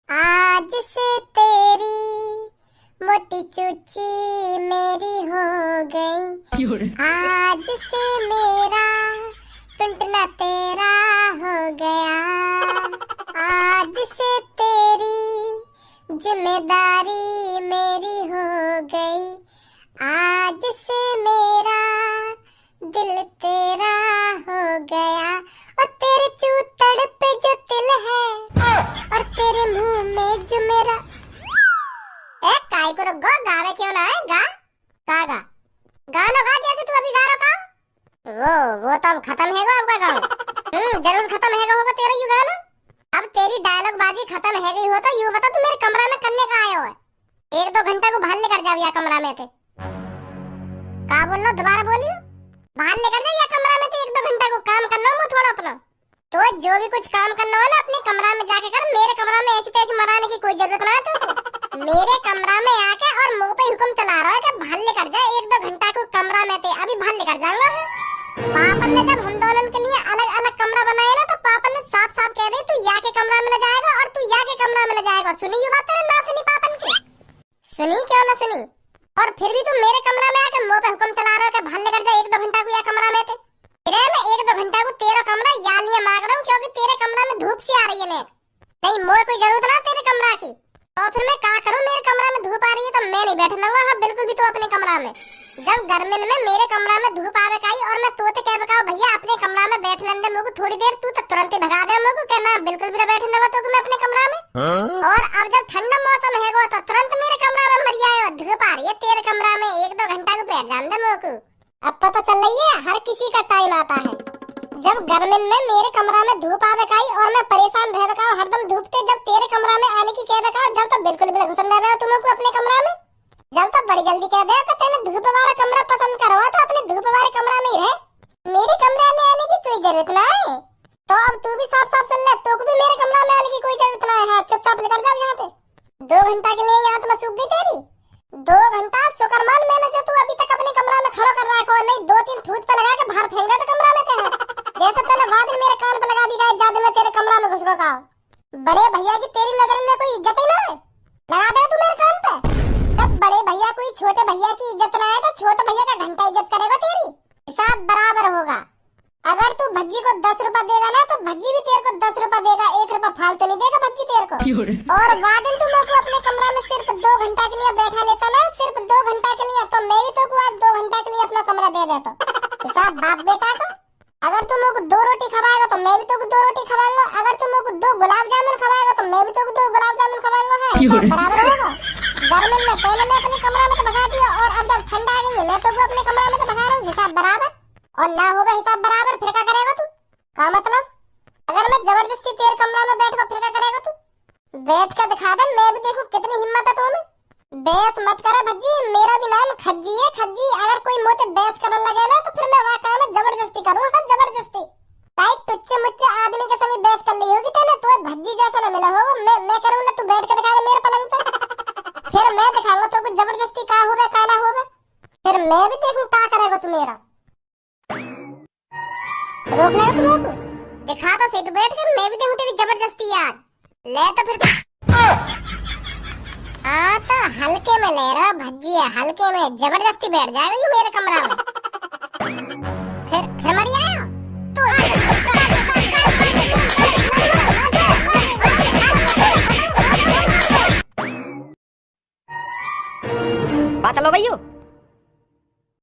आज से तेरी मोटी चूची मेरी हो गई। आज से मेरा टुनटुना तेरा हो गया। आज से तेरी जिम्मेदारी मेरी हो गई। आज से मेरा दिल तेरा हो गया। और तेरे चूतड़ पे जो तिल है और तेरे मुंह में जो मेरा काय को गो गावे क्यों ना है गा गा गाना गा जैसे तू अभी गा रहा था। वो तो अब खत्म है आपका गाना। जरूर खत्म है होगा तेरा यू गाना। अब तेरी डायलॉग बाजी खत्म है गई हो तो यू बता तू मेरे कमरा में करने का आया हो। एक दो घंटा को बाहर लेकर जाओ या कमरा में थे का बोलना दोबारा बोलियो। बाहर लेकर जा या कमरा में थे। एक दो घंटा को काम करना हो थोड़ा अपना। तो जो भी कुछ काम करना हो ना अपने कमरा में जाके कर। मेरे कमरा में ऐसी तैसी मराने की कोई जरूरत ना है तुमको। मेरे कमरा में आके और मुंह पे हुक्म चला रहा है कि बाहर लेकर जा। एक दो घंटा को कमरा में थे अभी बाहर लेकर जाऊंगा। पापा ने जब हम दोनों के लिए अलग अलग कमरा बनाया ना तो पापा ने साफ साफ कह दी तू या के कमरा में न जाएगा और तू या के कमरा में न जाएगा। सुनी ये बात ना सुनी पापा की? सुनी क्यों ना सुनी? और फिर भी तुम मेरे कमरा में आके मुंह पे हुक्म चला रहे हो कि बाहर लेकर जा। एक दो घंटा को या कमरा में थे। मैं एक दो घंटा को तेरा कमरा या लिए मांग रहा हूँ क्योंकि तेरे कमरा में धूप सी आ रही है। नहीं मोए कोई जरूरत ना तेरे कमरा की। तो फिर मैं क्या करूँ? मेरे कमरा में धूप आ रही है तो मैं नहीं बैठना। हाँ बिल्कुल भी तो अपने कमरा में। जब गर्मी में मेरे कमरा में धूप आवे काई और मैं तोते कह बकाओ भैया अपने कमरा में बैठ लेंदे मुझको थोड़ी देर। तू तो तुरंत ही भगा दे मुझको कहना बिल्कुल भी ना बैठने लगा तो मैं अपने कमरा में। और अब जब ठंडा मौसम है तो तुरंत मेरे कमरा में मर जाए। धूप आ रही है तेरे कमरा में एक दो घंटा को बैठ जान दे मुझको। अब पता चल रही है हर किसी का टाइम आता है। जब गर्मी में मेरे कमरा में धूप आवे काई और मैं परेशान रह बकाओ हरदम धूपते। जब तेरे कमरा में आने की कह बकाओ जब तो बिल्कुल भी घुसन दे रहे हो तुमको अपने कमरा में। जब तो बड़ी जल्दी कह दे कि तेने धूप वाला कमरा पसंद करो तो अपने धूप वाले कमरा में ही रह। मेरे कमरे में आने की कोई जरूरत ना है। तो अब तू भी साफ साफ सुन ले तो भी मेरे कमरा में आने की कोई जरूरत ना है। हाँ चुपचाप लेकर जाओ यहाँ से। 2 घंटा के लिए यहाँ तो मैं सूख गई तेरी। 2 घंटा शुक्र मान मैंने जो तू अभी तक अपने कमरा में खड़ा कर रहा है। नहीं 2-3 ठूठ पे लगा के बाहर फेंक दे तो कमरा में तेरे। जैसे तूने वादिन मेरे कान पे लगा दी गाय जादू में तेरे कमरा में घुस गया। बड़े भैया की तेरी नजर में कोई इज्जत ही ना है। लगा दे तू मेरे कान पे। जब बड़े भैया कोई छोटे भैया की इज्जत ना है तो छोटे भैया का घंटा इज्जत करेगा तेरी। हिसाब बराबर होगा। अगर तू भज्जी को 10 रुपए देगा ना तो भज्जी भी तेरे को 10 रुपए देगा। 1 रुपया फालतू नहीं देगा भज्जी तेरे को। और वादिन तू मेरे को अपने कमरा में सिर्फ 2 घंटा के लिए बैठा लेता ना सिर्फ 2 घंटा के लिए तो मैं भी तो को आज 2 घंटा के लिए अपना कमरा दे देता। हिसाब बाप बेटा का। अगर तुम लोग 2 रोटी खवाएगा तो मैं भी तो 2 रोटी खवाऊंगा। अगर तुम लोग 2 गुलाब जामुन खवाएगा तो मैं भी तो 2 गुलाब जामुन खवाऊंगा। है बराबर होगा। गर्मी में पहले मैं अपने कमरा में तो भगा दिया और अब जब ठंडा आ गई है मैं तो अपने कमरा में तो भगा रहा हूँ। हिसाब बराबर। और ना होगा हिसाब बराबर फिर क्या करेगा तू? क्या मतलब? अगर मैं जबरदस्ती तेरे कमरा में बैठ फिर क्या करेगा तू? बैठ कर दिखा दे मैं भी देखूं कितनी हिम्मत है तुम्हें। बेस मत करे भज्जी। मेरा भी नाम खज्जी है खज्जी। अगर कोई मोटे बेस करने लगे ना तो फिर मैं वहाँ काम में जबरदस्ती करूँगा। जबरदस्ती भाई टुच्चे मुच्चे आदमी के संग बेस कर ली होगी तेने। तो भज्जी जैसा न मिला होगा। मैं करूँगा तू बैठ कर दिखा दे मेरे पलंग पे। फिर मैं दिखाऊंगा तो कुछ जबरदस्ती का होगा का ना होगा। फिर मैं भी देखूं का करेगा तू मेरा। रोक लेगा तू मेरे को? दिखा तो सही तू बैठ कर मैं भी देखूं तेरी जबरदस्ती आज। ले तो फिर तो हल्के में ले रहा भज्जी है। हल्के में जबरदस्ती बैठ जाएगा यू मेरे कमरा में। फिर मर आया तू। चलो भैया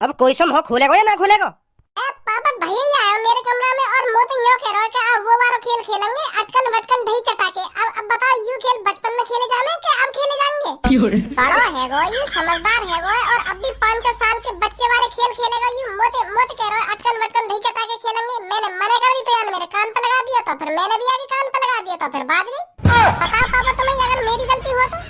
अब कोई सम हो खोलेगा या ना खोलेगा? पापा भैया ही आया मेरे कमरा में और मोते यूं कह रहा है कि अब वो वाला खेल खेलेंगे अटकन वटकन दही चटा के। अब बताओ यू खेल बचपन में खेले जाने कि अब खेले जाएंगे? बड़ा है गो यू समझदार है गो और अब भी 5-6 साल के बच्चे वाले खेल खेलेगा यू। मोते कह रहा है अटकन वटकन दही चटा के खेलेंगे। मैंने मना कर दी तो यार मेरे कान पे लगा दिया तो फिर मैंने भी आगे कान पे लगा दिया तो फिर बाज गई। बताओ पापा तुम्हें अगर मेरी गलती हो तो?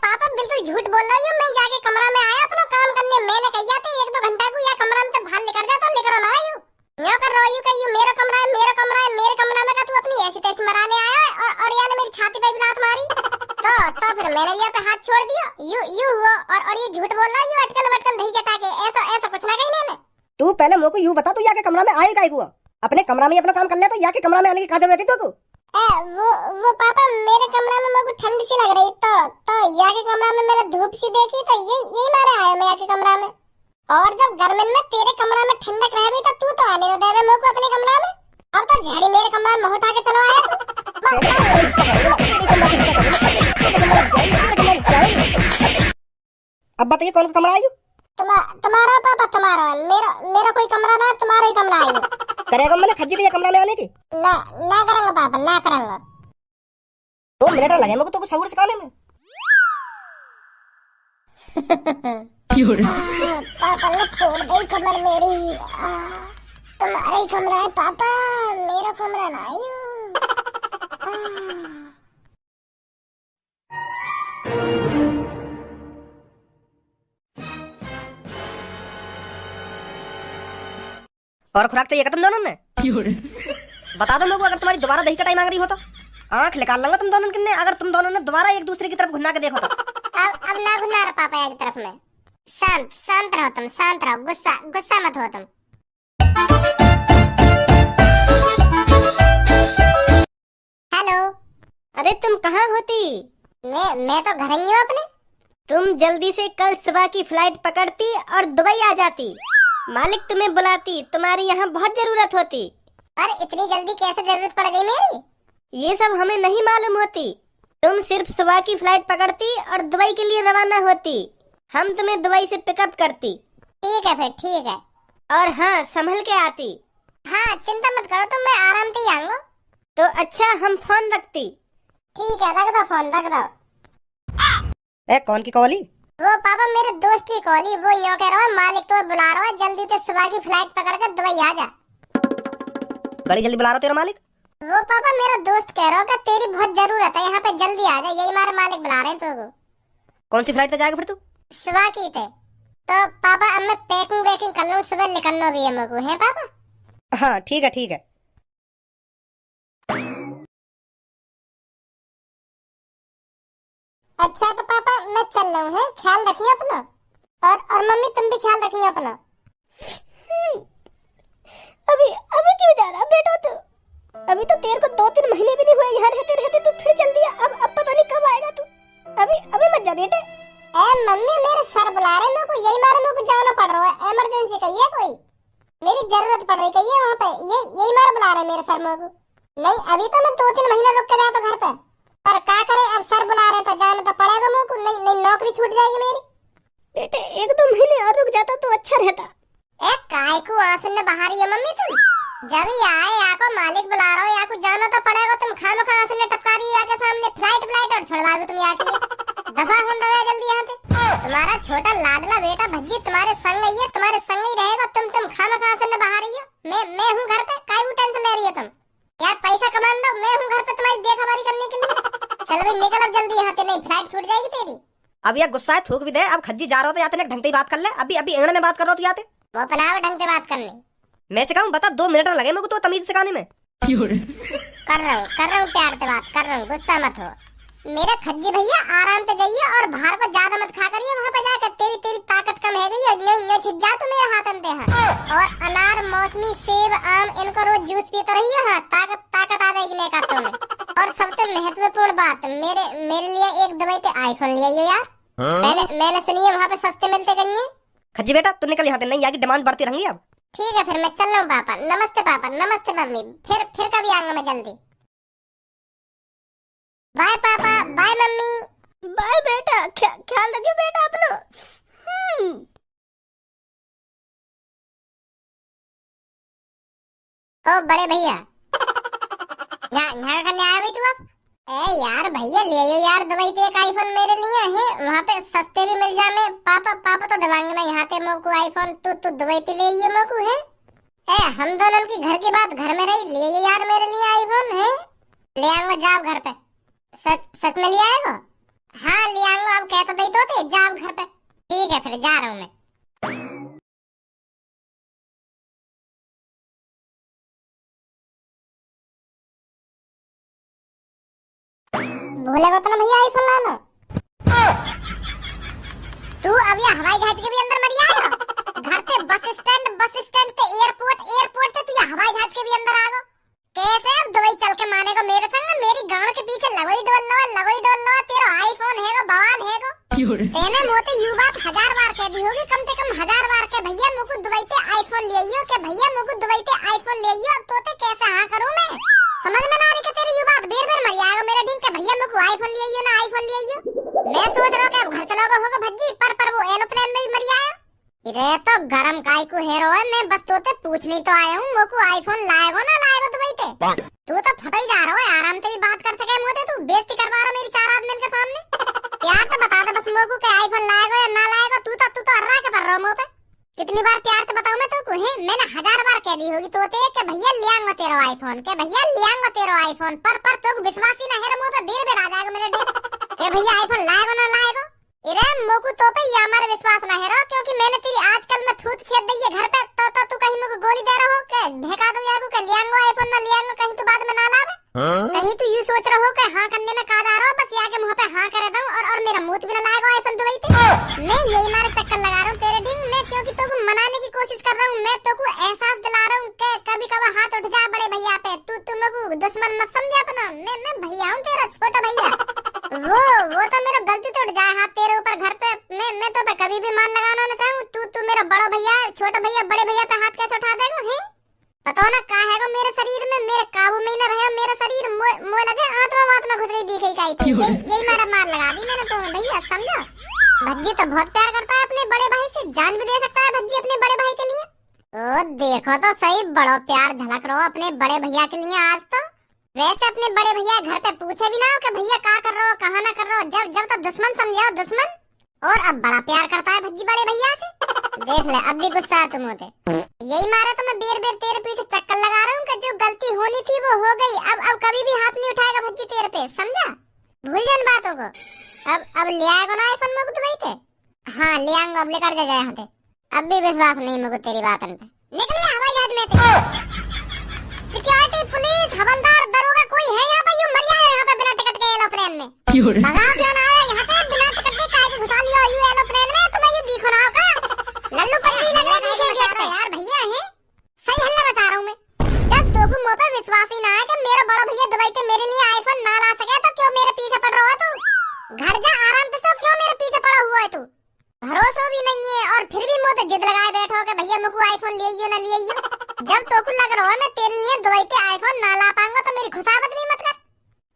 पापा बिल्कुल झूठ बोल रही हूँ। मैं जाके कमरा में आया अपना काम करने। मैंने कही जाते 1-2 घंटा को या कमरा में तो बाहर लेकर जाता लेकर ना आयू। न्यो कर रही हूँ कि मेरा कमरा है मेरा कमरा है मेरे कमरा में का तू अपनी ऐसी तैसी मराने आया और यार मेरी छाती पे भी लात मारी। तो फिर मैंने यहाँ पे हाथ छोड़ दिया। यू हुआ और ये झूठ बोल रहा है। अटकन वटकन दही चटा के ऐसा कुछ ना कही मैंने। तू पहले मेरे को यूं बता तू यहाँ के कमरा में आए काहे हुआ? अपने कमरा में अपना काम कर ले तो यहाँ के कमरा में आने की क्या जरूरत है तुमको? वो पापा मेरे कमरा में मेरे को ठंड सी लग रही तो यहाँ के कमरा में मैंने धूप सी देखी तो यही मारे आया मैं यहाँ के कमरा में। और जब गर्मी में तेरे कमरा में ठंडक रह गई तो तू तो आने दे रहा मेरे को अपने कमरा में। अब तो झाड़ी मेरे कमरा में उठा के चलो आया अब बताइए कौन कमरा आई? तुम्हारा पापा, तुम्हारा। मेरा कोई कमरा ना, तुम्हारा ही कमरा आई। करेगा मैंने खज्जी भैया कमरा में आने की? ना करूंगा पापा, ना करूंगा। 2 मिनट लगे मेरे को तो कुछ सब्र सिखाने में। पापा ने तोड़ दी कमर मेरी। तुम्हारा ही कमरा है पापा, मेरा कमरा ना आई। और खुराक चाहिए क्या तुम दोनों ने? बता दो मेरे को, अगर तुम्हारी दोबारा दही कटाई मांग रही हो तो आंख निकाल लूंगा तुम दोनों किन्ने, अगर तुम दोनों ने दोबारा एक दूसरे की तरफ घुना के देखो तो। अब ना घुना रहा पापा एक तरफ में। शांत रहो तुम, शांत रहो, गुस्सा मत हो तुम। हेलो। अरे तुम कहाँ होती? मैं तो घर ही हूँ अपने। तुम जल्दी से कल सुबह की फ्लाइट पकड़ती और दुबई आ जाती। मालिक तुम्हें बुलाती, तुम्हारी यहाँ बहुत जरूरत होती। पर इतनी जल्दी कैसे जरूरत पड़ गई मेरी? ये सब हमें नहीं मालूम होती। तुम सिर्फ सुबह की फ्लाइट पकड़ती और दुबई के लिए रवाना होती। हम तुम्हें दुबई से पिकअप करती। ठीक है फिर, ठीक है। और हाँ, संभल के आती। हाँ चिंता मत करो तुम, मैं आराम से ही आऊंगा। तो अच्छा, हम फोन रखती। ठीक है, रख दो फोन, रख दो। कौन की कॉली? वो पापा मेरे दोस्त की कॉली। वो यूँ कह रहा है मालिक तो बुला रहा है, जल्दी से सुबह की फ्लाइट पकड़ कर दुबई आ जा। बड़ी जल्दी बुला रहा तेरा मालिक? वो पापा मेरा दोस्त कह रहा है कि तेरी बहुत जरूरत है यहाँ पे, जल्दी आ जा, यही हमारे मालिक बुला रहे हैं तुझको। कौन सी फ्लाइट पे जाएगा फिर तू? सुबह की थे। तो पापा अब मैं पैकिंग कर लूँ, सुबह निकलना भी है मेरे को, है पापा? हाँ ठीक है ठीक है। अच्छा तो पापा मैं चल रहा हूँ, ख्याल रखिए अपना। और मम्मी तुम भी ख्याल रखिए अपना। अभी क्यों जा रहा बेटा तू? अभी तो तेरे को 2-3 महीने भी नहीं हुए यहाँ रहते तू फिर चल दिया। अब पता नहीं कब आएगा तू। अभी मत जा बेटे। मम्मी मेरे सर बुला रहे मेरे को, यही मारे मेरे को जाना पड़ रहा है, इमरजेंसी कही है कोई, मेरी जरूरत पड़ रही कही है वहाँ पे, यही मारे बुला रहे मेरे सर मेरे को। नहीं अभी तो मैं 2-3 महीने रुक के जाता घर पे, पर क्या करे अब सर बुला रहे तो जाना तो पड़ेगा मेरे को। नहीं नौकरी छूट जाएगी मेरी। बेटे 1-2 महीने और रुक जाता तो अच्छा रहता। काय को आंसू ने बहा रही है मम्मी तुम? जब ही आए यहाँ को मालिक बुला रहा हो, यहाँ को जाना तो पड़ेगा। तुम खामखा आंसू ने टपका रही है के सामने, फ्लाइट और छुड़वा दो तुम यहाँ की। दफा हो दफा जल्दी यहाँ पे। तुम्हारा छोटा लाडला बेटा भज्जी तुम्हारे संग ही है, तुम्हारे संग ही रहेगा। तुम खामखा आंसू ने बहा रही हो। मैं हूँ घर पे, काय टेंशन ले रही है तुम? यार पैसा कमा दो, मैं हूँ घर पे तुम्हारी देखभाली करने के लिए। चल भाई निकल अब जल्दी यहाँ पे, नहीं फ्लाइट छूट जाएगी तेरी। अब यार गुस्सा है, थूक भी दे। अब खज्जी जा रहा हो तो याते ढंग से बात कर ले। अभी एंगड़ में बात कर रहा हो तो याते वो अपना ढंग से बात करने। मैं सिखाऊं? बता 2 मिनट लगे मेरे को तो तमीज सिखाने में। कर रहा हूँ प्यार से बात कर रहा हूँ, गुस्सा मत हो। मेरे खज्जी भैया आराम से जाइए और बाहर को ज्यादा मत खा करिए वहाँ पे जाकर। तेरी ताकत कम है गई, नहीं छिप जा तू मेरे हाथ अंते हैं। और अनार मौसमी सेब आम इनको रोज जूस पीते रहिए। हाँ ताकत आ जाएगी नए काटों में। और सबसे महत्वपूर्ण बात, मेरे लिए एक दुबई पे आईफोन ले आइयो यार। मैंने सुनी है वहाँ पे सस्ते मिलते कहीं। खज्जी बेटा तू निकल यहाँ से, नहीं आगे डिमांड बढ़ती रहेंगी अब। ठीक है फिर मैं चल रहा हूँ पापा। नमस्ते पापा, नमस्ते मम्मी। फिर कभी आऊंगा मैं जल्दी। बाय पापा, बाय मम्मी। बाय बेटा, ख्याल रखिए बेटा अपना। ओ बड़े भैया, यहाँ करने आया भाई तू अब? यार भैया ले आयो यार दुबई से एक आईफोन मेरे लिए है, वहाँ पे सस्ते भी मिल जाए। पापा तो दबाएंगे ना यहाँ पे मोको आईफोन। तू दुबई से ले आइयो मोको है। हम दोनों की घर की बात घर में रही, ले आइयो यार मेरे लिए आईफोन है। ले आऊंगा जाओ घर पे। सच में ले आएगा? हाँ ले आऊंगा, अब कह तो दे तो थे, जाओ घर पे। ठीक है फिर जा रहा हूँ मैं। भूलेगा तो ना भैया आईफोन लाना। तू अब ये हवाई जहाज के भी अंदर मर आया। घर से बस स्टैंड पे एयरपोर्ट से तू ये हवाई जहाज के भी अंदर आ गो। कैसे अब दुबई चल के मानेगा मेरे संग? गांव के पीछे लगोई डोल लो तेरा आईफोन है गो बवाल है गो तेने मोते यू बात 1000 बार कह दी होगी, कम से कम 1000 बार के भैया मुझको दुबई ते आईफोन ले आइयो, के भैया मुझको दुबई ते आईफोन ले आइयो। अब तोते कैसे हाँ करूं मैं, समझ में ना आ रही कि तेरी यू बात बेर बेर मर जाएगा मेरे ढींग के भैया मुझको आईफोन ले आइयो ना आईफोन ले आइयो। मैं सोच रहा कि अब घर चलोगे होगा भज्जी, पर वो एरोप्लेन में भी मर जाएगा। रे तो गरम काय को हेरो है, मैं बस तोते पूछने तो आया हूँ मुझको आईफोन लाएगो ना लाएगो दुबई ते। तू तो फटा ही जा रहा है, आराम से भी बात कर सके मुझे, तू बेइज्जती करवा रहा मेरी 4 आदमी के सामने। प्यार तो बता दे बस मुझको कि आईफोन लाएगो या ना लाएगो। तू तो अर्रा के पर रहा मुंह पे, कितनी बार प्यार से बताऊं मैं तुमको है, मैंने 1000 बार कह दी होगी तोते कि भैया ले आऊंगा तेरा आईफोन, के भैया ले आऊंगा तेरा आईफोन, पर तो विश्वास ही ना है मुंह पे बेर बेर आ जाएगा मेरे ढेर के भैया आईफोन लाएगो ना लाएगो। इरे मोकू तो पे या हमारा विश्वास ना है रो, क्योंकि मैंने तेरी आजकल में थूत छेद दी है घर पे, तो तू कहीं मुझे गोली दे रहा हो के भेका दूं यागू के लियांगो आईफोन ना लियांगो, कहीं तू बाद में ना लावे। कहीं तू यू सोच रहा हो कि हाँ करने में का जा रहा हो, बस आके मुंह पे हाँ करे दूं और मेरा मुंह भी ना लाएगा आईफोन दुबई पे। मैं यही मारे चक्कर लगा रहा हूं तेरे ढिंग में, क्योंकि तुमको मनाने की कोशिश कर रहा हूं, मैं तुमको एहसास दिला रहा हूं कि कभी कभी हाथ उठ जा बड़े भैया पे, तू तुमको दुश्मन मत समझ अपना। मैं भैया हूं तेरा छोटा भैया, वो तो मेरा गलती तो उठ जाए हाथ तेरे ऊपर घर पे, मैं तो पे कभी भी मान लगाना ना चाहूं। तू मेरा बड़ा भैया है, छोटा भैया बड़े भैया पे हाथ कैसे उठा देगा है? पता ना का है मेरे शरीर में, मेरे काबू में ही ना रहे मेरा शरीर, मोह लगे आत्मा घुस रही दिख गई थी, यही मारा मार लगा दी मैंने तो भैया, समझो। भज्जी तो बहुत प्यार करता है अपने बड़े भाई से, जान भी दे सकता है भज्जी अपने बड़े भाई के लिए। ओ देखो तो सही, बड़ा प्यार झलक रहा अपने बड़े भैया के लिए आज तो। वैसे अपने बड़े भैया घर पे पूछे भी ना हो कि भैया का कर रहे हो कहाँ ना कर रहे हो, जब तो दुश्मन समझाओ दुश्मन, और अब बड़ा प्यार करता है भज्जी बड़े भैया से। देख ले अब भी गुस्सा तुम होते, यही मारा तो मैं बेर बेर तेरे पीछे चक्कर लगा रहा हूँ कि जो गलती होनी थी वो हो गई, अब कभी भी हाथ नहीं उठाएगा भज्जी तेरे पे, समझा? भूल जान बातों को। अब ले आएगा ना आईफोन मुझको दुबई से? हाँ ले आऊंगा, अब लेकर जा यहाँ पे। अब भी विश्वास नहीं मुझको तेरी बातों पे। निकलिए हवाई जहाज में थे। सिक्योरिटी पुलिस हवलदार दरोगा कोई है यहाँ पे? यूं मर जाए यहाँ पे बिना टिकट के एरोप्लेन में। भगा क्यों ना आया यहाँ पे बिना टिकट के, काहे को घुसा लिया यू एरोप्लेन में? तुम्हें यू दिखो ना होगा लल्लू पल्ली लग रही है गेट पे यार भैया है। सही हल्ला मचा रहा हूँ मैं। जब तोको मुंह पे विश्वास ही ना है कि मेरा बड़ा भैया दुबई से मेरे लिए आईफोन ना ला सके तो क्यों मेरे पीछे पड़ रहा है तू? घर जा आराम से सो, क्यों मेरे पीछे पड़ा हुआ है तू? भरोसा भी नहीं है और फिर भी मुंह पे जिद लगाए बैठो कि भैया मुझको आईफोन ले आइयो ना ले आइयो। जब तोको लग रहा है मैं तेरे लिए दुबई से आईफोन ना ला पाऊंगा तो मेरी खुशामद भी मत कर।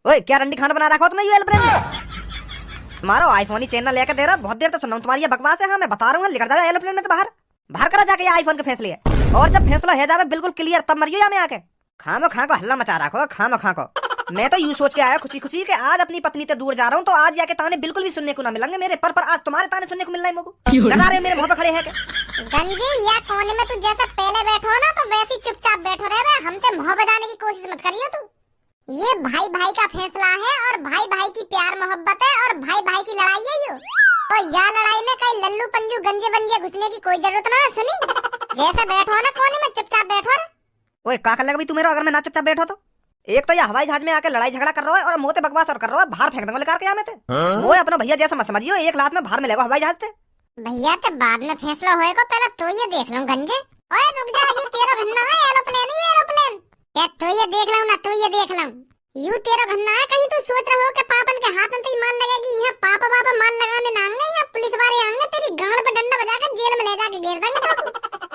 ओए क्या रंडी खाना बना रखा हो तुमने यू एरोप्लेन में? तुम्हारा आईफोन ही चेन ना लेकर दे रहा, बहुत देर तो सुन रहा हूँ तुम्हारी ये बकवास है। हाँ मैं बता रहा हूँ, लेकर जाओ एरोप्लेन में तो बाहर करा जाके आईफोन के फैसले है, और जब फैसला है जावे बिल्कुल क्लियर तब मरियो या मैं आके। खामो खा को हल्ला मचा रखो, खामो खा को। मैं तो यूं सोच के आया खुशी खुशी कि आज अपनी पत्नी से दूर जा रहा हूँ तो आज जाके ताने बिल्कुल भी सुनने को ना मिलेंगे मेरे, पर आज तुम्हारे ताने सुनने को मिल रहा है मुझको। डरा रहे मेरे मुंह पे खड़े हैं क्या? गंजी या कोने में तू जैसे पहले बैठो ना तो वैसे चुपचाप बैठो रहे, हमसे मुंह बजाने की कोशिश मत करियो तू। ये भाई भाई का फैसला है और भाई भाई की प्यार मोहब्बत है और भाई भाई की लड़ाई है ये। तो यह लड़ाई में कई लल्लू पंजू गंजे बंजे घुसने की कोई जरूरत ना है, सुनी? जैसे बैठो ना कोने में चुपचाप बैठो रे। ओए का कर लेगा भी तू मेरा अगर मैं ना चुपचाप बैठो तो? एक तो ये हवाई जहाज में आके लड़ाई झगड़ा कर रहा है और मोते बकवास और कर रहा है, बाहर फेंक दूंगा लेकर के यहाँ में थे। वो अपना भैया जैसा मत समझियो, एक लात में बाहर में लेगा हवाई जहाज से। भैया तो बाद में फैसला होएगा, पहले तो ये देख लूं गंजे। ओए रुक जा, ये तेरा घन्ना है एरोप्लेन ही एरोप्लेन। क्या तो ये देख लूं ना, तो ये देख लूं यू तेरा घन्ना है। कहीं तू सोच रहा हो कि पापन के हाथ में तो मान लगेगी? यहाँ पापा मान लगाने ना आएंगे, यहाँ पुलिस वाले आएंगे तेरी गांड पे डंडा बजाकर जेल में ले जाके घेर देंगे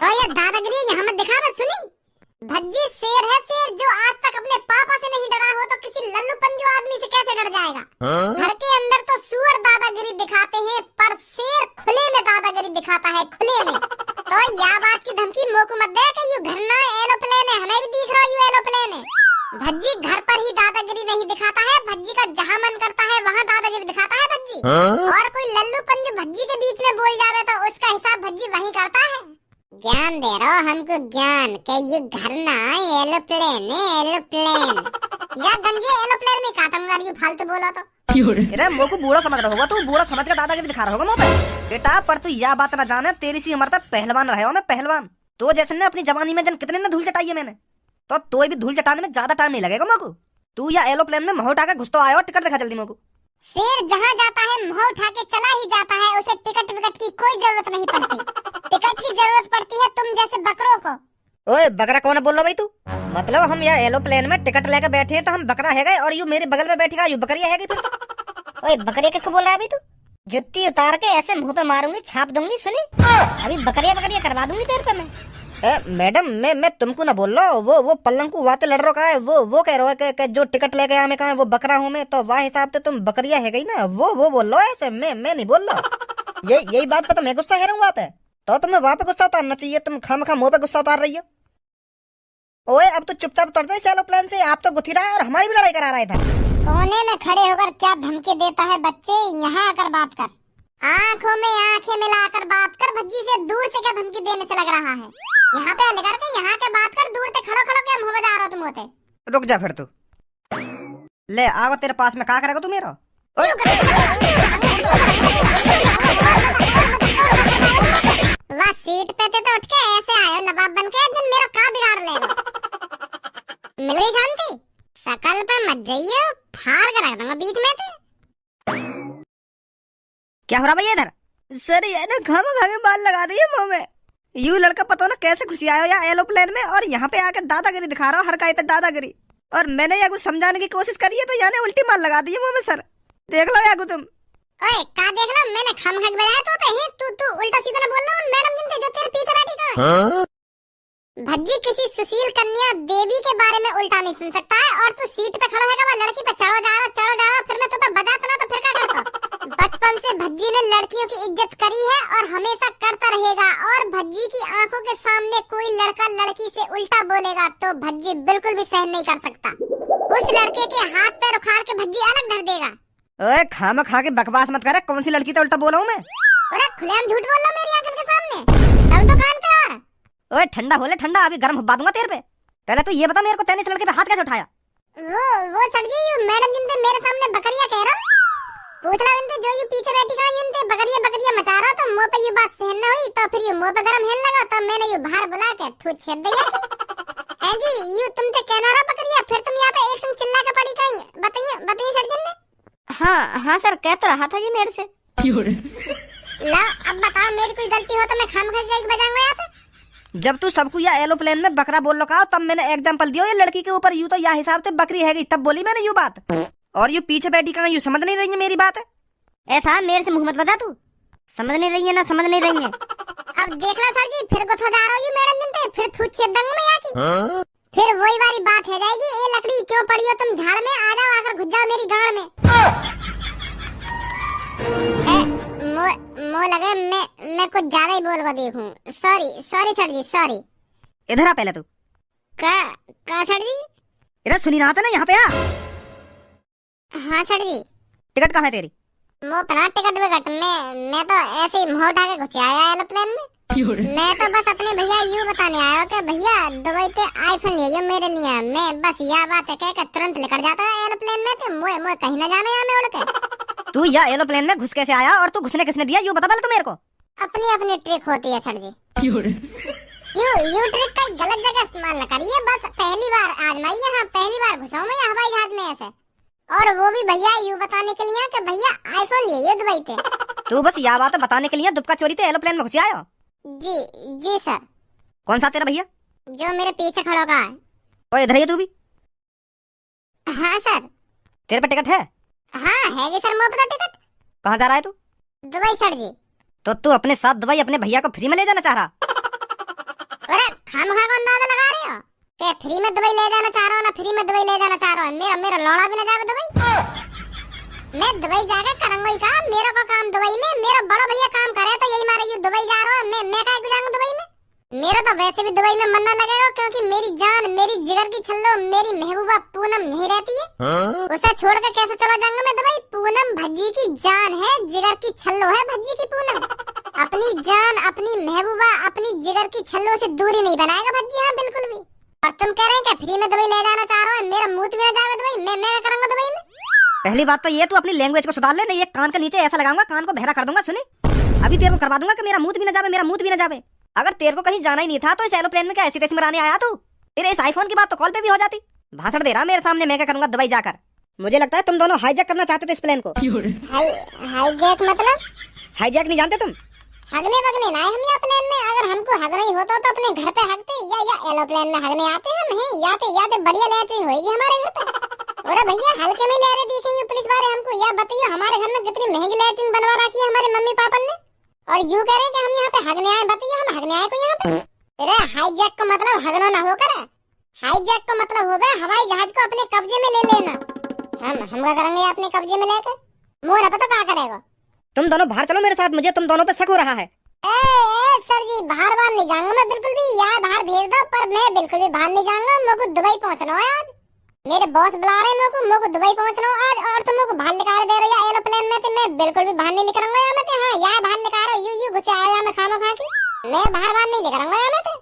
तो ये दादागिरी यहाँ मत दिखावा, सुनी? भज्जी शेर है शेर, जो आज तक अपने पापा से नहीं डरा हो तो किसी लल्लू पंजू आदमी से कैसे डर जाएगा? घर के अंदर तो सुअर दादागिरी दिखाते हैं पर शेर खुले में दादागिरी दिखाता है, खुले में। तो यह बात की धमकी मोको मत दे कि यू घरना एरोप्लेन है, हमें भी दिख रहा यू एरोप्लेन है। भज्जी घर पर ही दादागिरी नहीं दिखाता है, भज्जी का जहाँ मन करता है वहाँ दादागिरी दिखाता है भज्जी। और कोई लल्लू पंजू भज्जी के बीच में बोल जावे तो उसका हिसाब भज्जी वही करता है। ज्ञान दे रहा हो हमको ज्ञान के ये घर ना एरोप्लेन एरोप्लेन या गंजे एरोप्लेन में काटूंगा यू फालतू बोला तो। अरे मोको बूढ़ा समझ रहा होगा तू, बूढ़ा समझ के दादागिरी दिखा रहा होगा मुंह पे। बेटा पर तू यह बात ना जाने तेरी सी उम्र पे पहलवान रहे हो मैं पहलवान। तो जैसे ने अपनी जवानी में जन कितने ने धूल चटाई है मैंने, तो भी धूल चटाने में ज्यादा टाइम नहीं लगेगा मोको। तू या एरोप्लेन में मुंह उठा के घुस तो आया, टिकट दिखा जल्दी मोको। शेर जहाँ जाता है मुंह उठा के चला ही जाता है, उसे टिकट विकट की कोई जरूरत नहीं पड़ती। टिकट की जरूरत पड़ती है तुम जैसे बकरों को। ओए बकरा कौन बोल रहा भाई तू? मतलब हम यहाँ एरोप्लेन में टिकट लेकर बैठे हैं तो हम बकरा है गए और यू मेरे बगल में बैठेगा यू बकरिया है गई फिर तो? ओए बकरिया किसको बोल रहा है अभी तू? जुत्ती उतार के ऐसे मुंह पे मारूंगी, छाप दूंगी, सुनी? अभी बकरिया बकरिया करवा दूंगी तेरे पे मैं। मैडम मैं तुमको ना बोल रहा हूँ, वो पल्लंग को वाते लड़ रहा का है, वो कह रहा है कि जो टिकट लेके आया मैं कहा वो बकरा हूँ मैं, तो वह हिसाब से तुम बकरिया है गई ना, वो बोल रहा है ऐसे, मैं नहीं बोल रहा। यही बात पर तो मैं गुस्सा है रहा हूँ वहाँ पे, तो तुम्हें वहाँ पे गुस्सा उतारना चाहिए, तुम खामखा मुंह पे गुस्सा उतार रही हो। ओए अब तो चुपचाप उतर जाए एरोप्लेन से, आप तो गुथी रहा है और हमारी भी लड़ाई करा रहा था। कोने में खड़े होकर क्या धमकी देता है बच्चे, यहाँ आकर बात कर, आंखों में आंखें मिलाकर बात कर, भज्जी से दूर से क्या धमकी देने से लग रहा है? यहाँ पे लेकर के यहाँ के बात कर, दूर से खड़ो खड़ो क्या मुंह बजा रहा तुम होते? रुक जा फिर तू, ले आओ तेरे पास में क्या करेगा तू मेरा? वह सीट पे थे तो उठ के ऐसे आयो नवाब बन के, दिन मेरा का बिगाड़ लेगा। मिल गई शांति, शकल पे मत जाइए, फाड़ कर रख दूंगा बीच में थे। क्या हो रहा भैया इधर? सर ये ना खामा खा के बाल लगा दिए मुंह में। यू लड़का पता ना कैसे खुशी आया या एरोप्लेन में और यहाँ पे आके दादागिरी दिखा रहा हो, हर काय पे दादागिरी, और मैंने या कुछ समझाने की कोशिश करी है तो याने उल्टी मार लगा दी है मुंह में। सर देख लो यागू तुम। ओए का देख लो, मैंने खम खग बजाया तो पे है, तू उल्टा सीधा ना बोल रहा हूँ। मैडम जिनसे जो तेरे पीछे बैठी का भज्जी किसी सुशील कन्या देवी के बारे में उल्टा नहीं सुन सकता है, और तू सीट पे खड़ा है वह लड़की पे चढ़ो जा रहा, फिर मैं तुम्हें बजाता ना तो फिर क्या करता? बचपन से भज्जी ने लड़कियों की इज्जत करी है और हमेशा करता रहेगा, और भज्जी की आंखों के सामने कोई लड़का लड़की से उल्टा बोलेगा तो भज्जी बिल्कुल भी सहन नहीं कर सकता। उस लड़के के हाथ पैर उखाड़ के भज्जी अलग धर देगा। ओए खामा खा के बकवास मत करे, कौन सी लड़की तो उल्टा बोला हूँ मैं? अरे खुलेआम झूठ बोल रहा मेरी आंखों के सामने, तब तो कान पे आ। ओए ठंडा हो ले ठंडा, अभी गर्म हुब्बा दूंगा तेरे पे। पहले तो ये बता मेरे को तैने इस लड़के पे हाथ कैसे उठाया? वो सर जी मैडम जिनसे मेरे सामने बकरिया कह रहा, पूछ रहा इनसे जो यू पीछे बैठी का इनसे बकरिया बकरिया मचा रहा, तो मुंह पे ये बात सहन न हुई तो फिर ये मुंह पे गरम हेल लगा, तो मैंने ये बाहर बुला के थूत छेद दिया। है जी यू तुमसे कहना रहा बकरिया, फिर तुम यहाँ पे एक संग चिल्ला के पड़ी कहीं, बताइए सर जी ने। हाँ सर कह तो रहा था ये मेरे से। ला अब बताओ मेरी कोई गलती हो तो मैं खाम खा के बजाऊंगा यहाँ पे? जब तू सबको या एरोप्लेन में बकरा बोल रखा तब मैंने एग्जांपल दिया ये लड़की के ऊपर, यू तो या हिसाब से बकरी है गई तब बोली मैंने यू बात, और यू पीछे बैठी कहाँ यू समझ नहीं रही है मेरी बात है? ऐसा मेरे से मुंह मत बजा, तू समझ नहीं रही है ना समझ नहीं रही है। अब देखना सर जी फिर कुछ हो जा रहा हूँ मैडम जिनसे, फिर थूत छेद दूंगा मैं यहाँ की। फिर वही वाली बात है जाएगी, ये लकड़ी क्यों पड़ी हो तुम झाड़ में, आ जाओ आकर घुस जाओ मेरी गाड़ में। मो लगे मैं कुछ ज्यादा ही बोल को देखूं, सॉरी सर जी सॉरी। इधर आ पहले तू। का सर जी? इधर सुनी रहा था ना यहाँ पे आ। हाँ सर जी। टिकट कहाँ है तेरी? वो पना टिकट विकट मैं तो ऐसे ही मुँह उठा के घुस आया एरोप्लेन में। मैं तो बस अपने भैया यूँ बताने आया कि भैया दुबई पे आईफोन ले लो मेरे लिए, मैं बस यह बात है कह तुरंत लेकर जाता है एरोप्लेन में, तो मोए कहीं ना जाना यहाँ में उड़ के। तू या एरोप्लेन में घुस कैसे आया और तू घुसने किसने दिया यू बता पहले तू मेरे को। अपनी ट्रिक होती है सर जी, यू ट्रिक का गलत जगह इस्तेमाल न करिए, बस पहली बार आजमाइए। हाँ पहली बार घुसा मैं हवाई जहाज में ऐसे, और वो भी भैया यू बताने के लिए कि भैया आईफोन ले दुबई पे। तू बस यह बात बताने के लिए दुबका चोरी थे एरोप्लेन में घुस आया? जी सर। कौन सा तेरा भैया? जो मेरे पीछे खड़ा का है। और इधर ही तू भी? हाँ सर। तेरे पे टिकट है? हाँ है जी सर, मुझे पता टिकट। कहाँ जा रहा है तू? दुबई सर जी। तो तू अपने साथ दुबई अपने भैया को फ्री में ले जाना चाह रहा? अरे खामखा को अंदाजा लगा रहे हो कि फ्री में दुबई ले जाना चाह रहा हूँ ना फ्री में दुबई ले जाना चाह रहा हूँ? मेरा लौड़ा भी ना जावे दुबई। मैं दुबई जाकर करूंगा ही काम, मेरा को काम दुबई में, मेरा बड़ा भैया काम करे तो यही मारे यू दुबई जा रहा हूँ, मैं काहे को जाऊंगा दुबई में? मेरा तो वैसे भी दुबई में मन ना लगेगा, क्योंकि मेरी जान मेरी जिगर की छल्लो मेरी महबूबा पूनम नहीं रहती है। उसे छोड़ कर कैसे चला जाऊंगा मैं दुबई? पूनम भज्जी की जान है, जिगर की छल्लो है भज्जी की पूनम। अपनी जान अपनी महबूबा अपनी जिगर की छल्लो से दूरी नहीं बनाएगा भज्जी, हाँ बिल्कुल भी। और तुम कह रहे हैं कि फ्री में दुबई ले जाना चाह रहा हूँ, मेरा मुंह भी ना जावे दुबई, मैं करूंगा दुबई में? पहली बात तो ये तू अपनी लैंग्वेज को सुधार ले, नहीं ये कान के नीचे ऐसा लगाऊंगा कान को बहरा कर दूंगा। सुनी अभी तेरे को करवा दूंगा कि मेरा मुंह भी ना जावे, मेरा मुंह भी ना जावे। अगर तेरे को कहीं जाना ही नहीं था तो इस एरोप्लेन में क्या ऐसी तैसी मराने आया तू? तेरे इस आईफोन की बात तो कॉल पे भी हो जाती। भाषण दे रहा मेरे सामने, मैं क्या करूंगा दुबई जाकर? मुझे लगता है तुम दोनों हाईजैक करना चाहते थे इस प्लेन को। हाईजैक मतलब? हाईजैक नहीं जानते तुम? हगने वगने ना हम यहाँ प्लेन में। अगर हमको हगना ही होता तो अपने घर पे हगते या एरोप्लेन में हगने आते हम हैं। याते बढ़िया लैट्रिन होगी हमारे घर पे। और भैया हल्के में लहरें दी गई पुलिस वाले हमको। या बताइए हमारे घर में कितनी महंगी लैट्रिन बनवा रखी है हमारे मम्मी पापा ने, और यूं कह रहे कि हम यहाँ पे हगने आए। बताइए हम हगने आए को यहाँ पे? अरे हाईजैक का मतलब हगना ना होकर, हाईजैक का मतलब होगा हवाई जहाज को अपने कब्जे में ले लेना। हम क्या करेंगे अपने कब्जे में लेकर? मोर पता क्या करेगा? तुम दोनों बाहर चलो मेरे साथ, मुझे तुम दोनों पे शक हो रहा है। ए सर जी बाहर नहीं जाऊंगा मैं बिल्कुल भी। यार बाहर भेज दो, पर मैं बिल्कुल भी बाहर नहीं जाऊंगा। मेरे को दुबई पहुंचना है आज। मेरे बॉस बुला रहे हैं मेरे को दुबई पहुंचना है आज। और तुम मेरे को बाहर निकाल दे रहे हो एरोप्लेन में से। मैं बिल्कुल भी बाहर नहीं निकलूंगा यहाँ में। हाँ यार बाहर निकाल रहा यू घुसे आया मैं खाना खा के। मैं बाहर नहीं निकलूंगा यहाँ में।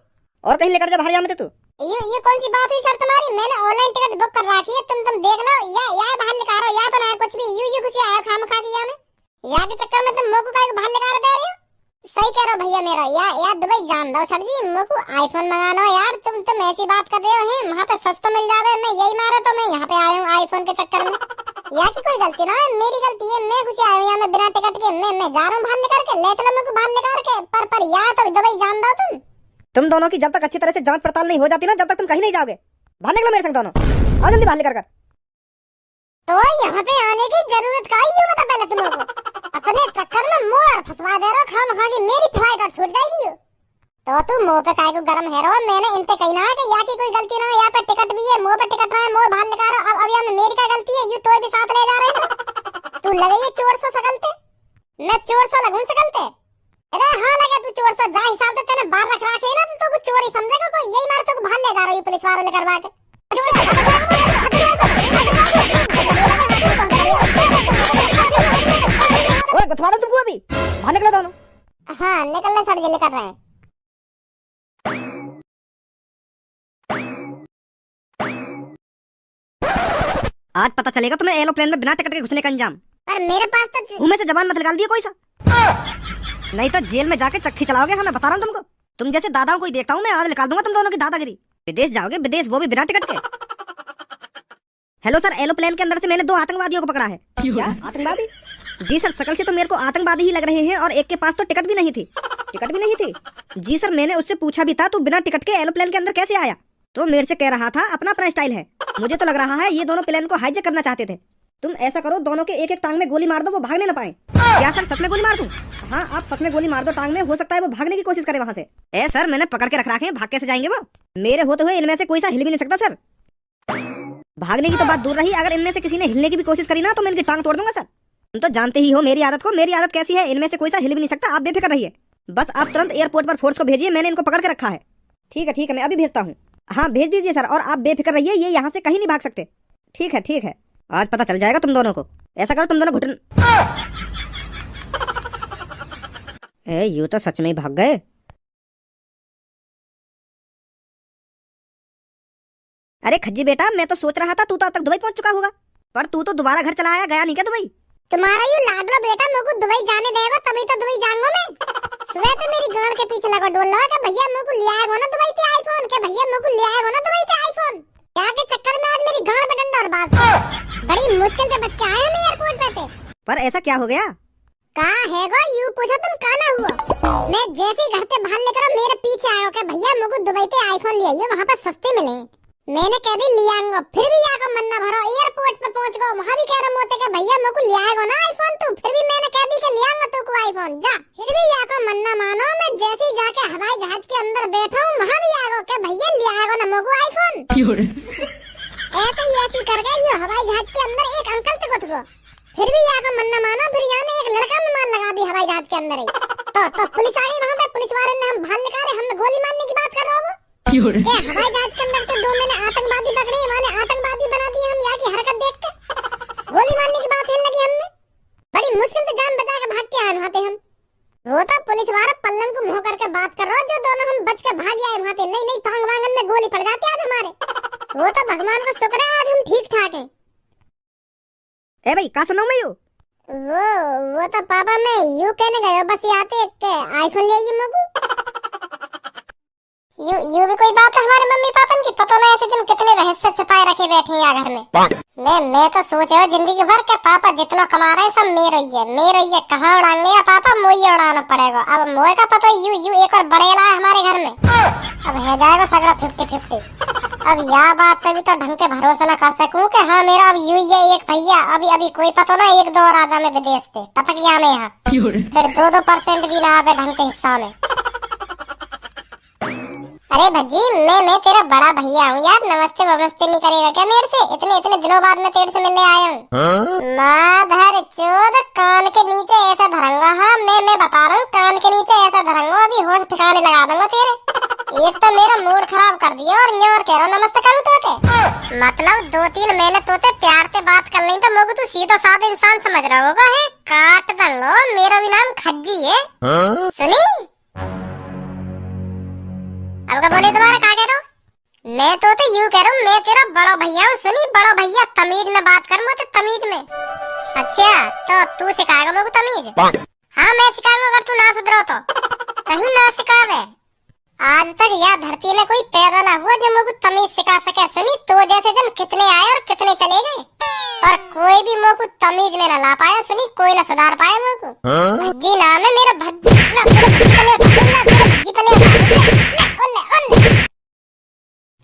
और कहीं लेकर जा बाहर, यहाँ में तू। ये कौन सी बात हुई सर तुम्हारी? मैंने ऑनलाइन टिकट बुक कर रखी है, तुम देख लो। या बाहर निकाल रहा या तो ना कुछ भी यू घुसे आया खाना खा के यहाँ में। यहाँ के चक्कर में तुम मेरे को काहे को बाहर निकाल दे रहे हो? सही कह रहे हो भैया मेरा। या दुबई जान दो सर जी। मेरे को आईफोन मंगाना है यार। तुम ऐसी बात कर रहे हो वहाँ पे सस्ता मिल जावे। मैं यही मारा तो मैं यहाँ पे आया हूँ आईफोन के चक्कर में। यहाँ की कोई गलती ना है, मेरी गलती है। मैं घुसे आया हूँ यहाँ में बिना टिकट के। मैं जा रहा हूँ बाहर निकाल के। ले चलो मेरे को बाहर निकाल के। पर या तो दुबई जान दो तुम दोनों की जब तक अच्छी तरह से जांच पड़ताल नहीं हो जाती ना, जब तक तुम कहीं नहीं जाओगे। बाहर निकलो मेरे संग दोनों, आओ जल्दी बाहर निकल कर। तो यहाँ पे आने की जरूरत का ही बता पहले तुम लोगों को। अपने चक्कर में मोर फंसवा दे रहा खाम खा की मेरी फ्लाइट और छूट जाएगी। तो तुम मुंह पे काहे को गरम है रहो? मैंने इनसे कही ना है कि यहाँ की कोई गलती ना है। यहाँ पे टिकट भी है, मुंह पे टिकट रहा है, मुंह बाहर निकाल रहा। अब यहाँ में मेरी क्या गलती है? यू तो भी साथ ले जा रहे हैं। तू लगे ये चोर सा सकलते, मैं चोर सा लगूं सकलते? अरे हाँ लगे तू चोर सा। जा हिसाब से तेने बाहर रख रखे ना तो तू चोरी समझेगा कोई। यही मारे तो बाहर ले जा रही पुलिस वाले करवा के। ओए गुथवा दो तुमको अभी। बाहर निकलो दोनों। हाँ निकलने सर जी निकल रहे हैं। आज पता चलेगा तुम्हें एरोप्लेन में बिना टिकट के घुसने का अंजाम। पर मेरे पास तो मुंह में से जबान मत निकाल दियो कोई सा, नहीं तो जेल में जाके चक्की चलाओगे। हाँ मैं बता रहा हूँ तुमको। तुम जैसे दादाओं को ही देखता हूँ मैं। आज निकाल दूंगा तुम दोनों की दादागिरी। विदेश जाओगे, विदेश वो भी बिना टिकट के। हेलो सर, एरोप्लेन के अंदर से मैंने 2 आतंकवादियों को पकड़ा है। क्या आतंकवादी? जी सर, शकल से तो मेरे को आतंकवादी ही लग रहे हैं। और एक के पास तो टिकट भी नहीं थी। टिकट भी नहीं थी? जी सर, मैंने उससे पूछा भी था तू बिना टिकट के एरोप्लेन के अंदर कैसे आया? तो मेरे से कह रहा था अपना अपना स्टाइल है। मुझे तो लग रहा है ये दोनों प्लेन को हाईजैक करना चाहते थे। तुम ऐसा करो, दोनों के एक एक टांग में गोली मार दो, वो भागने ना पाए। क्या सर सच में गोली मार दूं? हाँ आप सच में गोली मार दो टांग में, हो सकता है वो भागने की कोशिश करे वहाँ से। ए सर मैंने पकड़ के रख रखे हैं, भाग कैसे जाएंगे वो? मेरे होते हुए इनमें से कोई सा हिल भी नहीं सकता सर। भागने की तो बात दूर रही, अगर इनमें से किसी ने हिलने की भी कोशिश करी ना तो मैं इनकी टांग तोड़ दूंगा सर। तुम तो जानते ही हो मेरी आदत को। मेरी आदत कैसी है, इनमें से कोई सा हिल भी नहीं सकता। आप बेफिक्र रहिए, बस आप तुरंत एयरपोर्ट पर फोर्स को भेजिए। मैंने इनको पकड़ के रखा है। ठीक है मैं अभी भेजता हूँ। हाँ भेज दीजिए सर, और आप बेफिक्र रहिए, ये यहाँ से कहीं नहीं भाग सकते। ठीक है, आज पता चल जाएगा तुम दोनों को। ऐसा करो तुम दोनों घुटन। यूं तो सच में ही भाग गए। अरे खज्जी बेटा, मैं तो सोच रहा था तू तो अब तक दुबई पहुंच चुका होगा, पर तू तो दोबारा घर चला आया, गया नहीं क्या दुबई? तुम्हारा यू लाडला बेटा मेरे को दुबई जाने देगा तभी तो दुबई जाऊंगा मैं। सुबह तो मेरी गांड के पीछे लगा डोल रहा है कि भैया मेरे को ले आएगा ना दुबई से आईफोन, के भैया मेरे को ले आएगा ना दुबई से आईफोन। क्या के चक्कर में आज मेरी गांड पे डंडा और बाज। बड़ी मुश्किल से बच के आए हम एयरपोर्ट पे थे। पर ऐसा क्या हो गया? कहाँ है गो यू पूछो तुम काना हुआ। मैं जैसे ही घर से बाहर लेकर मेरे पीछे आया कि भैया मेरे को दुबई से आईफोन ले आइए, वहाँ पर सस्ते मिले। मैंने कह दी ले आऊंगा, फिर भी यहाँ को मन ना भरो। एयरपोर्ट पे पहुँच गो, वहाँ भी कह रहे होते कि भैया मेरे को ले आएगा ना आईफोन तू। फिर भी मैंने कह दी कि ले आऊंगा तू को आईफोन जा। फिर भी यहाँ को मन ना मानो। मैं जैसे ही जाके हवाई जहाज के अंदर बैठा हूँ, वहाँ भी आएगा कि भैया ले आएगा ना मेरे को आईफोन। ऐसे कर गए ये हवाई जहाज के अंदर एक अंकल से घुस गो। फिर भी यहाँ का मन न मानो, फिर यहाँ ने एक लड़का में मार लगा दी हवाई जहाज के अंदर ही। तो पुलिस आ गई वहाँ पे। पुलिस वाले ने हम बाहर निकाले, हमने गोली मारने की बात कर रहा हूँ। हवाई जहाज के अंदर तो 2 मैंने आतंकवादी पकड़े, मैंने आतंकवादी बना दिए हम यहाँ की हरकत देख के। गोली मारने की बात हिलने लगी हमने। बड़ी मुश्किल से जान बचा के भाग के आए वहाँ पे हम। वो तो पुलिस वाला पल्लंग को मुँह करके बात कर रहा हो, जो दोनों हम बच के भाग आए वहाँ पे। नहीं टांग वांगन में गोली पड़ जाती आज हमारे। वो तो भगवान का शुक्र है आज हम ठीक ठाक है। ए भाई कहाँ सुनाऊं मैं यू? वो तो पापा मैं यू कहने गया बस आते के आईफोन ले आइए मेरे को। यू भी कोई बात है हमारे मम्मी पापा की? पता नहीं ऐसे दिन कितने रहस्य छुपाए रखे बैठे हैं यहाँ घर में। मैं तो सोचे हो जिंदगी भर के पापा जितना कमा रहे हैं सब मेरे ही है। कहाँ उड़ाएंगे या पापा, मोही उड़ाना पड़ेगा। अब मोह का पता यू एक और बढ़ेला है हमारे घर में। अब है जाएगा सगड़ा 50-50। अब यह बात पे भी तो ढंग के भरोसा न कर सकूं कि हाँ मेरा अब यू ये एक भैया अभी कोई पता ना 1-2 और आ जाने विदेश से टपक गया में यहाँ, फिर 2% भी ना आवे ढंग के हिस्सा में। अरे भज्जी मैं तेरा बड़ा भैया हूँ यार, नमस्ते वमस्ते नहीं करेगा क्या मेरे से? इतने दिनों बाद मैं तेरे से मिलने आया हूँ। माधर चोद कान के नीचे ऐसा धरंगा। हाँ मैं बता रहा हूँ कान के नीचे ऐसा धरंगा, अभी होश ठिकाने लगा दूंगा तेरे। एक तो मेरा मूड खराब कर दिया और न्योर कह रहा नमस्ते करूँ तो के मतलब 2-3 महीने तोते प्यार से बात कर लें तो मोगू तू सीधा साधा इंसान समझ रहा होगा है। काट दंगो, मेरा भी नाम खज्जी है। सुनी अब क्या बोले तुम्हारा क्या कह रहा हूँ? मैं तो यूँ कह रहा हूँ मैं तेरा बड़ा भैया हूँ। सुनी बड़ा भैया तमीज में बात कर मुझे तमीज में। अच्छा तो तू सिखाएगा मुझे तमीज? हाँ मैं सिखाऊंगा अगर तू ना सुधरो तो। कहीं ना सिखावे। आज तक यह धरती में कोई पैदा ना हुआ जो मुझे तमीज सिखा सके। सुनी तो जैसे जन कितने आए और कितने चले गए और कोई भी मुझे तमीज में ना ला पाया। सुनी कोई ना सुधार पाया मुझे। भज्जी नाम है मेरा। भज्जी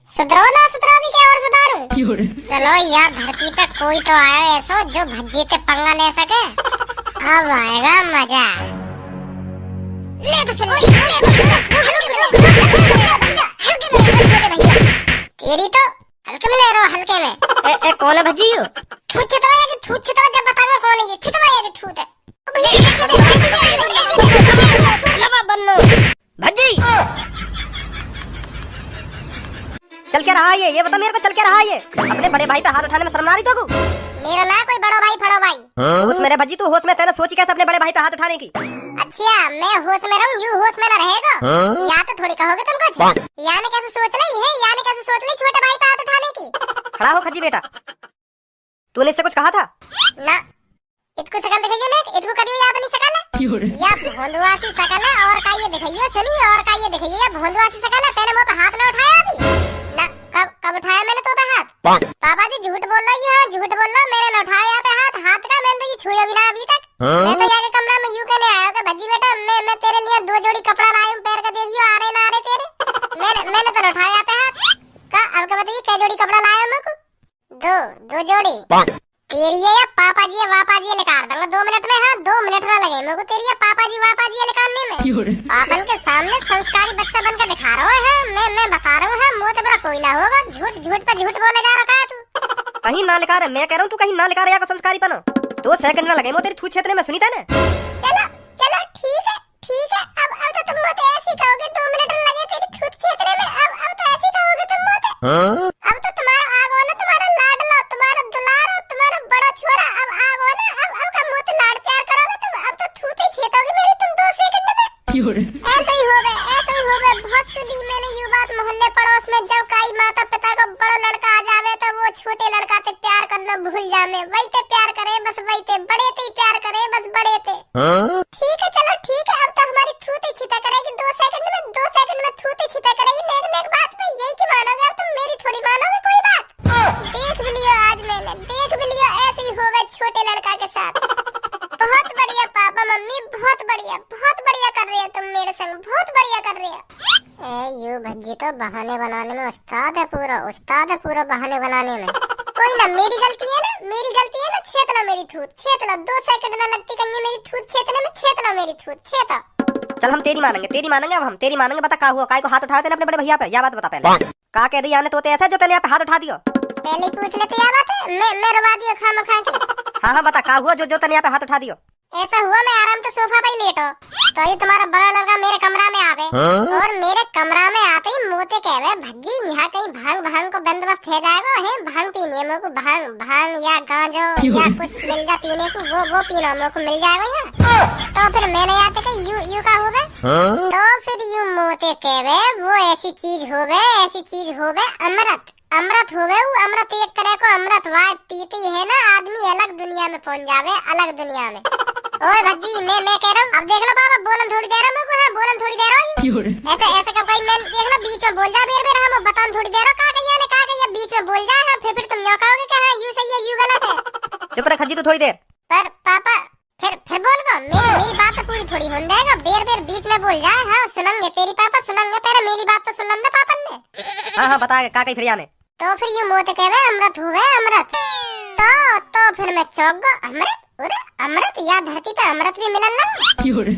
सुधरो ना सुधरो भी क्या और सुधारूं? चलो यार धरती पे कोई तो आया ऐसो जो भज्जी ते पंगा ले सके। अब आएगा मजा। ले तो तेरी तो हल्के में ले रहा हूँ हल्के में। कौन है भज्जी? थूत छितवा जब बताऊंगा कौन है ये। छितवा ये थूत है भज्जी। चल क्या रहा ये बता मेरे को, चल क्या रहा ये? अपने बड़े भाई पे हाथ उठाने में शर्म ना रही तो? मेरा ना कोई बड़ा भाई फड़ो भाई। होश में भज्जी, तू होश में। तेरे सोची कैसे अपने बड़े भाई पे हाथ उठाने की? अच्छा मैं होश में रहूं, यू होश में ना रहेगा? या तो थोड़ी कहोगे तुम कुछ। यानी कैसे सोच रही है? यानी कैसे सोच रही छोटे भाई पे हाथ उठाने की? खड़ा हो खज्जी बेटा, तूने इससे कुछ कहा था? ना इसको शकल दिखाइए ना, इसको कभी या अपनी शकल है या भोंदुआ सी शकल है और का ये दिखाइए। सुनी और का ये दिखाइए या भोंदुआ सी शकल है। तेरे मुंह पे हाथ ना उठाया अभी ना? कब उठाया मैंने तो पे हाथ? पापा जी झूठ बोल रही है, झूठ बोल रहा। मैंने ना उठाया यहाँ पे हाथ का मैंने तो ये छुआ भी ना अभी तक। मैं तो यहाँ के कमरा में यूं कहने आया कि भज्जी बेटा मैं तेरे लिए 2 जोड़ी कपड़ा लाया हूँ, पैर का देखियो आ रहे ना आ रहे तेरे। मैंने तो उठाया यहाँ पे हाथ का। अब का बताइए क्या जोड़ी कपड़ा लाया हूँ मेरे को? 2 जोड़ी। तेरी है या पापा जी वापा जी निकाल दूंगा 2 मिनट में। हाँ 2 मिनट ना लगे मेरे को तेरी या पापा जी वापा जी निकालने में। पापन के सामने संस्कारी बच्चा बन के दिखा रहा है। मैं बता रहा हूँ मुँह से बड़ा कोई ना होगा। झूठ पे झूठ बोले जा रखा है तू। कहीं ना लिखा रहा, मैं कह रहा हूँ तू कहीं ना लिखा रहा संस्कारी पनो। 2 सेकंड ना लगे तेरी थूत क्षेत्र में। सुनी था ना? चलो ठीक है अब तो तुम मुझे ऐसे कहोगे 2 मिनट लगे तेरी थूत क्षेत्र में। अब तो ऐसे कहोगे तुम मुझे। अब तो तुम्हारा आगो ना, तुम्हारा लाडला, तुम्हारा दुलारा, तुम्हारा बड़ा छोरा अब आगो ना। अब का मुझे लाड प्यार करोगे तुम। अब तो थूते छेदोगे मेरी तुम 2 सेकंड में। ऐसे ही हो गए बहुत सुनी मैंने ये बात मोहल्ले पड़ोस में। जब कई माता पिता को बड़ा लड़का आ जावे तो वो छोटे लड़का से प्यार करना भूल जावे। वही ते प्यार करे बस वही ते, बड़े ते प्यार करे बस बड़े ते। ठीक है चलो ठीक है। अब तो हमारी थूते छिता करेगी 2 सेकंड में थूते छिता करेगी। नेक बात में यही की मानोगे? अब तुम मेरी थोड़ी मानोगे कोई बात। देख भी लियो आज मैंने, देख भी लियो ऐसे ही होगा छोटे लड़का के साथ। बहुत बढ़िया पापा मम्मी, बहुत बढ़िया कर रहे हो तुम मेरे संग, बहुत बढ़िया कर रहे हो। यू भज्जी तो बहाने बनाने में उस्ताद है पूरा बहाने बनाने में। कोई ना मेरी गलती है ना। छेतना मेरी थूत छेतना 2 सेकंड ना लगती कंगी मेरी थूत छेतने में। छेतना मेरी थूत छेता। चल हम तेरी मानेंगे अब हम तेरी मानेंगे। बता का हुआ, काय को हाथ उठाया तेने अपने बड़े भैया पे? या बात बता पहले। का कह दी आने तोते ऐसा जो तेने यहाँ पे हाथ उठा दियो? पहले पूछ लेते या बात है। मैं रुवा दियो खामखा के। हाँ बता का हुआ जो तेने यहाँ पे हाथ उठा दियो? ऐसा हुआ मैं आराम से सोफा पे ही लेटो तो ये तुम्हारा बड़ा लड़का मेरे कमरा में आवे और मेरे कमरा में आते ही मोते कहवे भज्जी यहाँ कहीं भांग को बंदोबस्त है जाएगा है। भांग पीनी है मेरे को, भांग या गांजो या कुछ मिल जा पीने को, वो पीना मेरे को मिल जाएगा यहाँ। तो फिर मैंने आते कि यू का होवे तो फिर यू मोते कहवे वो ऐसी चीज होवे अमृत होवे। वो अमृत एक तरह को अमृत वाट पीती है ना आदमी अलग दुनिया में पहुंच जावे, अलग दुनिया में। ओए भज्जी मैं कह रहा हूँ, अब देख लो पापा, बोलन थोड़ी देर मेरे को है, बोलन थोड़ी देर हो ऐसे ऐसे कब कहीं मैं देख लो बीच में बोल जा बेर हम बताऊं थोड़ी देर हो का कहिया बीच में बोल जाए, फिर तुम यूं कहोगे कि हाँ यूं सही है यूं गलत है। चुप रह खज्जी तू थोड़ी देर। पर पापा फिर बोल को मेरी बात तो पूरी थोड़ी होने देगा, बेर बीच में बोल जाए। हाँ सुनेंगे तेरी पापा सुनेंगे, पहले मेरी बात तो सुन ले पापा ने। हाँ बता का कही फिर याने तो फिर ये मोत कहवे अमृत हुए अमृत, तो फिर मैं चौक गो अमृत, अरे अमृत या धरती पे अमृत भी मिलल ना।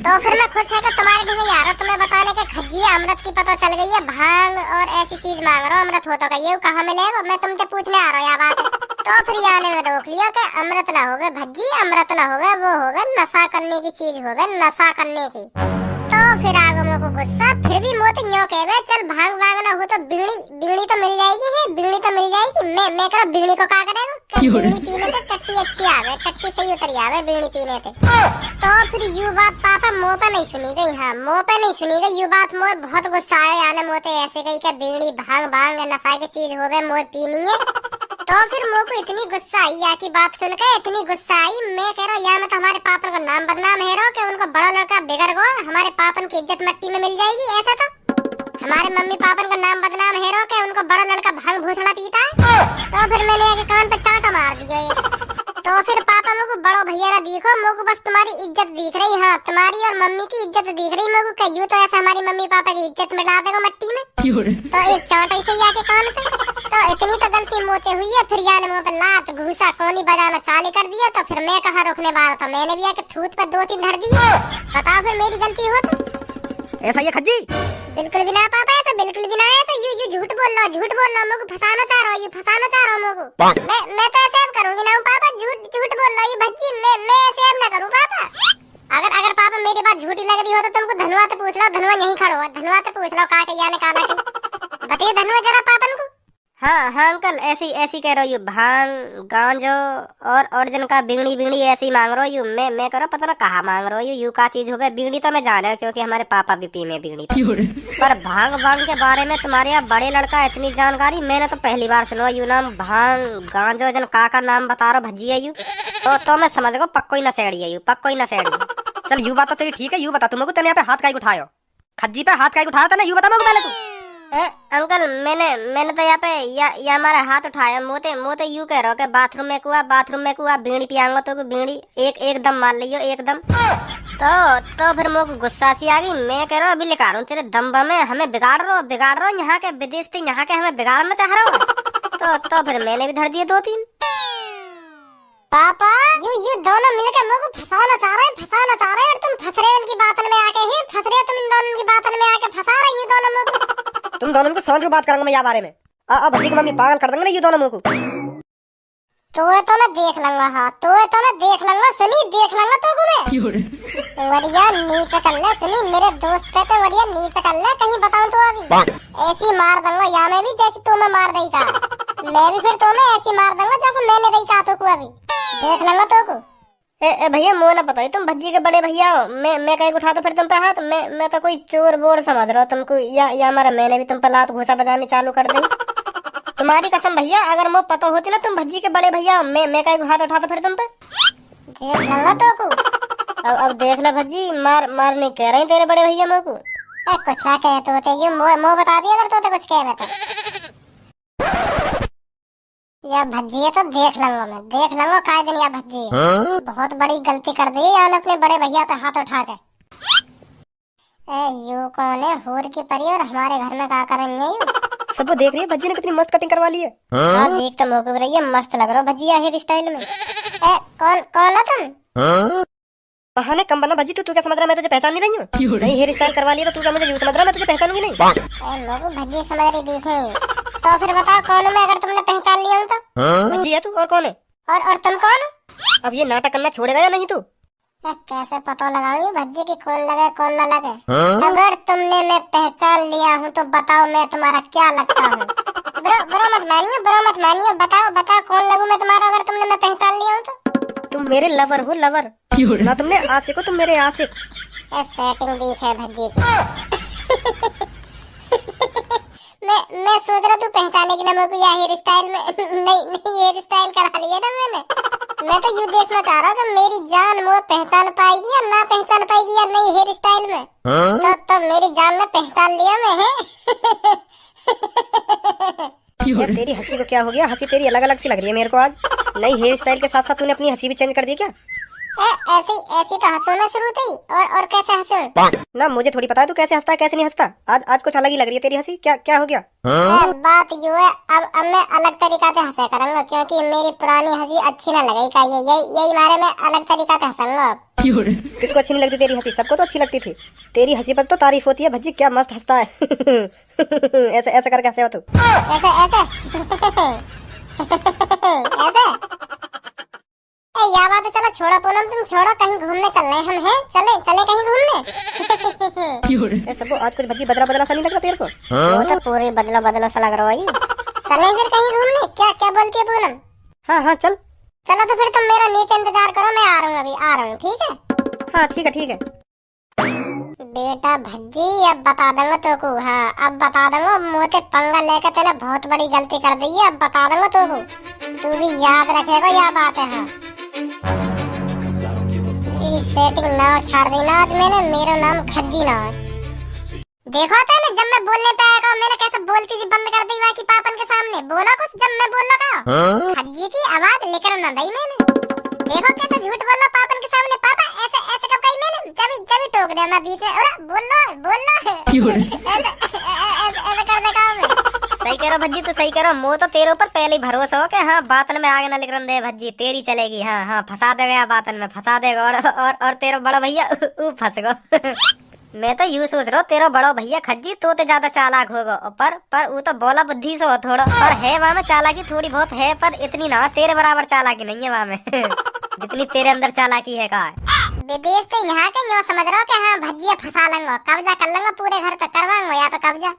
तो फिर मैं खुश है कि तुम्हारे ढंग यार तुम्हें बताने के खज्जी अमृत की पता चल गई है, भांग और ऐसी चीज मांग रहा हूँ अमृत हो तो कहिए कहाँ मिलेगा, मैं तुमसे पूछने आ रहा हूँ या बात है। तो फिर याने में रोक लिया कि अमृत ना होगा भज्जी, अमृत ना होगा, वो होगा नशा करने की चीज होगा, नशा करने की। तो फिर आगे मेरे को गुस्सा, फिर भी मोत न्यों कहवे चल भांग वांग ना हो तो बिगड़ी तो मिल जाएगी है, बिगड़ी तो मिल जाएगी। मैं कह बिगड़ी को क्या करेगा, बिगड़ी पीने से टट्टी अच्छी आवे, टट्टी सही उतरी आवे बिगड़ी पीने से। तो फिर यू बात पापा मुँह पे नहीं सुनी गई, हाँ मुँह पे नहीं सुनी गई यू बात, मोह बहुत गुस्सा आया याने मोते ऐसे गई कि बिगड़ी भांग भांग नशा की चीज होवे मोह पीनी है। तो फिर मुँह को इतनी गुस्सा आई या की बात सुनकर, इतनी गुस्सा आई, मैं कह रहा हूँ या मैं तो हमारे पापन का नाम बदनाम है रो कि उनको बड़ा लड़का बिगड़ गो, हमारे पापन की इज्जत मिट्टी में मिल जाएगी। ऐसा तो हमारे मम्मी पापन का नाम बदनाम है रो कि उनको बड़ा लड़का भांग भूसड़ा पीता है। तो फिर मैंने आगे कान पे चांटा मार दिया। तो फिर पापा मुझको बड़ो भैया ना दिखो, मुझको बस तुम्हारी इज्जत दिख रही, हाँ तुम्हारी और मम्मी की इज्जत दिख रही मुझको, कहियो तो ऐसा हमारी मम्मी पापा की इज्जत मिटा देगा मिट्टी में। तो एक चांटा इसे आके कान पे, तो इतनी तो गलती मोते हुई है। फिर याने मुँह पे लात घूसा कोनी बजाना चालू कर दिया। तो फिर मैं कहाँ रोकने वाला था, मैंने भी आके थूत पे 2-3 धर दिए। बताओ फिर मेरी गलती हो तो ऐसा ये खज्जी बिल्कुल भी ना पापा, ऐसा बिल्कुल भी ना, ऐसा यू झूठ बोल रहा मुझको फंसाना चाह रहा हूँ, फंसाना चाह रहा हूँ मुझको। मैं तो ऐसे करूँगी ना पापा, झूठ बोल रहा हूँ भज्जी, मैं ऐसे ना करूँ पापा। अगर पापा मेरी बात झूठी लग रही हो तो तुमको धनुआ से पूछ लो, धनुआ यहीं खड़ो है, धनुआ से पूछ लो का कहिया ने काना की बताइए धनुआ जरा पापन को। हाँ अंकल ऐसी कह रही हूँ, भांग गांजो और जिनका बिगड़ी ऐसी मांग रही हूँ। मैं करो पता ना कहाँ मांग रही हूँ, यू का चीज हो गया बिगड़ी तो मैं जान रहा हूँ क्योंकि हमारे पापा भी पी में बिगड़ी थी। पर भांग के बारे में तुम्हारे यहाँ बड़े लड़का इतनी जानकारी मैंने तो पहली बार सुनो। यू नाम भांग गांजो जन का नाम बता रहा भज्जी है यू, तो मैं समझ गो पक्को ही न सेड़ी है यू, पक्को ही न सेड़ी। चल यू बात तो तेरी ठीक है, यू बता तुमको तेने यहाँ पे हाथ काहे उठायो, खज्जी पे हाथ काहे उठाया था ना, यू बता मुझको पहले तू। अंकल मैंने तो यहाँ पे या हमारा हाथ उठाया, मोते यू कह रहा हो कि बाथरूम में कुआ बीड़ी पियांगो तो बीड़ी एकदम मान लियो एकदम। तो फिर मुझको गुस्सा सी आ गई, मैं कह रहा हूँ अभी लिखा रहा हूँ तेरे दम्बा में हमें बिगाड़ रहा हूँ, यहाँ के विदेश थे यहाँ के हमें बिगाड़ना चाह रहा हूँ। तो फिर मैंने भी धर दिए 2-3। पापा यू दोनों मिलकर मुझको फंसाना चाह रहे हैं, तुम फंस रहे हो उनकी बातों में आके ही, फंस रहे हो तुम इन दोनों की बातों में आके, फंसा रही हो दोनों मुझको। तुम दोनों को समझ के बात करूंगा मैं यहाँ बारे में, भज्जी की मम्मी पागल कर देंगे ना ये दोनों मुझको। तो मैं देख लूंगा, हाँ तो मैं देख लूंगा, सुनी देख लूंगा तो मैं वरिया नीचे कर ले, सुनी मेरे दोस्त पे तो वरिया नीचे कर ले, कहीं बताऊं तो अभी ऐसी मार दूंगा या मैं भी जैसे तुम्हें मार दई का, मैं भी फिर तुम्हें ऐसी मार दूंगा जैसे मैंने दई का तो को अभी देख लूंगा तो को। ए भैया मुँह ना बताइए, तुम भज्जी के बड़े भैया हो, मैं कहीं उठा तो फिर तुम पे हाथ, मैं तो कोई चोर बोर समझ रहा हूँ तुमको, या हमारा मैंने भी तुम पे लात घूसा बजानी चालू कर दी। तुम्हारी कसम भैया अगर मुझे पता होती ना तुम भज्जी के बड़े भैया हो, मैं कहीं हाथ उठा तो फिर तुम पे। देख लूंगा तो को अब देख ले भज्जी, मार नहीं कह रहे तेरे बड़े भैया मुझ को। कुछ ना कहे तो ये मुँह बता दिया अगर तो कुछ कहे तो या भज्जी है तो देख लूंगा मैं, देख लूंगा काय दिन या भज्जी है। बहुत बड़ी गलती कर दी यार अपने बड़े भैया पे हाथ उठा के। यू कौन है हूर की परी और हमारे घर में क्या करेंगे यू? सब देख रही है भज्जी ने कितनी मस्त कटिंग करवा ली है। हाँ देख तो मुझको रही है, मस्त लग रहा हो भज्जी हेयर स्टाइल में। कौन हो तुम? बहाने कम बना भज्जी, तू क्या समझ रहा है मैं तुझे पहचान नहीं रही हूँ? नहीं हेयर स्टाइल करवा लिया तो तू क्या मुझे यूं समझ रहा है मैं तुझे पहचानूंगी नहीं? मुझको भज्जी समझ रही दिखे तो फिर बताओ कौन हूँ मैं अगर तुमने पहचान लिया हूँ तो? भज्जी है तू और कौन है? और तुम कौन हो? अब ये नाटक करना छोड़ेगा या नहीं तू? कैसे पता लगाऊं भज्जी की कौन लगे कौन न लगे? अगर तुमने मैं पहचान लिया हूँ तो बताओ मैं तुम्हारा क्या लगता हूँ? बुरा मत मानिए, बताओ कौन लगूं मैं तुम्हारा अगर तुमने मैं पहचान लिया हूँ तो? तुम मेरे लवर हो, लवर सुना तुमने? आशिक हो तुम मेरे, आशिक। सेटिंग दिख है भज्जी की। मैं सोच रहा तू पहचाने की ना मेरे को या हेयर स्टाइल में नहीं हेयर स्टाइल करा लिया ना मैंने, मैं तो यूँ देखना चाह रहा हूँ कि मेरी जान वो पहचान पाएगी या ना पहचान पाएगी या नई हेयर स्टाइल में। तो मेरी जान ने पहचान लिया मैं है। यार तेरी हंसी को क्या हो गया? हंसी तेरी अलग अलग सी लग रही है मेरे को आज। नई हेयर स्टाइल के साथ साथ तूने अपनी हंसी भी चेंज कर दी क्या? ऐसी ऐसी तो हंसना शुरू थी और कैसे हंसूं? ना मुझे थोड़ी पता है तू कैसे हंसता है कैसे नहीं हंसता। आज कुछ अलग ही लग रही है तेरी हंसी। क्या क्या हो गया? बात यूँ है, अब मैं अलग तरीका से हंसा करूंगा क्योंकि मेरी पुरानी हंसी अच्छी ना लगी का यही मारे मैं अलग तरीका से हंसूंगा। किसको अच्छी नहीं लगती तेरी हंसी? सबको तो अच्छी लगती थी। तेरी हंसी पर तो तारीफ होती है। भज्जी क्या मस्त हंसता है। ऐसे ऐसे करके हंसे हो तू। ऐसे ऐसे ऐसे या बात है। चलो छोड़ो पूनम, तुम छोड़ो, कहीं घूमने चल रहे हम हैं। चले कहीं घूमने। सबको आज कुछ भज्जी बदला बदला सा नहीं लग रहा तेरे को? वो तो पूरी बदला सा लग रहा है। चले फिर कहीं घूमने। क्या बोलती है पूनम? हाँ हाँ चल। चलो तो फिर तुम मेरा नीचे इंतजार करो, मैं आ रहा हूँ, अभी आ रहा हूँ। ठीक है? हाँ ठीक है ठीक है। बेटा भज्जी अब बता दूंगा तो को। हाँ अब बता दूंगा। मोटे पंगा लेकर तूने बहुत बड़ी गलती कर दी है। अब बता दूंगा तो को। तू भी याद रखेगा या बात है। हाँ तेरी सेटिंग ना छाड़ दी ना आज मैंने। मेरा नाम खज्जी ना है। देखो था ना जब मैं बोलने पे आया मैंने कैसे बोलती थी बंद कर दी वहाँ की पापन के सामने। बोला कुछ जब मैं बोल रहा खज्जी की आवाज लेकर ना दी मैंने। देखो कैसे झूठ बोल रहा पापन के सामने। पापा ऐसे ऐसे कब कही मैंने? जब टोक दिया मैं बीच में। बोल लो ऐसे कर देगा मैं। सही कह रहा भज्जी, तो सही कह रहा। मो तो तेरे ऊपर पहले ही भरोसा हो के हाँ बातन में आगे ना लिखन दे भज्जी, तेरी चलेगी। हाँ हाँ फंसा देगा बातन में, फंसा देगा। और तेरा बड़ा भैया फंस गो। मैं तो यूँ सोच रहा हूँ तेरा बड़ा भैया खज्जी तो ज्यादा चालाक होगा। पर वो तो बोला बुद्धि से हो थोड़ा, पर है वहाँ में चालाकी थोड़ी बहुत है, पर इतनी ना तेरे बराबर चालाकी नहीं है वहाँ में। जितनी तेरे अंदर चालाकी है। का विदेश से यहाँ के न्यू समझ रहा हो कि हाँ भज्जिया फंसा लूंगा, कब्जा कर लूंगा पूरे घर पे, करवाऊंगा या तो कब्जा।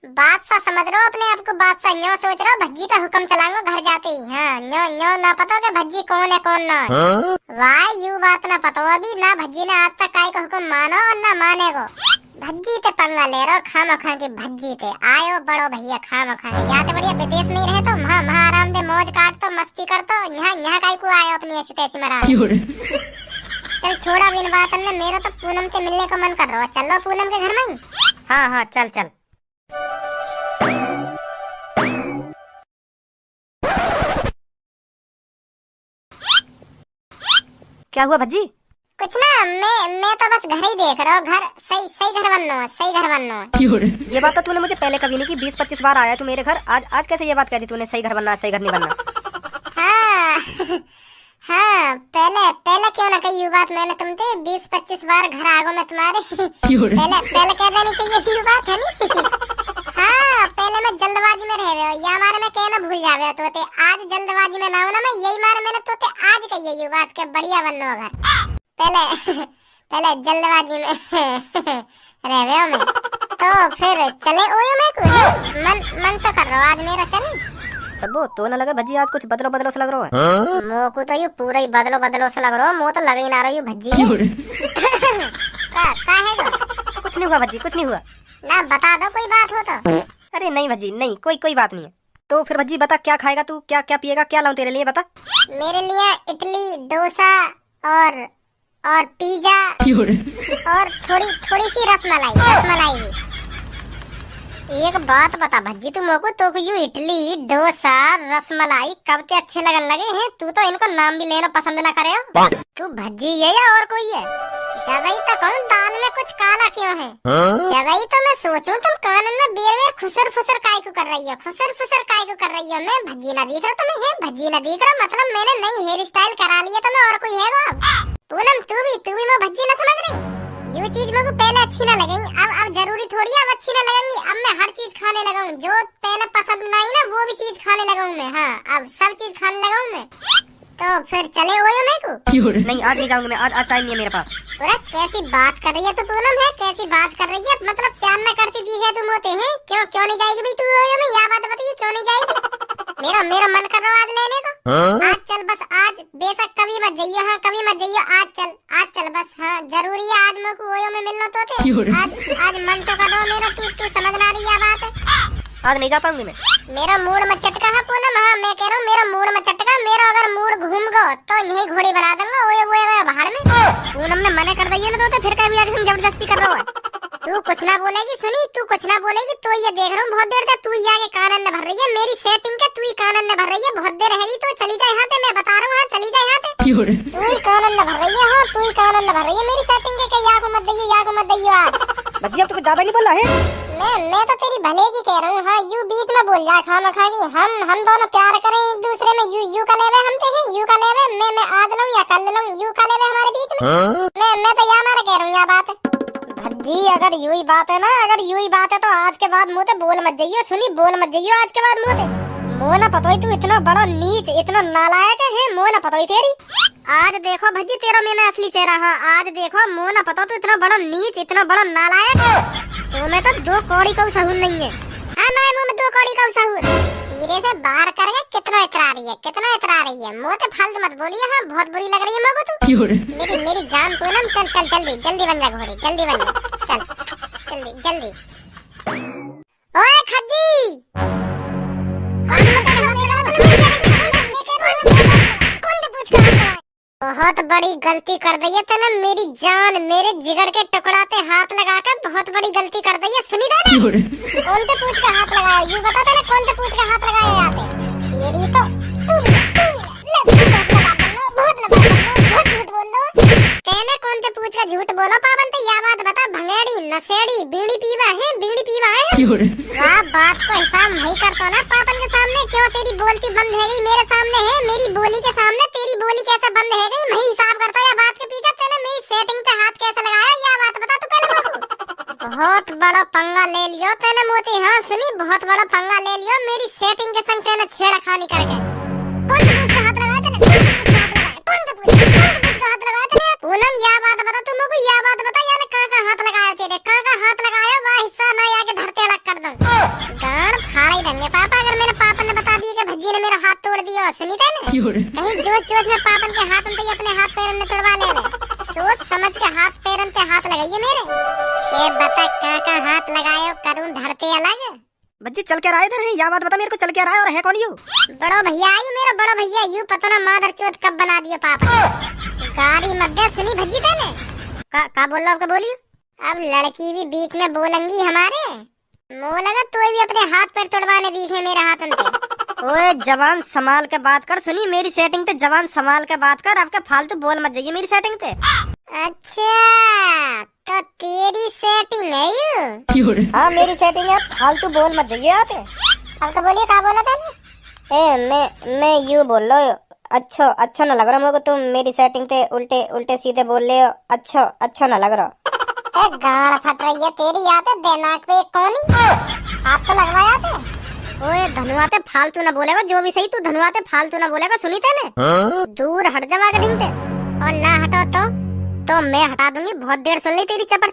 बादशाह समझ रहा हो अपने आप को, बादशाह न्यू सोच रहा हो भज्जी पे हुक्म चलाऊंगा घर जाते ही। हाँ न्यू ना पता हो कि भज्जी कौन है कौन ना है। वाह यू बात ना पता हो अभी ना। भज्जी ने आज तक काय को हुक्म मानो और ना माने को। भज्जी ते पंगा ले रहा हो खामा खा के। भज्जी ते आयो बड़ो भैया खामा खा के। या तो बढ़िया विदेश में ही रहे तो वहाँ आराम दे मौज काट तो मस्ती कर तो। यहाँ काय को आयो अपनी ऐसी तैसी में रहा। चल छोड़ा बिन बात ने। मेरा तो पूनम से मिलने का मन कर रहा है। चलो पूनम के घर में ही। हाँ हाँ चल चल। क्या हुआ भज्जी? कुछ ना, मैं तो बस घर ही देख रहा हूँ। घर सही घर बनना है, सही घर बनना है। ये बात तो तूने मुझे पहले कभी नहीं की। 20-25 बार आया तू मेरे घर। आज कैसे ये बात कह दी तूने? सही घर बनना है, सही घर नहीं बनना। हाँ हाँ पहले क्यों ना कही ये बात मैंने तुमसे। 20-25 बार घर आगो मैं तुम्हारे। पहले कह देनी चाहिए ये बात है नी। हाँ पहले मैं जल्दबाजी में रह गया या मारे मैं कहना भूल जावे तो आज जल्दबाजी में ना हो ना। मैं यही मारे मैंने तो आज कही ये बात के बढ़िया बनना घर। पहले जल्दबाजी में रह गया मैं तो फिर चले ओयो मैं कुछ मन से कर रहा हूँ आज मेरा। चले सबो तो ना लगे भज्जी आज कुछ बदलो से लग रहा है। मोको तो ये पूरा ही बदलो से लग रहा है। मो तो लग ही ना रही भज्जी। का है कुछ नहीं हुआ भज्जी, कुछ नहीं हुआ ना। बता दो कोई बात हो तो। अरे नहीं भज्जी नहीं, कोई बात नहीं है। तो फिर भज्जी बता क्या खाएगा तू? क्या पिएगा? क्या लाऊं तेरे लिए? बता। मेरे लिए इडली डोसा और पिज्जा और थोड़ी सी रसमलाई भी। एक बात बता भज्जी तू मोको, तो यू इडली डोसा रसमलाई कब के अच्छे लगन लगे हैं? तू तो इनको नाम भी लेना पसंद ना करे हो। तू भज्जी है या और कोई है? जगही तो कहूँ दाल में कुछ काला क्यों है? जगही तो मैं सोचूं तुम कानन में बेर खुसर फुसर काय को कर रही हो। मैं भज्जी ना दिख रहा तुम्हें है? भज्जी ना दिख रहा मतलब मैंने नई हेयर स्टाइल करा लिया तो मैं और कोई है वो। पूनम तू भी मैं भज्जी ना समझ रही। ये चीज मेरे को पहले अच्छी ना लगी, अब जरूरी थोड़ी अब अच्छी ना लगेंगी। अब मैं हर चीज खाने लगा हूँ जो पहले पसंद ना आई ना वो भी चीज खाने लगा हूँ मैं। हाँ अब सब चीज खाने लगा हूँ मैं। तो फिर चले ओयो मेरे को? नहीं आज नहीं जाऊंगा मैं। आज टाइम नहीं है मेरे पास। अरे कैसी बात कर रही है तू पूनम है? कैसी बात कर रही है? मतलब प्यार न करती दी है तुम होते हैं। क्यों नहीं जाएगी भाई तू ओयो में? या बात बताइए क्यों नहीं जाएगी? मेरा मन कर रहा है आज लेने को। आज चल बस। आज बेशक कभी मत जाइयो। हाँ कभी मत जाइयो। आज चल बस। हाँ जरूरी है आज मेरे को ओयो में मिलना तो थे। आज मन से कर रहा हूँ मेरा। तू समझ ना रही है बात है। आज नहीं जा पाऊंगी मैं। मेरा मूड में चटका है पूनम। हाँ मैं कह रहा हूँ मेरा मूड में चटका। मेरा अगर मूड घूम गो तो यही घोड़ी बना दूंगा ओए बाहर में। पूनम ने मना कर दिया ना तो फिर कभी आगे हम जबरदस्ती कर रहा है। तू कुछ ना बोलेगी, सुनी तू कुछ ना बोलेगी, तो ये देख रहा हूँ बहुत देर से तू ही आगे कानन न भर रही है मेरी सेटिंग के, तू ही कानन न भर रही है। बहुत देर रहेगी तो चली जाए यहाँ से, मैं बता रहा हूँ। हाँ चली जाए यहाँ से, तू ही कानन न भर रही है। हाँ तू ही कानन न भर रही है मेरी सेटिंग के, या को मत दैयो, या को मत दैयो आज। भज्जी अब तो कुछ ज्यादा नहीं बोला है। मैं तो तेरी भले की कह रहा हूँ। हाँ यू बीच में बोल जा खामखा की। हम दोनों प्यार करें एक दूसरे में, यू का लेवे हम थे हैं, यू का लेवे मैं आज लूँ या कल लूँ, यू का लेवे हमारे बीच में। मैं तो यहाँ मारे कह रहा हूँ या बात है। भज्जी अगर यू ही बात है ना, अगर यू ही बात है तो आज के बाद मुँह से बोल मत जाइयो। सुनी बोल मत जाइयो आज के बाद मुँह से। मोह ना पतोई तू इतना बड़ा नीच इतना नालायक है, मोह ना पतोई तेरी। आज देखो भज्जी तेरा मेरा असली चेहरा। हाँ आज देखो, मोह ना पतो तू इतना बड़ा नीच इतना बड़ा नालायक है। तुम्हें तो 2 कौड़ी का सहूर नहीं है। हाँ मैं मुँह में 2 कौड़ी का सहूर धीरे से बाहर करके कितना इतरा रही है, कितना इतरा रही है। मुँह से फालतू मत बोलिए। हाँ बहुत बुरी लग रही है मेरे को तू। मेरी जान पूनम, चल चल जल्दी जल्दी बन जा घोड़ी, जल्दी बन जा, चल जल्दी जल्दी। ओए खज्जी बहुत बड़ी गलती कर दी है तूने मेरी जान मेरे जिगर के टुकड़ाते हाथ लगाकर, बहुत बड़ी गलती कर दी है। सुनी दादा कौन से पूछ के हाथ लगाया, यू बता तेने कौन से पूछ के हाथ लगाया यहाँ पे। तेरी तो बहुत झूठ बोल लो। तेने कौन से पूछ का झूठ बोलो पावन तो या बात बता। भंगेड़ी नशेड़ी बीड़ी पीवा है वाह बात को हिसाब नहीं करता ना पापन के सामने। क्यों तेरी बोलती बंद है गई मेरे सामने है, मेरी बोली के सामने तेरी बोली कैसे बंद है गई। मैं हिसाब करता या बात के पीछे तेने मेरी सेटिंग पे हाथ कैसे लगाया या बात बता तू पहले बाबू। बहुत बड़ा पंगा ले लियो तेने मोती। हाँ सुनी बहुत बड़ा पंगा ले लियो मेरी सेटिंग के संग तेने छेड़खानी करके। कौन से पूछ का हाथ लगाया तेने, कौन से पूछ का हाथ लगाया, कौन से पूछ का हाथ लगाया तेने। पूनम या बात बता तू मेरे को, या बात बता यानी कहाँ हाथ लगाया तेरे, कहाँ हाथ लगाया वह हिस्सा ना आके धरते अलग कर दूं। गाड़ फाड़ ही देंगे पापा अगर मेरे पापा ने बता दिया कि भज्जी ने मेरा हाथ तोड़ दिया। सुनी थे ना कहीं जोश में पापन के हाथ में अपने हाथ पैरन में तोड़वा ले। सोच समझ के हाथ पैरन पे हाथ लगाइए मेरे के बता कहाँ हाथ लगाए करूँ धरते अलग। भज्जी चल के आए थे या बात बता मेरे को, चल के आया और है कौन यू। बड़ो भैया आयु मेरा बड़ो भैया यू पता ना मादर चौथ कब बना दिया पापा। गाड़ी मत दे। सुनी भज्जी तेने का बोल रहा आपका बोलिए। अब लड़की भी बीच में बोलेंगी हमारे, मुँह लगा तो भी अपने हाथ पर तोड़वाने दिखे मेरे हाथ में। ओए जवान संभाल के बात कर। सुनी मेरी सेटिंग पे जवान संभाल के बात कर, आपके फालतू बोल मत जाइए मेरी सेटिंग पे। अच्छा तो तेरी सेटिंग है यू। हाँ मेरी सेटिंग है, फालतू बोल मत जाइए आते। अब तो बोलिए क्या बोला था मैं यू बोल लो। अच्छा ना लग रहा मुझको तुम मेरी सेटिंग पे उल्टे सीधे बोल ले हो। अच्छा ना लग रहा। गाड़ फट रही है तेरी याद है दिमाग पे कौन हाथ तो लगवाया थे। ओए धनुआते फालतू ना बोलेगा, जो भी सही तू धनुआते फालतू ना बोलेगा। सुनी तेने दूर हट जा आगे ढंग और ना हटो तो मैं हटा दूंगी। बहुत देर सुन ली तेरी चपर।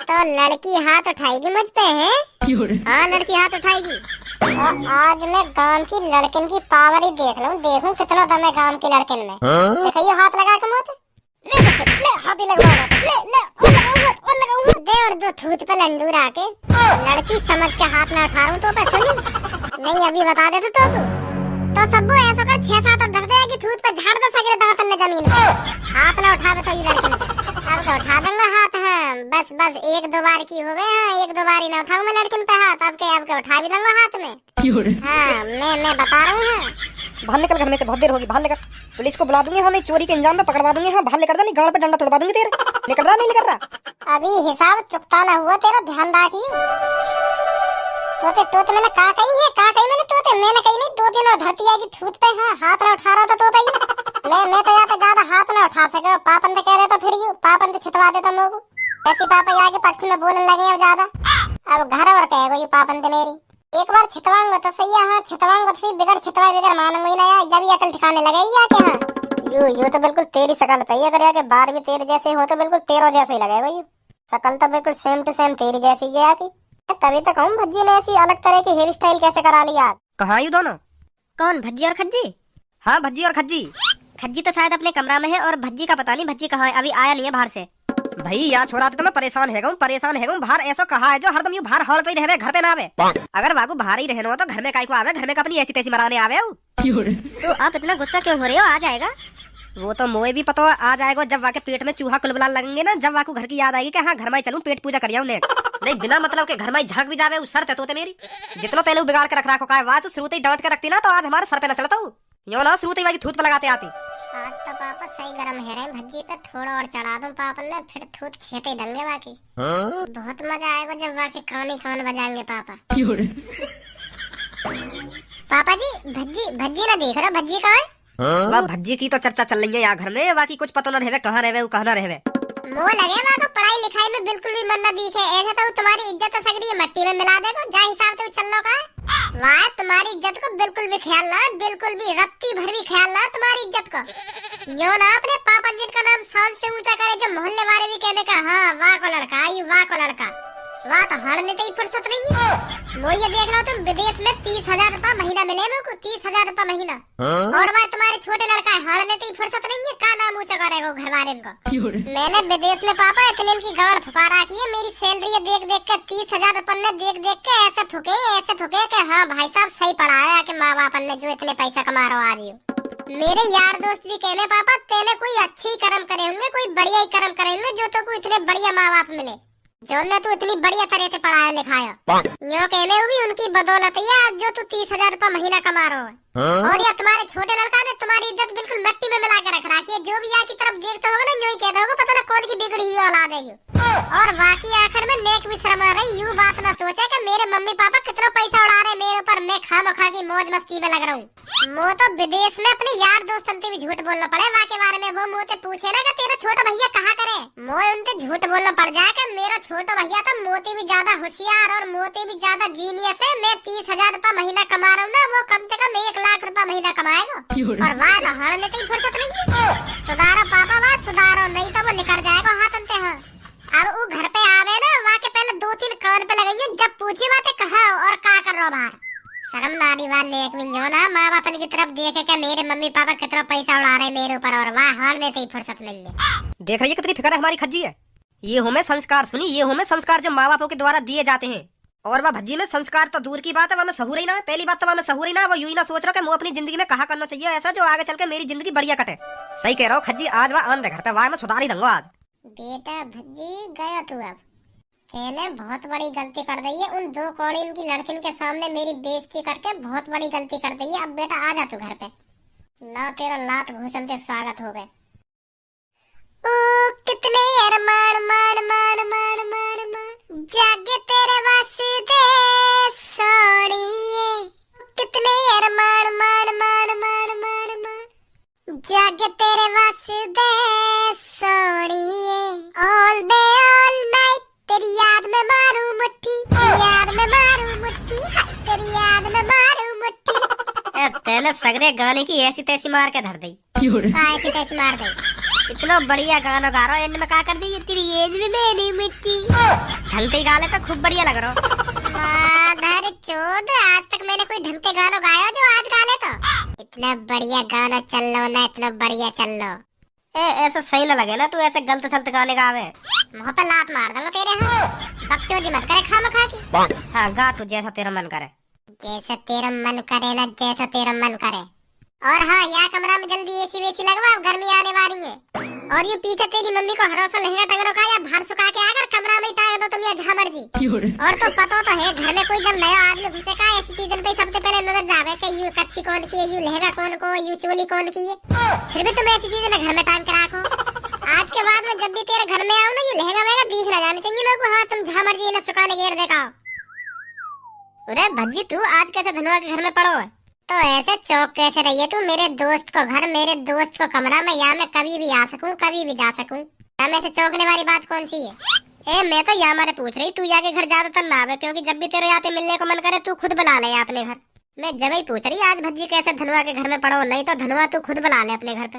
तो लड़की हाथ उठाएगी मुझ पे है। हाँ लड़की हाथ उठाएगी। आज मैं गांव की लड़कन की पावर ही देखूं कितना दम है गांव की लड़कन में। देखिए हाथ लगा के मुँह ले हाथ ही लगवा ले दे और दो थूत पे लंडूर आके लड़की समझ के हाथ ना उठा रहा हूँ तो पे सुनी नहीं अभी बता दे तो सबको ऐसा कर 6-7 और धर देगी थूत पे झाड़ दे सगरे दांतन ने जमीन पे। हाथ ना उठा तो ये लड़कन अब तो उठा दूंगा हाथ। हाँ बस 1-2 बार की हो गए। हाँ 1-2 बार ही ना उठाऊं मैं लड़कन पे हाथ। अब के उठा भी दूंगा हाथ में। हाँ मैं बता रहा हूँ। हाँ बाहर निकल घर में से, बहुत देर होगी। बाहर लेकर पुलिस को बुला दूंगी। हाँ मैं चोरी के इंजाम में पकड़वा दूंगी। हाँ बाहर लेकर जा, नहीं गाड़ पे डंडा तोड़वा दूंगी तेरे। निकल रहा नहीं निकल रहा। अभी हिसाब चुकता ना हुआ तेरा, ध्यान रखियो। तोते मैंने का कही मैंने कही नहीं 2 दिन और धरती आएगी थूत पे। हाँ हाथ ना उठा रहा था तो मैं तो यहाँ पे ज्यादा हाथ ना उठा सके। पापन तो कह रहे तो फिर यू पापन तो छितवा देता मोगू ऐसी पापा आगे पक्ष में बोलने लगे अब ज्यादा। अब घर और कहेगा यू पापन तो मेरी एक बार छितवाऊंगा तो सही है। हाँ छितवाऊंगा तो सही, बिगर छितवाए बिगर मानूंगा ही ना यार। जब ये अकल ठिकाने लगेगी आके। हाँ यू तो बिल्कुल तेरी शकल पे ही, अगर आके बार भी तेरे जैसे हो तो बिल्कुल तेरो जैसे ही लगेगा। यू शकल तो बिल्कुल सेम टू सेम तेरी जैसी है आती। तभी तक हम भज्जी ने ऐसी अलग तरह की हेयर स्टाइल कैसे करा ली आज। कहाँ यू दोनों? कौन भज्जी और खज्जी? हाँ भज्जी और खज्जी। खज्जी तो शायद अपने कमरा में है और भज्जी का पता नहीं भज्जी कहाँ है, अभी आया नहीं है बाहर से। भाई यहाँ छोड़ा तो मैं परेशान है बाहर ऐसा कहा है जो हरदम यू बाहर हड़ पे रहे घर पे ना आवे। अगर वागू बाहर ही रहना हो तो घर में काई को आवे, घर में अपनी ऐसी तैसी मराने आवे। तो आप इतना गुस्सा क्यों हो रहे हो? आ जाएगा। वो तो मोए भी पता आ जाएगा जब वाके पेट में चूहा कुलबुला लगेंगे ना, जब वाको घर की याद आएगी कि हाँ घर में चलूं पेट पूजा करिया उन्हें। नहीं बिना मतलब के घर में झांक भी जावे उस शर्त है तो मेरी। जितना पहले बिगाड़ के रख रखो का वाह, तो शुरू ही डांट के रखती ना तो आज हमारे सर पे न चढ़ता हूँ। यो ना शुरू ही थूत पे लगाते आती। आज तो पापा सही गरम है रहे भज्जी पे, थोड़ा और चढ़ा दूं पापा ने, फिर थूत छेते देंगे बाकी। बहुत मजा आएगा जब बाकी कान ही कान बजाएंगे पापा। पापा जी भज्जी भज्जी ना देख रहा, भज्जी कहाँ है? वाह भज्जी की तो चर्चा चल रही है यहाँ घर में, बाकी कुछ पता न रहे कहाँ रहे वो कहाँ रहे। मोह लगे वहाँ को पढ़ाई लिखाई में बिल्कुल भी मन न दिखे, ऐसा तो तुम्हारी इज्जत सगरी मट्टी में मिला देगा। जा हिसाब से चल लो का वाह, तुम्हारी इज्जत को बिल्कुल भी ख्याल ना, बिल्कुल भी रत्ती भर भी ख्याल ना तुम्हारी इज्जत को। यो ना अपने पापा जी का नाम शान से ऊंचा करे, जब मोहल्ले वाले भी कहने का हाँ वाह को लड़का, यू वाह को लड़का, वाह तो हारने तो ही फुर्सत नहीं है। वो ये देख रहा तुम विदेश में 30,000 रुपया महीना मिले मेरे को, 30,000 रुपया महीना, और वह तुम्हारे छोटे लड़का है, हारने तो ही फुर्सत नहीं है। का नाम ऊंचा करेगा घर वाले इनको। मैंने विदेश में पापा इतने इनकी गवर फुका रखी है, मेरी सैलरी देख देख के 30,000 रुपये देख देख के ऐसे फुके कि हाँ भाई साहब सही पढ़ाया कि माँ बाप ने जो इतने पैसा कमा रहा आज यू। मेरे यार दोस्त भी कहने पापा तेने कोई अच्छी कर्म करे होंगे, कोई बढ़िया ही कर्म करे होंगे जो तो कोई इतने बढ़िया माँ बाप मिले, जो ने तू इतनी बढ़िया तरह से पढ़ाया लिखाया। यो कहने भी उनकी बदौलत है आज जो तू 30,000 रुपया महीना कमा रहा है। और ये तुम्हारे छोटे लड़का ने तुम्हारी इज्जत बिल्कुल मिट्टी में मिला कर रख रखी है। जो भी यहाँ की तरफ देखता होगा ना, यूं ही कहता होगा पता ना कौन की बिगड़ी हुई औलाद है यू। और बाकी आखिर में नेक भी शर्मा रही, यूं बात ना सोचे कि मेरे मम्मी पापा कितना पैसा उड़ा रहे मेरे ऊपर, मैं खामखा की मौज मस्ती में लग रहा हूँ। मो तो विदेश में अपने यार दोस्त से भी झूठ बोलना पड़े वहाँ के बारे में। वो मुँह से पूछे ना कि तेरा छोटा भैया कहाँ करे, मोए उनसे झूठ बोलना पड़ जाए कि मेरा छोटा भैया तो मोती भी ज्यादा होशियार और मोती भी ज्यादा जीनियस है। मैं 30,000 रुपया महीना कमा रहा हूँ ना, वो कम से कम 1 लाख रुपया महीना कमाएगा। और वाह तो हारने की फुर्सत नहीं है। सुधारो पापा वाह सुधारो, नहीं तो वो निकल जाएगा हाथ अंते। हाँ अब वो घर पे आवे ना, वहाँ के पहले 2-3 कान पे लगाइए, जब पूछी बातें कहा और क्या कर रहा बाहर। शर्म नारी वाल नेक भी जो ना माँ बाप की तरफ देखे कि मेरे मम्मी पापा कितना पैसा उड़ा रहे मेरे ऊपर, और वाह हारने की फुर्सत नहीं है। देख रही है कितनी फिक्र है हमारी खज्जी है। ये हमें संस्कार सुनी, ये हमें संस्कार जो माँ बापों के द्वारा दिए जाते हैं। और वह भज्जी में संस्कार तो दूर की बात है, वह में सहूर ही ना है। पहली बात तो वह में सहूर ही ना, वो यूं ही ना सोच रहा कि मैं अपनी जिंदगी में कहा करना चाहिए ऐसा जो आगे चल के मेरी जिंदगी बढ़िया कटे। सही कह रहा हूँ खज्जी, आज वह आंध घर पे वाह में सुधार ही दूंगा आज। बेटा भज्जी गया तू, अब तेने बहुत बड़ी गलती कर दी है। उन 2 कौड़ी की लड़किन के सामने मेरी बेइज्जती करके बहुत बड़ी गलती कर दी है। अब बेटा आ जा तू घर पे, ला तेरा लात घूसन से स्वागत हो गए। ओ कितने अरमान मान मान मान मान मान जागे तेरे वास्ते सोनिए, कितने अरमान मान मान मान मान मान जागे तेरे वास्ते सोनिए। ऑल डे ऑल नाइट तेरी याद में मारू मुट्ठी, तेरी याद में मारू मुट्ठी, तेरी याद में मारू मुट्ठी। तेने सगरे गाने की ऐसी तैसी मार के धर दी। ऐसी तैसी मार दी। इतना बढ़िया गाना गा रहा है, इनमें क्या कर दी तेरी एज में मेरी मिट्टी। ढंगते गाले तो खूब बढ़िया लग रहा। माधर चोद, आज तक मैंने कोई ढंगते गाना गाया जो आज गाने तो। इतना बढ़िया गाना चल लो ना, इतना बढ़िया चल लो। ऐसा सही न लगे ना, तू ऐसे गलत सलत गाने गावे। मुँह पे लात मार दूंगा तेरे। हाँ बकचोदी मत करे खामखा की। हाँ गा तू जैसा तेरा मन करे। जैसा तेरा मन करे ना, जैसा तेरा मन करे। और हाँ यहाँ कमरा में जल्दी एसी वेसी लगवा, गर्मी आने वाली है। और ये पीछे तेरी मम्मी को हरोसा लहंगा टंग रखा या बाहर सुखा के आकर कमरा में टांग दो तुम या जहाँ मर्जी। और तो पता तो है घर में कोई जब नया आदमी घुसेगा ऐसी चीजन पे सबसे पहले नजर जावे कि यू कच्छी कौन की है, यू लहंगा कौन को, यू चोली कौन की है। फिर भी तुम ऐसी चीजें घर में टांग के रखो। आज के बाद में जब भी तेरे घर में आओ ना, ये लहंगा वहंगा दिख ना जाने चाहिए मेरे को। हाँ तुम जहाँ मर्जी ना सुखाने घेर देखा। अरे भज्जी तू आज कैसे धनुआ के घर में पड़ो है? तो ऐसे चौक कैसे रही है तू? मेरे दोस्त को घर, मेरे दोस्त को कमरा में, यहाँ मैं कभी भी आ सकूं, कभी भी जा सकूं। मैं से चौंकने वाली बात कौन सी है? मैं तो यहाँ मारे पूछ रही, तू यहाँ के घर ज्यादातर ना आवे, क्योंकि जब भी तेरे यहाँ पे मिलने को मन करे तू खुद बुला ले अपने घर। मैं जब ही पूछ रही आज भज्जी कैसे धनुआ के घर में पड़ो, नहीं तो धनुआ तू खुद बुला ले अपने घर पे।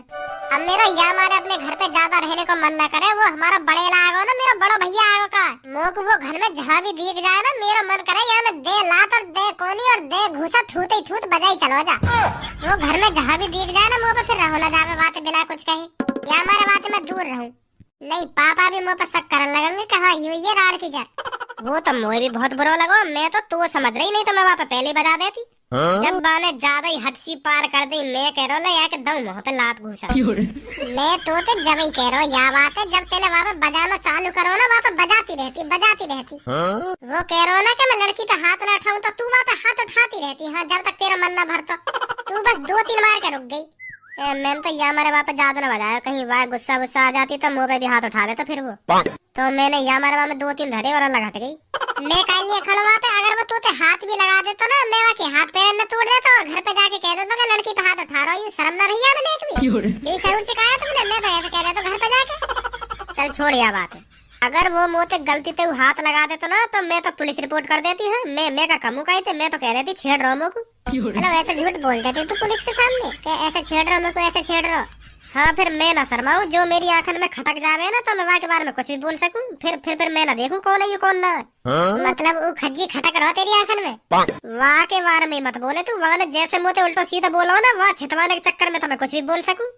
अब मेरा यहाँ हमारे अपने घर पे ज्यादा रहने को मन ना करे, वो हमारा बड़े लागो ना, मेरा बड़ा भैया आगो का मोक, वो घर में जहाँ भी दिख जाए ना, मेरा मन करे यहाँ में दे लात और दे कोनी और दे घुसा थूते ही थूत बजाई चलो जा। वो घर में जहाँ भी दिख जाए ना, मुँह पे फिर रहो ना जावे बातें बिना कुछ कहे, या हमारे बातें मैं दूर रहूं। नहीं पापा भी मुँह पे शक करने लगेंगे कहा यू ये राड़ की जर। वो तो मुझे भी बहुत बुरा लगा, मैं तो तू समझ रही नहीं तो मैं वहाँ पे पहले ही बजा देती। जब बाने ज्यादा ही हद सी पार कर दी, मैं कह रहा हूँ ना यार दम मुँह पे लात घूसा। मैं तो जब ही कह रहा हूँ, या बात है जब तेने वहाँ पे बजाना चालू करो ना, वहाँ पे बजाती रहती। वो कह रहा हूँ ना कि मैं लड़की पे हाथ ना उठाऊं, तो तू वहाँ पे हाथ उठाती रहती। हाँ, जब तक तेरा मन ना भरता तू बस 2-3 मार के रुक गई। मैंने तो या हमारे वहाँ पे ज्यादा ना बजाया, कहीं वहाँ गुस्सा गुस्सा आ जाती तो मुँह पे भी हाथ उठा दे तो फिर वो तो मैंने या हमारे वहाँ में 2-3 धरे और अलग हट गई। मैं कह लिए खड़ा वहाँ पे, अगर वो तोते हाथ भी लगा दे तो ना, मैं वहाँ के हाथ पैर न तोड़ देता और घर पे जाके कह देता कि लड़की पे हाथ उठा रहा हूँ। शर्म ना रही है मैंने एक भी? ये शरूर सिखाया तुमने? मैं तो ऐसे कह देता घर पे जाके। चल छोड़ या बात है, अगर वो मुँह पे गलती से हाथ लगा देता ना तो मैं तो पुलिस रिपोर्ट कर देती है। मैं का कमू का मैं तो कह देती छेड़ रहा हूँ को। हेलो, ऐसे झूठ बोल देते तू पुलिस के सामने कि ऐसे छेड़ रहा हूँ, मेरे को ऐसे छेड़ रहा। हाँ, फिर मैं ना शर्माऊं, जो मेरी आंखन में खटक जावे ना तो मैं वहाँ के बारे में कुछ भी बोल सकूं। फिर मैं ना देखूं कौन है ये कौन ना है। मतलब वो खज्जी खटक रहा तेरी आंखन में? वहाँ के बारे में मत बोले तू, वहाँ ने जैसे मुँह उल्टा सीधा बोला ना, वहाँ छितवाने के चक्कर में तो मैं कुछ भी बोल सकूं।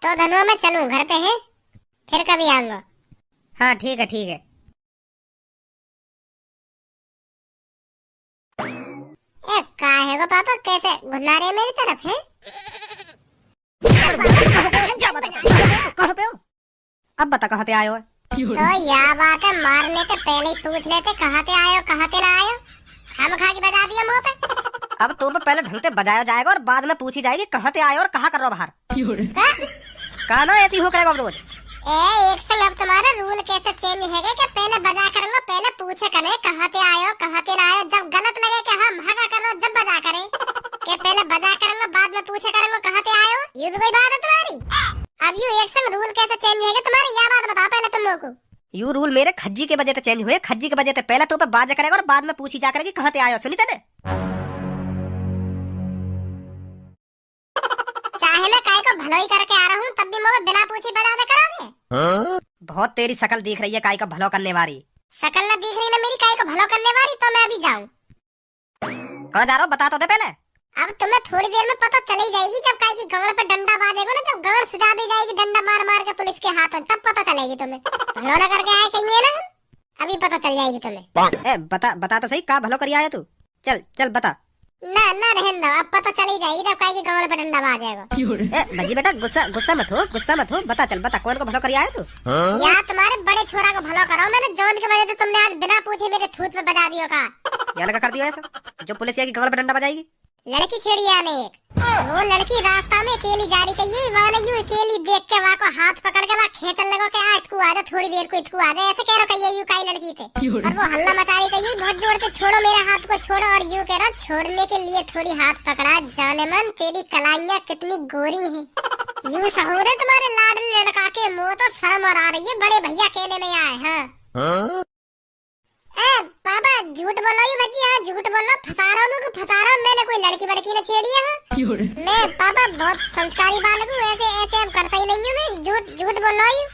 तो धनुआ मैं चलूं, घर पे है, फिर कभी आऊंगा। हाँ ठीक है ठीक है। का है वो पापा, कैसे घुला रहे मेरी तरफ है? कहाँ पे हो? अब बता कहाँ ते आए हो? तो यह बात है, मारने के पहले ही पूछ लेते कहाँ ते आए हो, कहाँ ते ना आए हो। खामखा की बजा दिया मुँह पे। अब तो पहले ढंग से बजाया जाएगा और बाद में पूछी जाएगी कहाँ ते आए हो और कहाँ कर रहे हो बाहर। कहा ना ऐसी हो करेगा रोज। एक संग अब तुम्हारा रूल कैसे चेंज है कि पहले बजा करूंगा, पहले पूछे करे कहाँ ते आए हो, कहाँ ते ना आए हो। जब गलत लगे कि हाँ भागा कर रहे हो, जब बजा करे कि पहले बजा करूंगा बाद में पूछे करूंगा कहाँ ते आए हो। ये भी कोई बात है तुम्हारी? अब यू एक संग रूल कैसे चेंज है तुम्हारे, यह बात बताओ पहले तुम लोगों को। यू रूल मेरे खज्जी के वजह से चेंज हुए, खज्जी के वजह से पहले तो बाजा करेगा और बाद में पूछी जा करेगी कहाँ ते आए हो। सुनी तेने? चाहे मैं काय को भलाई करके आ रहा हूँ, तब भी मुझे बिना पूछी बजा दे करोगे? बहुत तेरी शकल दिख रही है काय का भलो करने वाली। शकल न दिख रही ना मेरी काय को भलो करने वाली, तो मैं अभी जाऊँ? कहाँ जा रहा हो बता तो दे पहले। अब तुम्हें थोड़ी देर में पता चली जाएगी, जब काय की गवड़ पे डंडा बाजेगा ना, जब गवड़ सुझा दी जाएगी डंडा मार मार के पुलिस के हाथों, तब पता चलेगी तुम्हें। भलो न करके आए कहीं है ना, अभी पता चल जाएगी तुम्हें। बता तो सही, का भलो करी आया तू? चल बता। ना रहने दो, अब पता चली जाएगी जब काय की गवड़ पे डंडा बाजेगा। भजी बेटा गुस्सा मत हो, बता कौन को भलो करी आया तू? यार तुम्हारे बड़े छोरा को भलो करो, मैंने जौन की वजह से तुमने आज बिना पूछे मेरे थूत पे बजा दियो का। क्या लगा कर दिया ऐसा जो पुलिस की गवड़ पे डंडा बजाएगी? लड़की छेड़ी आने एक, वो लड़की रास्ता में अकेली जा रही कही, वहाँ ने यूं अकेली देख के वहाँ को हाथ पकड़ के वहाँ खेचन लगो के आज तू आजा, थोड़ी देर को इतकू आजा, ऐसे कह रहा कही यूं काई लड़की थे। और वो हल्ला मचा रही कही बहुत जोर से छोड़ो मेरे हाथ को छोड़ो, और यूं कह रहा छोड़ने के लिए थोड़ी हाथ पकड़ा, जाने मन तेरी कलाइयाँ कितनी गोरी है। यूं सहूर है तुम्हारे लाडली लड़का के मुँह, तो शर्म और आ रही है, बड़े भैया कहने में आए। हाँ पापा झूठ बोलो ये भजी, हाँ झूठ बोलो, फंसा रहा हूँ, मैंने कोई लड़की बड़की ने छेड़ी है। मैं पापा बहुत संस्कारी बालक हूँ, ऐसे अब करता ही नहीं हूँ मैं, झूठ बोल रहा हूँ।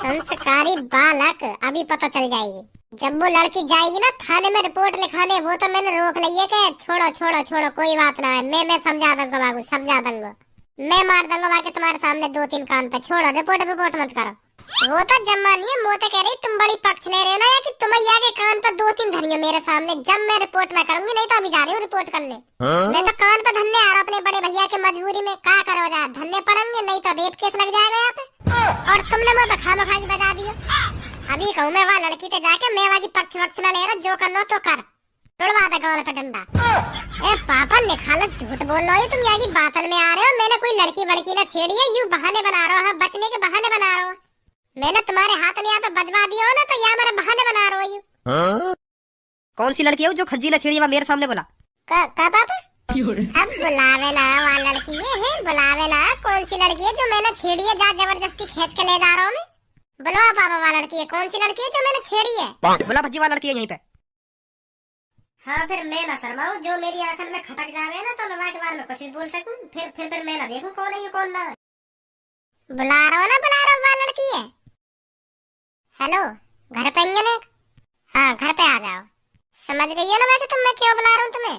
संस्कारी बालक, अभी पता चल जाएगी जब वो लड़की जाएगी ना थाने में रिपोर्ट लिखाने, वो तो मैंने रोक ली है कि छोड़ो कोई बात ना है, मैं समझा दूंगा बाबू, समझा दूंगा, मैं मार दूंगा बाकी तुम्हारे सामने 2-3 कान पे, छोड़ो रिपोर्ट मत करो। वो तो जम्मा नहीं है, वो तो कह रही तुम बड़ी पक्ष ले रहे हो ना, या कि तुम्हें के कान पर 2-3 धरियो मेरे सामने, जब मैं रिपोर्ट ना करूंगी, नहीं तो अभी जा रही हूँ रिपोर्ट करने। मैं तो कान पे धरने आ रहा अपने बड़े भैया के मजबूरी में, क्या करो जा धरने पड़ेंगे, नहीं तो रेप केस लग जाएगा यहाँ पे। और तुमने मुझे खामखा बजा दिया। अभी कहूँ मैं वहाँ लड़की पे जाके, मैं वहाँ पक्ष वक्ष ना ले रहा, जो करना तो कर, उड़वा दे गौल पे डंडा। ए पापा निखालस झूठ बोल रहे हो तुम, यहाँ की बातन में आ रहे हो, मैंने कोई लड़की वड़की ना छेड़ी है, यूं बहाने बना रहे हो, बचने के बहाने बना रहे हो। मैंने तुम्हारे हाथ में यहाँ पे बजवा दिया हो ना, तो यहाँ मेरे बहाने बना रहे हो यू। कौन सी लड़की है जो खज्जी ने छेड़ी मेरे सामने बोला? का पापा अब बुलावे ना वहाँ लड़की है, बुलावे ना, कौन सी लड़की है जो मैंने छेड़ी है, जा जबरदस्ती खींच के ले जा रहा हूँ मैं, बुलवा पापा वहाँ लड़की है, कौन सी लड़की है जो मैंने छेड़ी है? बोला भज्जी वाला लड़की है यहीं पे। हाँ फिर मैं ना शर्माऊं, जो मेरी आंखन में खटक जावे ना तो मैं वहाँ के बारे में कुछ भी बोल सकूं, फिर मैं ना देखूं कौन है ये कौन ना। बुला रहा हूँ वहाँ लड़की है। हेलो घर पे ही है ना? हाँ घर पे आ जाओ, समझ गई हो ना वैसे तुम मैं क्यों बुला रहा हूँ तुम्हें?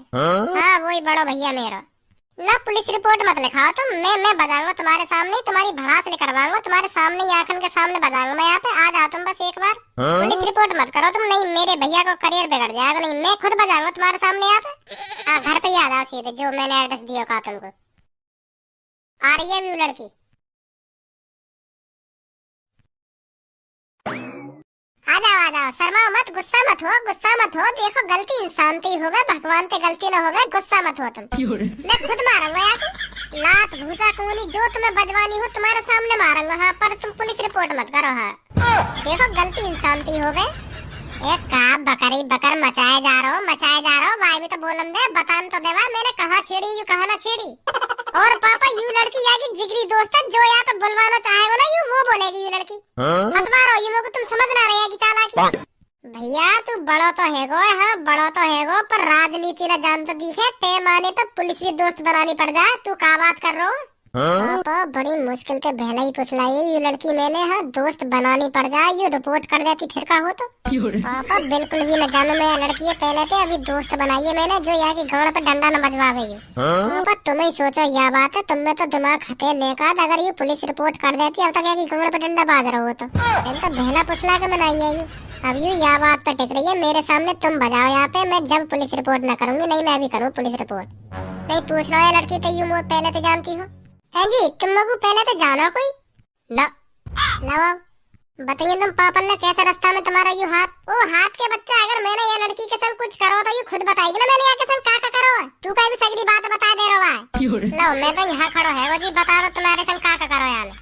हाँ वही बड़ा भैया मेरा, ना पुलिस रिपोर्ट मत लिखाओ तुम। मैं बजाऊंगा तुम्हारे सामने, तुम्हारी भड़ास करवाऊंगा तुम्हारे सामने, आंखन के सामने बजाऊंगा मैं यहाँ पे। आ जाओ तुम बस एक बार। पुलिस रिपोर्ट मत करो तुम, नहीं मेरे भैया को करियर बिगड़ जाएगा। नहीं मैं खुद बजाऊंगा तुम्हारे सामने यहाँ पे। घर पे ही आ जाओ सीधे, जो मैंने एड्रेस दिया कहा तुमको। आ रही है व्यू लड़की, आ जाओ शर्माओ मत, गुस्सा मत हो, गुस्सा मत हो। देखो गलती इंसान से ही होगा, भगवान से गलती न होगा। गुस्सा मत हो तुम, मैं खुद मारूंगा यार। लात भूसा कूली जो तुम्हें बजवानी हो तुम्हारे सामने मारूंगा। हाँ पर तुम पुलिस रिपोर्ट मत करो। हाँ देखो गलती इंसान से ही हो गए। एक का बकरी बकर मचाए जा रहा हो। भाई भी तो बोलन दे, बतान तो देवा मैंने कहा छेड़ी यू कहा ना छेड़ी। और पापा यू लड़की यहाँ की जिगरी दोस्त है, जो यहाँ पे बुलवाना चाहेगा ना यू वो बोलेगी यू लड़की। फंसवा रहो यू को, तुम समझ ना रहे की चालाकी। भैया तू बड़ो तो है गो, हाँ बड़ो तो है गो, पर राजनीति न जान तो दिखे। टेम आने पे पुलिस भी दोस्त बनानी पड़ जाए। तू का बात कर रहा हो? पापा बड़ी मुश्किल से बहला ही फुसलाई ये लड़की मैंने। हाँ दोस्त बनानी पड़ जाए, ये रिपोर्ट कर देती फिर का हो तो। पापा बिल्कुल भी न जानो मैं लड़की है पहले थे, अभी दोस्त बनाई है मैंने जो यहाँ की गाँव पे डंडा न बजवा गई। पापा तुम ही सोचो यह बात है, तुम्हें तो दिमाग हथे लेका। अगर ये पुलिस रिपोर्ट कर देती अब तक यहाँ की गाँव पे डंडा बाज रहा हो तो बहला फुसला के बनाई है। अब यू यह बात पे टिक रही है मेरे सामने, तुम बजाओ यहाँ पे। मैं जब पुलिस रिपोर्ट न करूंगी, नहीं मैं अभी करूँ पुलिस रिपोर्ट। नहीं पूछ रहा है लड़की तो यू पहले तो जानती हो। है जी तुम लोग पहले तो जाना कोई ना बताइए तुम पापा ने कैसा रास्ता में तुम्हारा यू हाथ। ओ हाथ के बच्चा, अगर मैंने ये लड़की के संग कुछ करो तो यू खुद बताएगी ना मैंने यहाँ के संग का करो। तू कहीं भी सगरी बात बता दे रहा है। लो मैं तो यहाँ खड़ो है वो जी, बता दो तुम्हारे संग का करो यार।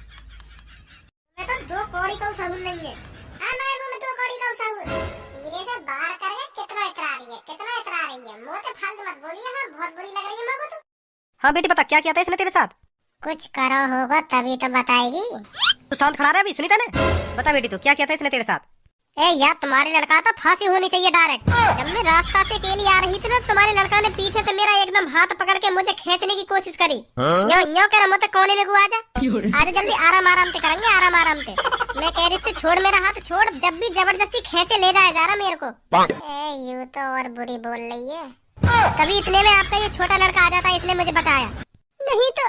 मैं तो दो कौड़ी को सहूल लेंगे। हाँ मैं दो कौड़ी को सहूल धीरे से बाहर करके। कितना इतरा रही है मुँह से फालतू मत बोलिए। हाँ बहुत बुरी लग रही है मेरे को तो। हाँ बेटी बता क्या किया था इसने तेरे साथ? कुछ करो होगा तभी तो बताएगी। तू शांत खड़ा रहा, अभी सुनी तने? बता बेटी तू क्या किया था इसने तेरे साथ? ए यार तुम्हारे लड़का तो फांसी होनी चाहिए डायरेक्ट। जब मैं रास्ता से अकेली आ रही थी ना तुम्हारे लड़का ने पीछे से मेरा एकदम हाथ पकड़ के मुझे खींचने की कोशिश करी। यो कह रहा कोने में आ जा, आज जल्दी आराम से करेंगे आराम से। मैं कह रही से छोड़ मेरा हाथ छोड़, जब भी जबरदस्ती खींचे ले जाए जा रहा मेरे को। ए यू तो और बुरी बोल रही है। तभी इतने में आपका ये छोटा लड़का आ जाता है, इसने मुझे बचाया। नहीं तो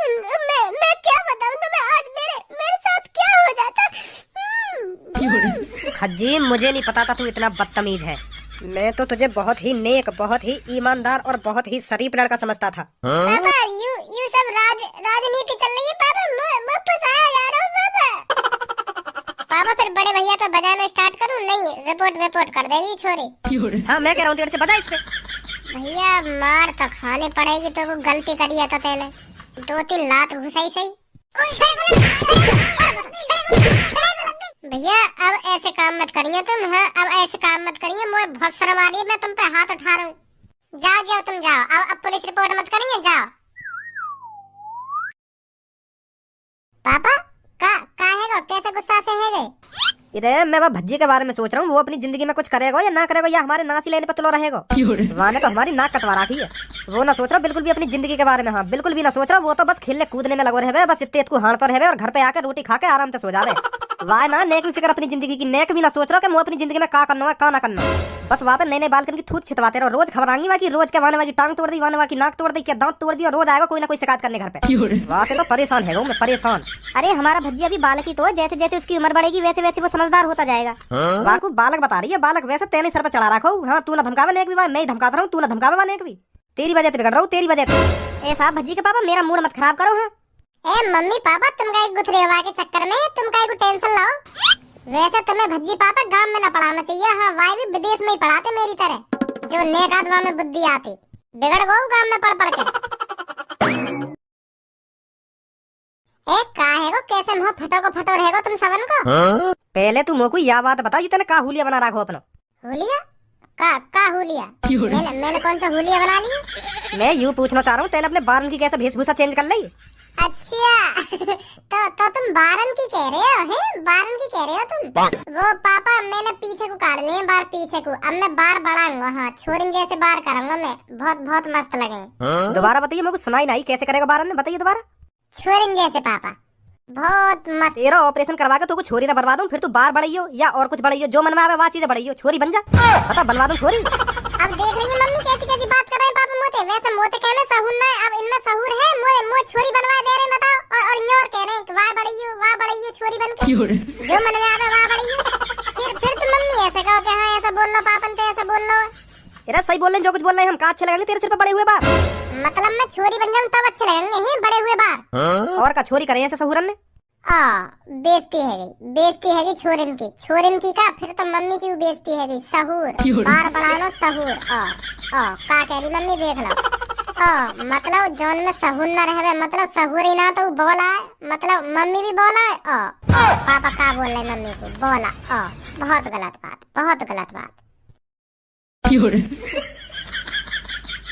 मैं क्या बताऊं तुम्हें आज मेरे साथ क्या हो जाता। खज्जी मुझे नहीं पता था तू इतना बदतमीज है। मैं तो तुझे बहुत ही नेक, बहुत ही ईमानदार और बहुत ही शरीफ लड़का समझता था। पापा यू सब राजनीति चल रही है पापा। मैं फंसाया जा रहा हूँ पापा। फिर बड़े भैया पे बजाना स्टार्ट करूँ? नहीं रिपोर्ट कर देगी छोरी। हाँ मैं कह रहा हूँ तेरे से बजा इस पे। भैया मार तो खानी पड़ेगी, तो वो गलती करी है तो तेने 2-3 लात घुसाई सही। भैया अब ऐसे काम मत करिए तुम। हाँ अब ऐसे काम मत करिए, मुझे बहुत शर्म आ रही है। मैं तुम पे हाथ उठा रहा हूँ। जाओ तुम जाओ। अब पुलिस रिपोर्ट मत करिए, जाओ। पापा का है कैसे गुस्सा से है गए? इरे मैं वो भज्जी के बारे में सोच रहा हूँ, वो अपनी जिंदगी में कुछ करेगा या ना करेगा, या हमारे नासी लेने पर तुलो रहेगा। वाने तो हमारी नाक कटवा रखी है। वो ना सोच रहा बिल्कुल भी अपनी जिंदगी के बारे में। हाँ बिल्कुल भी ना सोच रहा। वो तो बस खेलने कूदने में लगो रहे, बस इतने को हाड़ पर है और घर पे आकर रोटी खा के आराम से सो जावे। वाह ना नेक भी फिक्र अपनी जिंदगी की। नेक भी ना सोच रहा कि मैं अपनी जिंदगी में का करना है का ना करना। बस वहाँ पे नए बालकन की थूत छिटवाते रहो। रोज खबराएंगी वहाँ की, रोज के वाने वाली टांग तोड़ दी, वाने वाली नाक तोड़ दी, क्या दांत तोड़ दी, और रोज आएगा कोई ना कोई शिकायत करने घर पे। वहाँ तो परेशान है मैं परेशान। अरे हमारा भज्जी अभी बालक ही तो है, जैसे जैसे उसकी उम्र बढ़ेगी वैसे वैसे वो समझदार होता जाएगा। वाकू बालक बता रही है, बालक वैसे तेने सर पर चढ़ा रखो। हाँ तू ना धमकावे नेक भी, मैं ही धमकाता रहूँ, तू ना धमकावे नेक भी। तेरी वजह से बिगड़ रहा हूँ, तेरी वजह से। ए साहब भज्जी के पापा मेरा मूड मत खराब करो। हाँ ए मम्मी पापा तुम का गुथरे हवा के चक्कर में तुम का टेंशन लाओ। वैसे तुम्हें भज्जी पापा गांव में न पढ़ाना चाहिए। हाँ वाई भी विदेश में ही पढ़ाते मेरी तरह, जो नेक आदमी में बुद्धि आती। बिगड़ गो गांव में पढ़ के। एक काहे को कैसे मुंह फटो रहेगो तुम सबन को। पहले तू मोको यह बात बता, ये तने का हुलिया बना रखो अपना। हुलिया का हुलिया? मैंने कौन सा हुलिया बना लिया? मैं यूँ पूछना चाह रहा हूँ, तेने अपने बारन की कैसे भेषभूषा चेंज कर ली? अच्छा तो तुम बारन की कह रहे हो? हैं बारन की कह रहे हो तुम? वो पापा मैंने पीछे को काट लिए बार पीछे को। अब मैं बार बढ़ाऊंगा। हाँ छोरिन जैसे बार करूंगा मैं, बहुत मस्त लगेंगे। दोबारा बताइए, मेरे को सुनाई नहीं कैसे करेगा बारन ने, बताइए दोबारा। छोरिन जैसे पापा, बहुत मस्त। तेरा ऑपरेशन करवा के तो कुछ छोरी ना बनवा दूं, फिर तू बार बढ़ाइयो या और कुछ बढ़ाइयो, जो मन में आवे वह चीजें बढ़ाइयो। छोरी बन जा, बता बनवा दूं छोरी। अब देख रही है मम्मी कैसी कैसी बात कर रहे हैं पापा मोते। वैसे मोते कहने सहूर ना है, अब इनमें सहूर है। मोए छोरी बनवा दे रहे हैं बताओ, और न्योर कह रहे हैं कि वाह बड़ी छोरी बन के जो मन में आवे वाह बड़ी। फिर तुम मम्मी ऐसे कहो कि हाँ ऐसा बोल लो पापन ते ऐसा बोल लो। अरे सही बोल रहे हैं, जो कुछ बोल रहे हैं हम। का अच्छे लगेंगे तेरे सिर पे बड़े हुए बाल? मतलब मैं छोरी बन जाऊं तब अच्छे लगेंगे हैं बड़े हुए बाल। और का छोरी करे ऐसे सहूरन ने? बेइज्जती है गई छोरिन की का। फिर तो मम्मी की भी बेइज्जती है गई। सहूर बार बढ़ा लो सहूर। का कह रही मम्मी देख लो। मतलब जौन में सहूर ना रहे मतलब सहूर ही ना तो बोला है, मतलब मम्मी भी बोला है। पापा का बोल रहे मम्मी को बोला। बहुत गलत बात।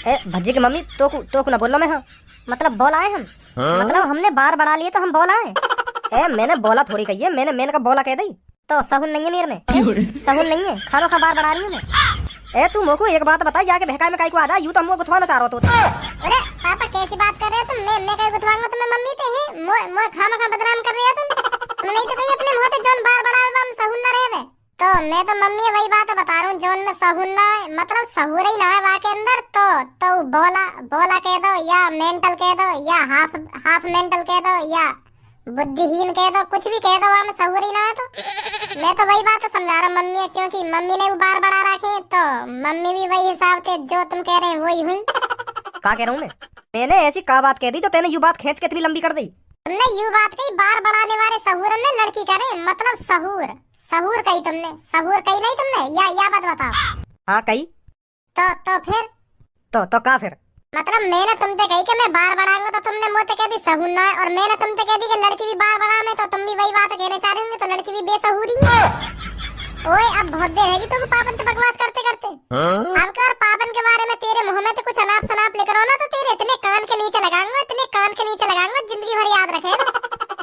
ए भज्जी की मम्मी तो को ना बोलना मैं। हाँ मतलब बोला है हम, मतलब हमने बार बढ़ा लिए तो हम बोला है। ए मैंने बोला थोड़ी कही है, मैंने का बोला कह दी। तो सहून नहीं है मेरे में, सहून नहीं है। खानो का बार बढ़ा रही हूँ मैं। ए तू मोको एक बात बता, जाके बहकाई में काई को आ जा। यूं तो हम गुथवाना चाह रहा तो। अरे पापा कैसी बात कर रहे हो तुम? मैं कहीं गुथवाऊंगा तुम्हें मम्मी ते हैं। मोए खामा का बदनाम कर रहे हो तुम नहीं तो कहीं अपने मुंह ते जौन बार बढ़ा हम सहून ना रहे। तो मैं तो मम्मी वही बात बता रहा हूँ जौन में सहून ना है मतलब सहूर ही ना है वहाँ के अंदर। तो बोला कह दो या मेंटल कह दो या हाफ मेंटल कह दो या बुद्धिहीन कह दो, कुछ भी कह दो वहाँ में सहूर ही ना है। तो मैं तो वही बात समझा रहा हूँ मम्मी, क्योंकि मम्मी ने वो बार बढ़ा रखे तो मम्मी भी वही हिसाब थे जो तुम कह रहे हैं वही हुई। का कह रहा हूँ मैंने ऐसी का बात कह दी जो तेने यू बात खींच के इतनी लंबी कर दी? तुमने यू बात कही बार बढ़ाने वाले सहूर ने लड़की करे मतलब सहूर कही तुमने, सहूर कही नहीं तुमने या बात बताओ। हाँ कही तो फिर तो का फिर? मतलब मैंने तुमसे कही कि मैं बार बढ़ाऊंगा तो तुमने मुझसे कह दी सहूर ना है, और मैंने तुमसे कह दी कि लड़की भी बार बढ़ा में तो तुम भी वही बात कहने चाह रहे होंगे तो लड़की भी बेसहूरी है। ओए अब बहुत देर है कि तुम पापन से बकवास करते अब कर पापन के बारे में तेरे मुंह में तो कुछ अनाप शनाप लेकर आओ ना तो तेरे इतने कान के नीचे लगाऊंगा जिंदगी भर याद रखेगा।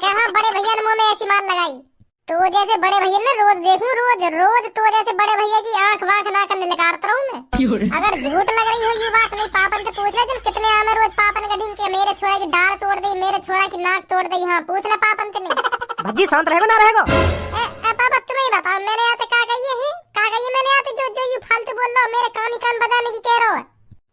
क्या हाँ बड़े भैया ने मुंह में ऐसी मार लगाई तो जैसे बड़े भैया ने रोज देखूं रोज तो जैसे बड़े भैया की आंख वाख ना करने निकालता रहूं मैं। अगर झूठ लग रही हो ये बात नहीं पापन से पूछ ले तुम कितने आमे रोज पापन का ढींग के मेरे छोरा की डाल तोड़ दी, मेरे छोरा की नाक तोड़ दी। हाँ पूछ ले पापन से नहीं। भज्जी शांत रहेगा ना रहेगा? पापा तुम्हें ही बताओ मैंने आते का कही है मैंने आते जो यू फालतू बोल रहा हो मेरे कान ही कान बजाने की कह रहा हो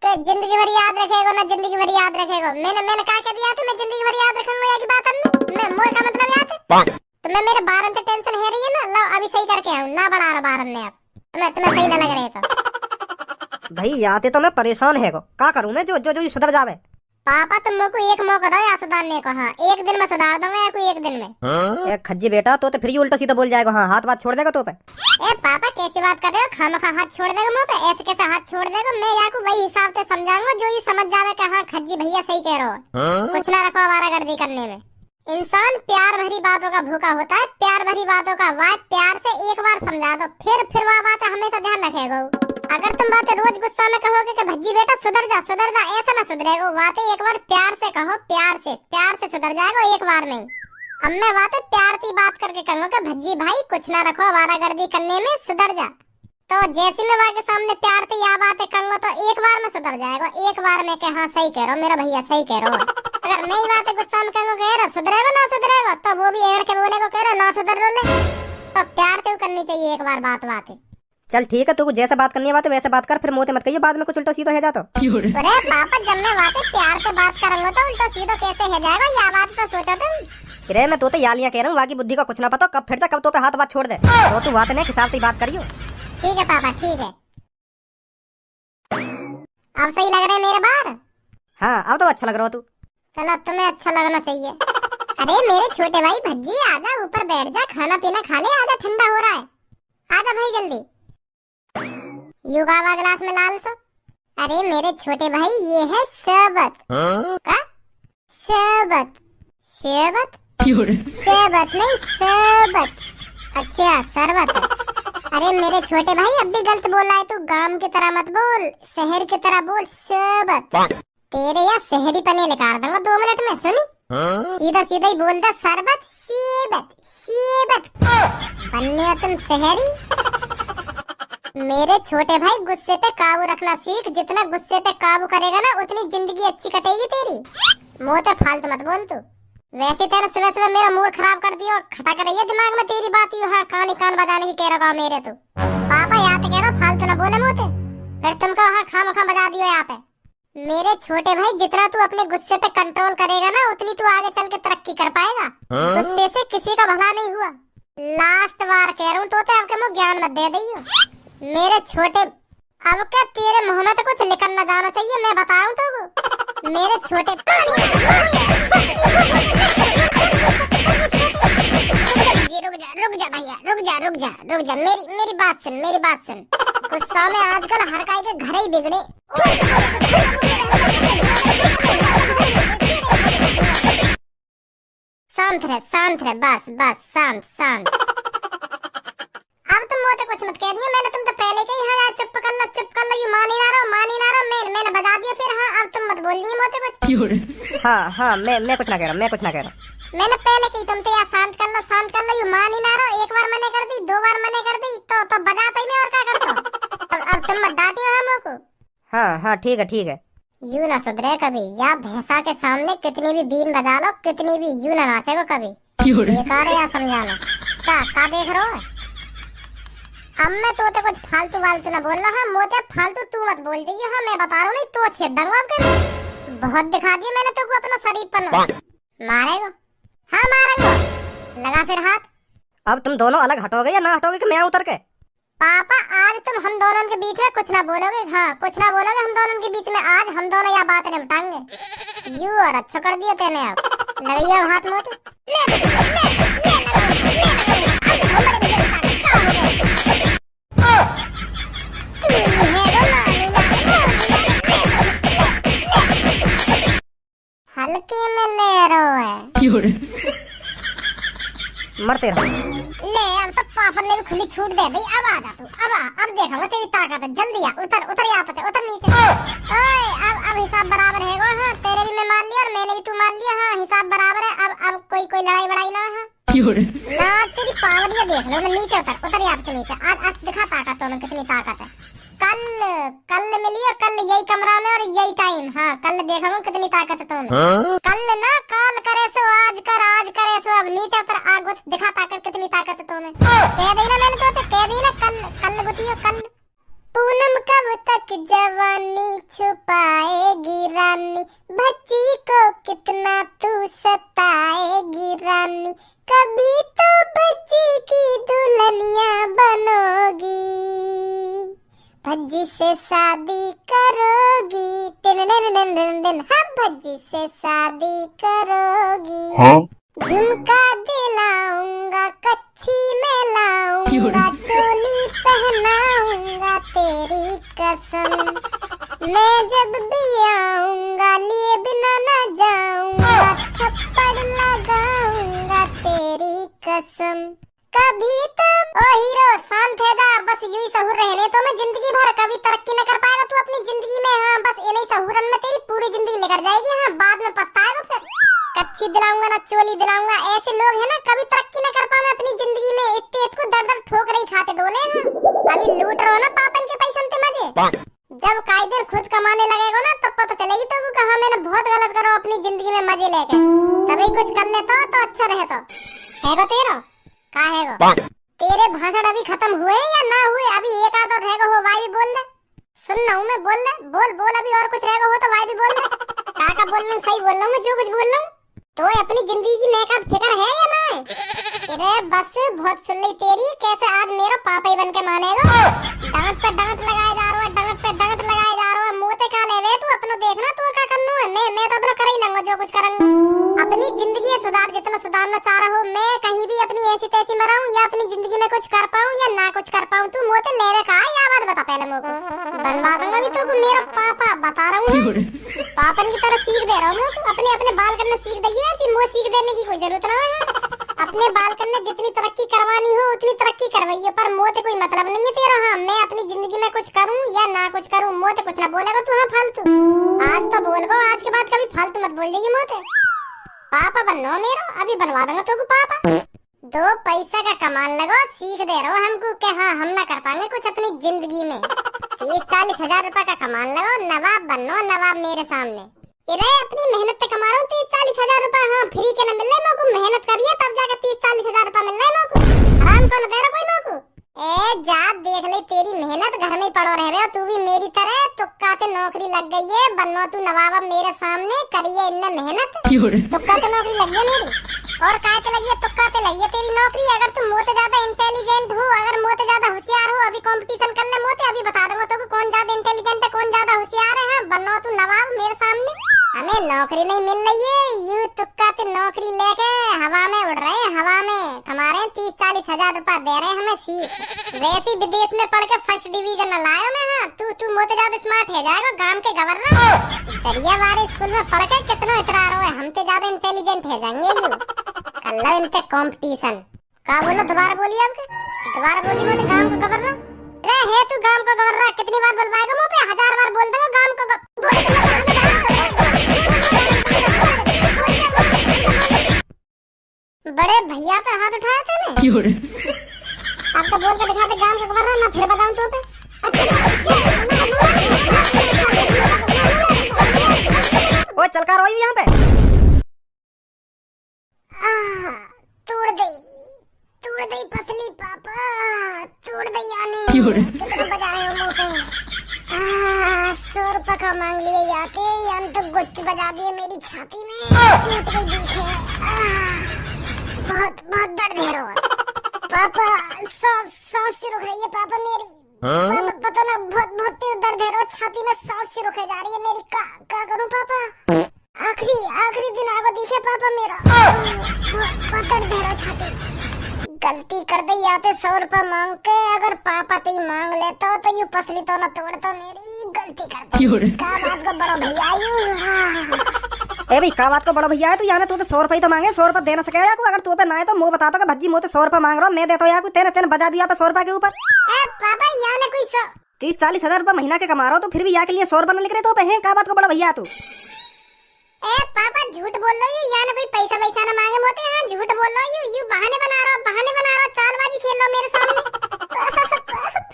कि जिंदगी भर याद रखेगा ना जिंदगी भर याद रखेगा। मैंने का कह दिया था मैं जिंदगी भर याद रखूंगा या की बात हमने मैं मोर का मतलब याद है तुम्हें मेरे बारन से टेंशन है रही है ना। लो अभी सही करके आऊं ना बढ़ा रहा बारन ने अब तुम्हें सही ना लग रहे तो भाई आते तो मैं परेशान है को का करूं मैं जो सुधर जावे। पापा तुम को एक मौका दो या सुधारने को। हाँ एक दिन में सुधार दूंगा या कोई एक दिन में। ए खज्जी बेटा तो फिर ये उल्टा सीधा बोल जाएगा। हाँ हाथ बात छोड़ देगा तो पे। ए पापा कैसी बात कर रहे हो? खामखा हाथ छोड़ देगा मुंह पे? ऐसे कैसे हाथ छोड़ देगा? मैं या को वही हिसाब से समझाऊंगा जो ये समझ जावे कि हाँ खज्जी भैया सही कह रहे हो। कुछ ना रखो आवारागर्दी करने में। इंसान प्यार भरी बातों का भूखा होता है, प्यार भरी बातों का वाद प्यार से एक बार समझा दो फिर वह बात हमेशा ध्यान रखेगा। अगर तुम बातें रोज गुस्सा में कहोगे कि भज्जी बेटा सुधर जा ऐसा ना सुधरेगा। बातें एक बार प्यार से कहो, प्यार से सुधर जाएगा एक बार में। अब मैं बातें प्यार की बात करके कहूँगा कि भज्जी भाई कुछ ना रखो आवारागर्दी करने में सुधर जा। तो जैसे मैं वहाँ के सामने प्यार से यह बातें कहूँगा तो एक बार में सुधर जाएगा। एक बार में कि हाँ सही कह रहा हो मेरा भैया सही कह रहा हो। अगर मैं ही बातें गुस्सा में कहूँगा कह रहा सुधरेगा ना सुधरेगा तो वो भी एड़ के बोलेगा कह रहा ना सुधर ले। तो प्यार से करनी चाहिए एक बार बातें। चल ठीक है तू जैसे बात करनी है बात वैसे बात कर, फिर मोते मत कहिए बाद में कुछ उल्टा सीधा है जाता। अरे पापा जब मैं बातें प्यार से बात करूंगा तो उल्टा सीधा कैसे है जाएगा या बात तो सोचा तुम? अरे मैं तो यालियां कह रहा हूँ बाकी बुद्धि का कुछ ना पता कब फिर जा कब तो पे हाथ बात छोड़ दे तो तू बात नहीं हिसाब से बात करियो। ठीक है पापा ठीक है। अब सही लग रहा है मेरे बार? हाँ अब तो अच्छा लग रहा हो तू। चलो तुम्हें अच्छा लगना चाहिए। अरे मेरे छोटे भाई भज्जी आजा ऊपर बैठ जा खाना पीना खा ले आजा ठंडा हो रहा है आजा भाई जल्दी। युगावा गिलास में लाल सो। अरे मेरे छोटे भाई ये है शरबत। का शरबत? शरबत नहीं शरबत। अच्छा शरबत। अरे मेरे छोटे भाई अब भी गलत बोल रहा है तू। गांव की तरह मत बोल शहर की तरह बोल शरबत। तेरे या शहरी पने निकाल दूंगा 2 मिनट में। सुनी सीधा सीधा ही बोलता शरबत शरबत बनने हो तुम शहरी। मेरे छोटे भाई गुस्से पे काबू रखना सीख। जितना गुस्से पे काबू करेगा ना उतनी जिंदगी अच्छी कटेगी तेरी। मुंह पे फालतू मत बोल तू। वैसे तेरा सुबह मेरा मूड खराब कर दिया खटक रही है दिमाग में तेरी बात। हाँ कान बजाने की कह रहा मेरे तो पापा याद कह रहा फालतू ना बोले मुँह। फिर तुमको वहाँ खामखा बजा दियो यहाँ पे। मेरे छोटे भाई, जितना तू अपने गुस्से पे कंट्रोल करेगा ना, उतनी तू आगे चल के तरक्की कर पाएगा। गुस्से से किसी का भला नहीं हुआ। लास्ट बार कह रहा हूँ तो आपके मुँह ज्ञान मत दे दियो मेरे छोटे। अब क्या तेरे मुँह में तो कुछ निकल ना जाना चाहिए, मैं बता रहा हूँ तो मेरे छोटे। रुक जा भैया, रुक जा, मेरी बात सुन। गुस्सा में आजकल हर काई के घर ही बिगड़े। शांत रहे, बस शांत। अब तुम मुझे कुछ मत कह दिया, मैंने तुम तो पहले कही हाँ चुप करना, यू मान ही ना रहा, मैंने बता दिया फिर। हाँ अब तुम मत बोल दिए मुझे कुछ। हाँ मैं कुछ ना कह रहा। मैंने पहले कही तुम तो यार शांत करना, यू मान ही ना रहा। एक बार मने कर दी, 2 बार मने कर दी तो बजाता ही मैं, और क्या करता। अब तुम मत डांटी हो हमको। हाँ ठीक है। यू ना सुधरे कभी, या भैंसा के सामने कितनी भी बीन बजा लो, कितनी भी यू ना नाचेगो कभी। बेकार है यार समझाना। का देख रहे हो? अब मैं तो कुछ फालतू ना बोल रहा। मोते फालतू तू मत बोल जाइए। हाँ मैं बता रहा हूँ, नहीं तो छेद दूंगा आपके। बहुत दिखा दिया मैंने तो अपना शरीर पर। मारेगा? हाँ मारेगा। लगा फिर हाथ। अब तुम दोनों अलग हटोगे या ना हटोगे कि मैं उतर के? पापा आज तुम हम दोनों के बीच में कुछ ना बोलोगे। हाँ कुछ ना बोलोगे हम दोनों के बीच में। आज हम दोनों यह बात निपटाएंगे। यू और अच्छा कर दिया तेने। अब लगाइए हाथ मोटे। हल्के में ले रहा है। मरते रहो। ले अब तो पापा ने भी खुली छूट दे दी। अब आ जा तू। अब देखूंगा तेरी ताकत है। जल्दी आ, उतर यहाँ पे, उतर नीचे। ओए अब हिसाब बराबर है। हाँ तेरे भी मैं मान लिया और मैंने भी तू मान लिया। हाँ हिसाब बराबर है। अब कोई लड़ाई बड़ाई ना। हाँ ना तेरी पावड़िया देख लो। मैं नीचे उतर यहाँ पे नीचे। आज दिखा ताकत तो कितनी ताकत है। कल मिली और कल यही कमरा में और यही टाइम। हाँ कल देखा कितनी ताकत है तुम्हें। कल ना काल करे सो आज करे सो। अब नीचे उतर, आग दिखा ताकत, कितनी ताकत है तुम्हें। कह दी ना मैंने तो कह दी ना। कल बुतियो कल। पूनम कब तक जवानी छुपाएगी रानी, बच्ची को कितना तू सताएगी रानी, कभी तो बच्ची की दुल्हनिया बनोगी, भज्जी से शादी करोगी। दिन हाँ भज्जी से शादी करोगी। झुमका दिलाऊंगा, कच्छी में लाऊंगा, चोली पहनाऊंगा तेरी कसम। मैं जब भी आऊंगा लिए बिना ना जाऊंगा, थप्पड़ लगाऊंगा तेरी कसम। कभी तो ओ हीरो शांत है जा, बस यूं ही सहूर रहने तो मैं जिंदगी भर। कभी तरक्की न कर पाएगा तू अपनी जिंदगी में। हाँ बस इन्हीं सहूरन में तेरी पूरी जिंदगी लेकर जाएगी। हाँ बाद में पछताएगा फिर। कच्ची दिलाऊंगा ना चोली दिलाऊंगा। ऐसे लोग हैं ना कभी तरक्की न कर पाए अपनी जिंदगी में। इतने इसको दर ठोक रही खाते डोले। अभी लूट रहो ना पापन के पैसे मजे। जब कायदे खुद कमाने लगेगा ना तब पता चलेगी तो कहा मैंने बहुत गलत करो अपनी जिंदगी में मजे लेके। तभी कुछ कर लेता तो अच्छा रहता। है तेरा का है तेरे भाषण अभी खत्म हुए या ना हुए? अभी एक आध और रहेगा हो वाई भी बोल ले। सुन रहा हूँ मैं, बोल ले। बोल अभी और कुछ रहेगा हो तो वाई भी बोल ले। का बोल रहा हूँ, सही बोल रहा हूँ मैं जो कुछ बोल रहा हूँ। तो अपनी जिंदगी की नैका फिक्र है या ना? अरे बस बहुत सुन ली तेरी। कैसे आज मेरा पापा ही बन के मानेगा। डांट पे डांट लगाए जा रहा है, डांट पे डांट लगाए जा रहा है। मुँह ते काले वे तू अपनो देखना तू क्या करना है। मैं तो अपना कर ही लूंगा जो कुछ करूंगा। अपनी जिंदगी सुधार जितना सुधारना चाह रहा हूँ। मैं कहीं भी अपनी ऐसी तैसी मराऊं या अपनी जिंदगी में कुछ कर पाऊं या ना कुछ कर पाऊं। तू मोते लेवे का या बात बता पहले मुझको। बनवा दूंगा भी तो मेरा पापा बता रहा हूँ। पापन की तरह सीख दे रहा हूँ। अपने बाल करना सीख दइए। ऐसी मुँह सीख देने की कोई जरूरत ना है। अपने बाल करने जितनी तरक्की करवानी हो उतनी तरक्की करवाइए, पर मोते कोई मतलब नहीं है तेरा। हाँ मैं अपनी जिंदगी में कुछ करूं या ना कुछ करूं, मोते कुछ ना बोलेगा तू। हाँ फालतू आज तो बोल गो, आज के बाद कभी फालतू मत बोल जाइए मोते। पापा बनना मेरा, अभी बनवा दूंगा तो पापा। 2 पैसा का कमाल लगो सीख दे रहो हमको कि हाँ हम ना कर पाएंगे कुछ अपनी जिंदगी में। 30-40 हजार रुपए का कमाल लगो, नवाब बनो नवाब मेरे सामने। अरे अपनी मेहनत से कमा रहा हूँ 30-40 हजार रुपए। हाँ फ्री के न मिल रहे मेरे को, मेहनत करिए तब जाकर 30-40 हजार रुपए मिल रहे मेरे को। आराम को न दे रहा कोई मेरे को। ए जा देख ले तेरी मेहनत घर में ही पड़ो रहे कह रहे हो तू भी मेरी तरह तुक्का के नौकरी लग गई है, बनो तू नवाब मेरे सामने, करिए इनने मेहनत, तुक्का के नौकरी लगी है मेरी। और काहे ते लगी है? तुक्का ते लगी है तेरी नौकरी। अगर तू मोते ज्यादा इंटेलिजेंट हो, अगर मोते ज्यादा होशियार हो, अभी कंपटीशन कर ले मोते, अभी बता दूंगा तो कौन ज्यादा इंटेलिजेंट है, कौन ज्यादा होशियार है। हाँ, बनो तू नवाब मेरे सामने। हमें नौकरी नहीं मिल रही है, यू तुक्का ते नौकरी लेके हवा में उड़ रहे हैं, हवा में कमा रहे हैं, 30-40 हजार रुपया दे रहे हैं हमें सीट। वैसे विदेश में पढ़ के फर्स्ट डिवीजन लाया मैं। हाँ, तू मोते ज्यादा स्मार्ट है जाएगा गांव के गवर्नर। दरिया वाले स्कूल में पढ़ के कितना इतरार हो, हमसे ज्यादा इंटेलिजेंट है जाएंगे यू। कल इनसे कंपटीशन का बोलो, दोबारा बोलिए आपके, दोबारा बोलिए बोले गांव का गवर्नर। अरे है तू गांव का गवर्नर, कितनी बार बोलवाएगा मुंह पे? 1000 बार बोल दूंगा गांव का बड़े भैया पे हाथ उठाया थे ने। आपका बोल के दिखा दे गांव का गवर्नर, ना फिर बताऊं तो पे। ओए चल कर रोई यहाँ पे। तोड़ दई पसली पापा, तोड़ दई यानी। कितना बजाए हो मुंह पे? 100 रुपया का मांग लिए याते, यान तो गुच्च बजा दिए मेरी छाती में, टूट गई दिखे। बहुत बहुत दर्द है रो पापा, सांस से रुक रही है पापा मेरी। पापा पता ना, बहुत बहुत तेज दर्द है रो छाती में, सांस से रुके जा रही है मेरी। क्या करूं पापा? आखिरी दिन आगो दिखे पापा मेरा, बहुत दर्द है रो छाती में। गलती कर दी यहाँ पे 100 रुपया मांग के, अगर पापा ते मांग लेता तो यू पसली तो न तोड़ता, मेरी गलती कर दी। क्या बात को बड़ा भैया यू। ए भाई का बात को बड़ा भैया है तू, यहाँ तो 100 रुपये तो मांगे, 100 रुपये देना सके या अगर तू पे ना है तो मुँह बता दो कि भज्जी मुँह 100 रुपया मांग रहा हूँ, मैं देता हूँ यार, तेरे बजा दिया पे 100 रुपये के ऊपर। पापा यहाँ ने कोई 30-40 हजार रुपया महीना के कमा रहा हो तो फिर भी यहाँ के लिए 100 रुपया लिख रहे तो पे हैं। क्या बात को बड़ा भैया तू? पापा झूठ बोल रही हो, यहाँ कोई पैसा वैसा ना मांगे मोते। हाँ, झूठ बोल रही हो, यू बहाने बना रहा हो, चालबाजी खेल रहा मेरे सामने।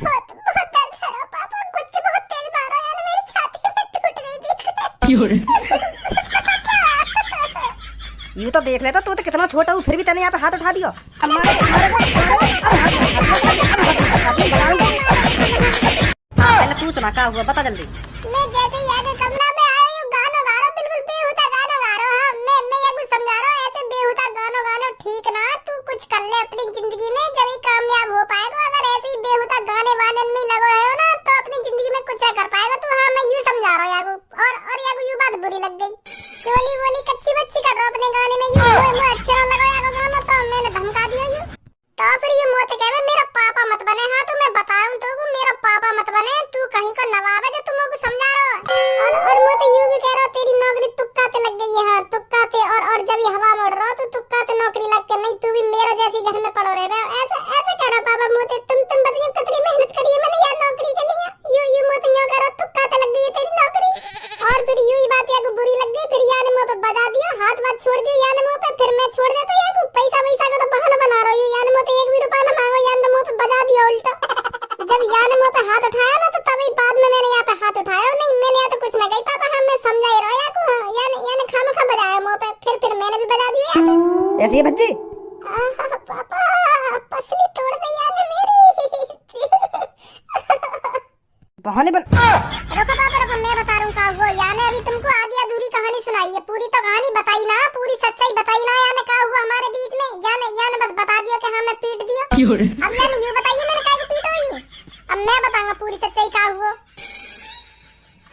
बहुत दर्द है पापा, कुछ बहुत तेज मारा यार, मेरी छाती में टूट गई थी। यू तो देख लेता तू तो कितना छोटा हूँ, फिर भी तने यहाँ पे हाथ उठा दियो। पहले तू सुना क्या हुआ, बता जल्दी। मैं जैसे ही आगे कमरा में आई हूँ, गाना गा रहा, बिल्कुल बेहुदा गाना गा रहा। हाँ, मैं ये कुछ समझा रहा हूँ, ऐसे बेहुदा गाना ठीक ना, तू कुछ कर ले अपनी जिंदगी में, जब ही कामयाब हो पाएगा। अगर ऐसे ही बेहुदा गाने वाने में लगा रहे हो ना तो अपनी जिंदगी में कुछ कर पाएगा तू। हाँ, मैं यूँ समझा रहा हूँ यागू, और यागू यूँ बात बुरी लग गई, चोली वोली कच्ची बच्ची कर रहा अपने गाने में, यूँ अच्छे ना लगा यागू गाना, तो मैंने धमका दिया यूँ। तो फिर ये मोते कह मेरा पापा मत बने। हाँ, तो मैं बताऊं तो मेरा पापा मत बने, तू कहीं को नवाब है जो तुम को समझा रहा हो। और मोते यूं भी कह रहा तेरी नौकरी तुक्का ते लग गई है। हाँ, तुक्का ते, और जब ये हवा में उड़ रहा तो तुक्का ते नौकरी लग के नहीं, तू भी मेरा जैसी घर में पड़ो रह रहा। ऐसे कह रहा पापा मोते, तुम बताइए कितनी मेहनत करी है मैंने यार नौकरी के लिए। यूं मोते यूं कह रहा तुक्का ते लग गई है तेरी नौकरी। और फिर यूं ही बात यार बुरी लग गई, फिर यार मुंह पे बजा दिया, हाथ छोड़ दिया यार मुंह पे। फिर मैं छोड़ देता यार, पैसा वैसा का तो बहाना बना रहा हूँ यार मोते, 1 भी रुपया ना मांगो यार, मुंह पे बजा दिया उल्टा। जब यार ने मुंह पे हाथ उठाया ना तो तभी बाद में मैंने यहाँ पे हाथ उठाया, नहीं मैंने यहाँ तो कुछ ना कही पापा। हाँ, मैं समझा ही रहा यार को, याने खामखा बजाया मुंह पे, फिर मैंने भी बजा दिया यार। ऐसी है भज्जी? पापा पसली तोड़ दी यार ने मेरी। बहाने बन। रुको पापा रुको, मैं बता रहा हूँ का हुआ। याने अभी तुमको आधी अधूरी कहानी सुनाई है, पूरी तो कहानी बताई ना, पूरी सच्चाई बताई ना। याने का हुआ हमारे बीच में, याने बस बता दिया कि हाँ मैं पीट दिया। अब याने यूँ बताइए मैंने काहे को पीटा हूँ? अब मैं बताऊंगा पूरी सच्चाई का हुआ।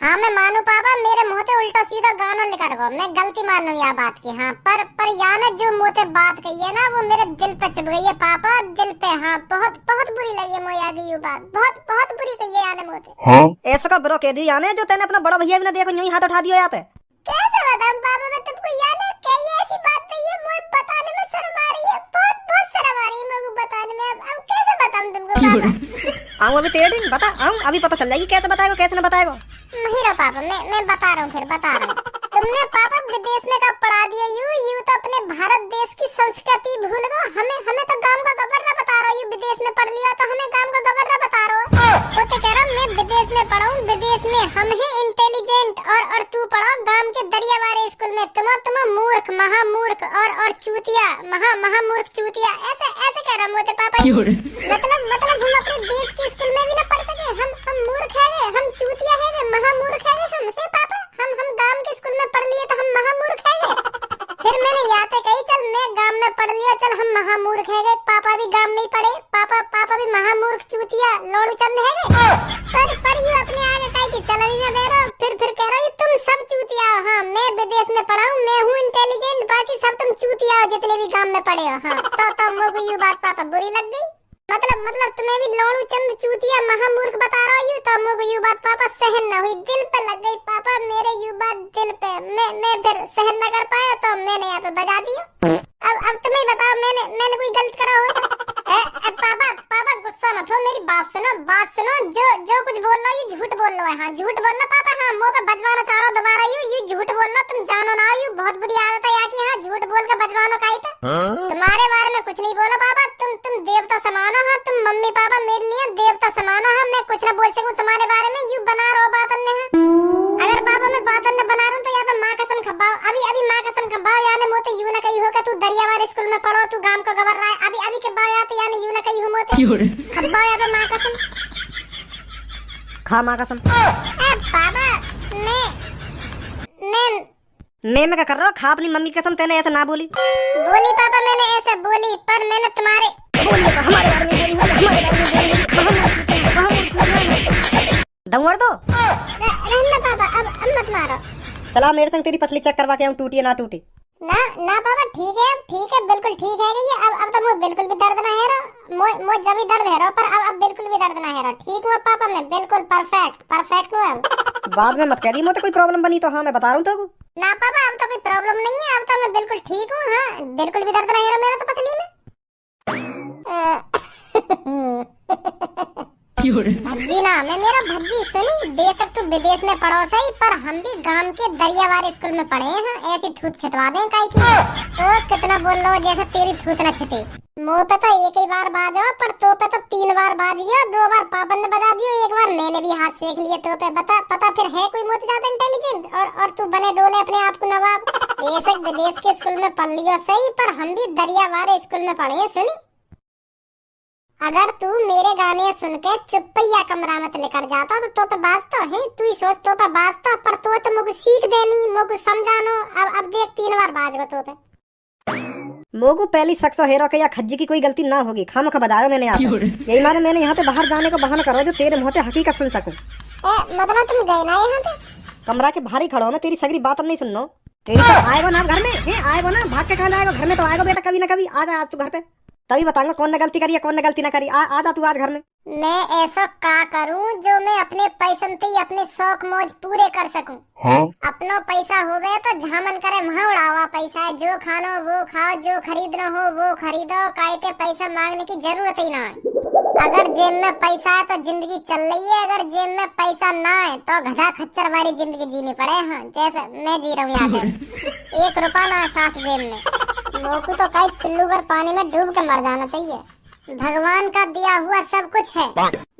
हाँ, मैं मानू पापा, मेरे मुँह से उल्टा सीधा गाना लिखा रखो, मैं गलती मान लूँ यह बात की। हाँ, पर याने जो मुँह से बात कही है ना वो मेरे दिल पे चुभ गई है पापा, दिल पे। हाँ, बहुत बुरी लगी है मुझे याद ये बात, बहुत बुरी कही है याने मुँह से। ऐसा का बुरा कह दी याने जो तेने अपना बड़ा भैया भी ना देखो, यूं ही हाथ उठा दियो यहाँ पे। कैसे बताऊं पापा मैं तुमको? याने कही ऐसी बात कही है, मुझे बताने में शर्म आ रही है, बहुत शर्म आ रही है मुझे बताने में। अब कैसे बताऊं तुमको पापा? आऊं अभी तेरे दिन बता, आऊं अभी पता चल जाएगी कैसे बताएगा कैसे न बताएगा। नहीं रो पापा, मैं बता रहा हूँ, फिर बता रहा हूँ। तुमने पापा विदेश में कब पढ़ा दिया यूं तो अपने भारत देश की संस्कृति भूल गए। हमें तो गांव का गवर्नर बता रहा हूँ, विदेश में पढ़ लिया तो हमें गांव का गवर्नर बता रहा हो। तो क्या कह रहा हूँ, मैं विदेश में में पढ़ा हूँ विदेश में, हम हैं इंटेलिजेंट और तू पढ़ा गांव के दरिया वाले स्कूल में। तुम मूर्ख, महामूर्ख और चूतिया, महामूर्ख चूतिया, ऐसे ऐसे कह रहा मोटे पापा। मतलब हम अपने देश के स्कूल में भी ना पढ़ सके, हम मूर्ख है गए, हम चूतिया है गए, महामूर्ख है गए हम, हे पापा हम गांव के स्कूल में पढ़ लिए तो हम महामूर्ख है गए। फिर मैंने याद कही चल मैं गांव में पढ़ लिया, चल हम महामूर्ख है गए, पापा भी गांव में ही पढ़े, पापा भी महामूर्ख चूतिया लोड़ू चंद है गए। पर ये अपने आगे कही कि चल नहीं दे रहा, फिर कह रहा तुम सब चूतिया हो। हाँ मैं विदेश में पढ़ा हूँ, मैं हूँ इंटेलिजेंट, बाकी सब तुम चूतिया हो जितने भी गांव में पढ़े हो। हाँ तो मुझे ये बात पापा बुरी लग गई। मतलब तुम्हें भी लोड़ू चंद चूतिया महामूर्ख बता रहा हूँ, तो मुझे ये बात पापा सहन न हुई, दिल पे लग गई पापा मेरे ये बात दिल पे। मैं फिर सहन न कर पाया तो मैंने यहाँ पे बजा दिया। अब तुम्हें बताओ मैंने कोई गलत करा हो? पापा गुस्सा मत हो, मेरी बात सुनो, जो कुछ बोल रहा हूँ झूठ बोल रहा है। हाँ झूठ बोलना पापा, हाँ मुँह पे बजवाना चाह रहा हूँ दोबारा, ये झूठ बोलना तुम जानो ना, ये बहुत बुरी आदत है यहाँ की। हाँ झूठ बोल के बजवानो का ही था। तुम्हारे बारे में कुछ नहीं बोला पापा, तुम देवता समान हो। हाँ तुम मम्मी पापा मेरे लिए देवता समान हो। हाँ मैं कुछ न बोल सकूं तुम्हारे बारे में, यू बना रहो बात अन्य। अगर पापा मैं बात अन्य बना रहा हूँ तो यहाँ पे माँ कसम खबाओ, अभी माँ कसम खबाओ, यानी मोते यू न कही होगा तू दरिया वाले स्कूल में पढ़ो, तू गांव को गवर रहा है, अभी के बाद यानी यानी यू न कही हो मोते खबाओ यहाँ पे माँ कसम खा माँ कसम। पापा मैं क्या कर रहा हूँ? खा अपनी मम्मी कसम, तेने ऐसे ना बोली पापा, मैंने ऐसे बोली, पर मैंने तुम्हारे हमारे बारे में दौड़ दो रहना पापा, अब मत मारो। चला मेरे संग तेरी पसली चेक करवा के आऊं, टूटी है ना टूटी। ना पापा ठीक है बिल्कुल ठीक है ये। अब तो मुझे बिल्कुल भी दर्द ना है रहा, मुझे जब भी दर्द है रहा, पर अब बिल्कुल भी दर्द ना है रहा। ठीक हूँ पापा, मैं बिल्कुल परफेक्ट हूँ अब। बाद में मत कह रही मुझे कोई प्रॉब्लम बनी तो। हाँ मैं बता रहा हूँ तो ना पापा अब तो कोई प्रॉब्लम नहीं है, अब तो मैं बिल्कुल ठीक हूँ। हाँ बिल्कुल भी दर्द ना है रहा मेरा तो पसली में। भज्जी नाम है मेरा, भज्जी। सुनी बेशक तू विदेश में पढ़ो सही, पर हम भी गांव के दरिया वाले स्कूल में पढ़े हैं। ऐसी थूत छिटवा दें काई की तो कितना बोल लो जैसे तेरी थूत न छिटे। मुँह पे तो एक ही बार बाजो, पर तो पे तो 3 बार बाज गया, 2 बार पापा ने बता दियो, 1 बार मैंने भी हाथ सेक लिए तो पे। पता फिर है कोई मोती ज्यादा इंटेलिजेंट और तू बने डोले अपने आप को नवाब। बेशक विदेश के स्कूल में पढ़ लियो सही, पर हम भी दरिया वाले स्कूल में पढ़े। सुनी अगर तू मेरे गाने सुन के चुप्पैया कमरा में लेकर जाता तो पे बाजता है, तू ही सोच तो पे बाजता, पर तो मुझे सीख देनी, मुझे समझानो। अब देख 3 बार बाज गो तो पे। मोगू पहली शख्स हेरो के या खज्जी की कोई गलती ना होगी, खामखा बताया मैंने यहाँ पे। यही मारे मैंने यहाँ पे बाहर जाने को बहाना करो जो तेरे मुँह से हकीकत सुन सकूं। मतलब तुम गए ना यहाँ पे? कमरा के बाहर ही खड़ा हो मैं, तेरी सगरी बात अब नहीं सुनना। तेरी तो आएगा ना घर में, आएगा ना, भाग के कहाँ जाएगा? घर में तो आएगा बेटा, कभी ना कभी आ जा आज तू घर पे, तभी बताऊंगा कौन ने गलती करी है कौन ने गलती ना करी। आ जा तू आज घर में। मैं ऐसा का करूं जो मैं अपने पैसे से ही अपने शौक मौज पूरे कर सकूं। अपनो पैसा होवे तो झामन करे वहाँ उड़ावा पैसा, जो खानो वो खाओ, जो खरीदना हो वो खरीदो, काहे के पैसा मांगने की जरूरत ही ना है। अगर जेब में पैसा है तो जिंदगी चल रही है, अगर जेब में पैसा ना है तो गधा खच्चर वाली जिंदगी जीनी पड़े। हाँ जैसे मैं जी रहा हूँ यहाँ पे, 1 रुपया ना साथ जेब में। मोकू तो कई चुल्लू पर पानी में डूब के मर जाना चाहिए। भगवान का दिया हुआ सब कुछ है,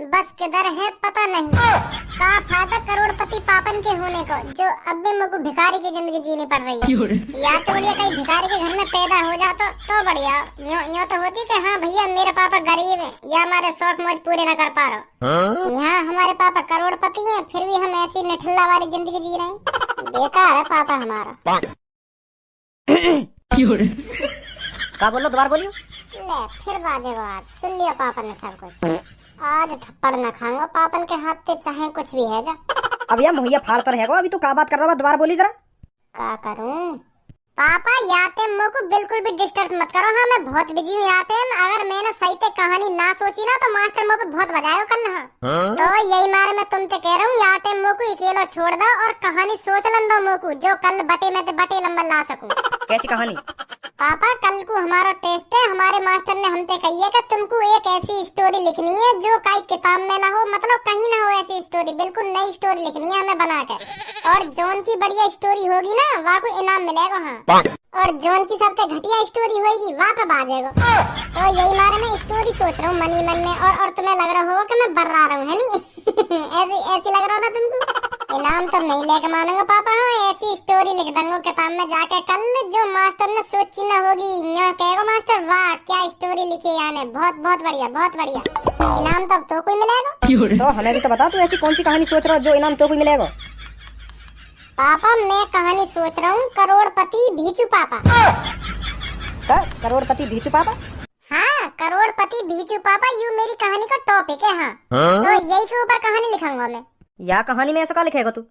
बस किधर है पता नहीं। का फायदा करोड़पति पापन के होने को, जो अब भी मुझको भिखारी की जिंदगी जीनी पड़ रही है। या तो बढ़िया कहीं भिखारी के घर में पैदा हो जाता तो बढ़िया, यूँ तो होती कि हाँ भैया मेरे पापा गरीब है या हमारे शौक मौज पूरे न कर पा रहे। यहाँ हमारे पापा करोड़पति हैं, फिर भी हम ऐसी निठल्ला वाली जिंदगी जी रहे हैं। बेकार है पापा हमारा। क्या बोलो दोबारा बोलियो। ले फिर बाजेगा आज, सुन लिया पापा ने सब कुछ। आज थप्पड़ न खाऊंगा पापन के हाथ से, चाहे कुछ भी है जा। अब यह मुहैया फाड़ता रहेगा, अभी तू क्या बात कर रहा है दोबारा बोली जरा। क्या करूं पापा, याते मुझको बिल्कुल भी डिस्टर्ब मत करो। हाँ मैं बहुत बिजी हूँ याते, अगर मैंने सही से कहानी ना सोची ना तो मास्टर मुझ पे बहुत बजायो कल। तो यही मारे मैं तुमसे कह रहा हूँ याते मुझको अकेलो छोड़ दो और कहानी सोच लन दो मुझको, जो कल बटे में बटे लंबा ला सकूं। कैसी कहानी? पापा कल को हमारा टेस्ट है। हमारे मास्टर ने हमसे कही है कि तुमको एक ऐसी स्टोरी लिखनी है जो कहीं किताब में ना हो, मतलब कहीं ना हो ऐसी स्टोरी, बिल्कुल नई स्टोरी लिखनी है हमें बनाकर। और जौन की बढ़िया स्टोरी होगी ना वहाँ को इनाम मिलेगा। हाँ, और जौन की सबसे घटिया स्टोरी होगी वहाँ पे बाजेगा। तो यही मारे मैं स्टोरी सोच रहा हूँ मनी मन में। और तुम्हें लग रहा होगा कि मैं बर्रा रहा हूँ, है नहीं? ऐसी लग रहा ना तुमको? इनाम तो नहीं लेके मानूंगा पापा। हाँ, ऐसी स्टोरी लिख दूंगा किताब में जाके कल, जो मास्टर ने सोची ना होगी। कहेगा मास्टर वाह क्या स्टोरी लिखी याने, बहुत बहुत बढ़िया, बहुत बढ़िया। इनाम तब तो कोई मिलेगा। तो हमें भी तो बता, तू ऐसी कौन सी कहानी सोच रहा है जो इनाम तो कोई मिलेगा? पापा मैं कहानी सोच रहा हूँ करोड़पति भीचू पापा। करोड़पति भीचू पापा? हाँ, करोड़पति भीचू पापा यू मेरी कहानी का टॉपिक है। हाँ, तो यही के ऊपर कहानी लिखूंगा मैं। या कहानी में ऐसा क्या लिखेगा तू?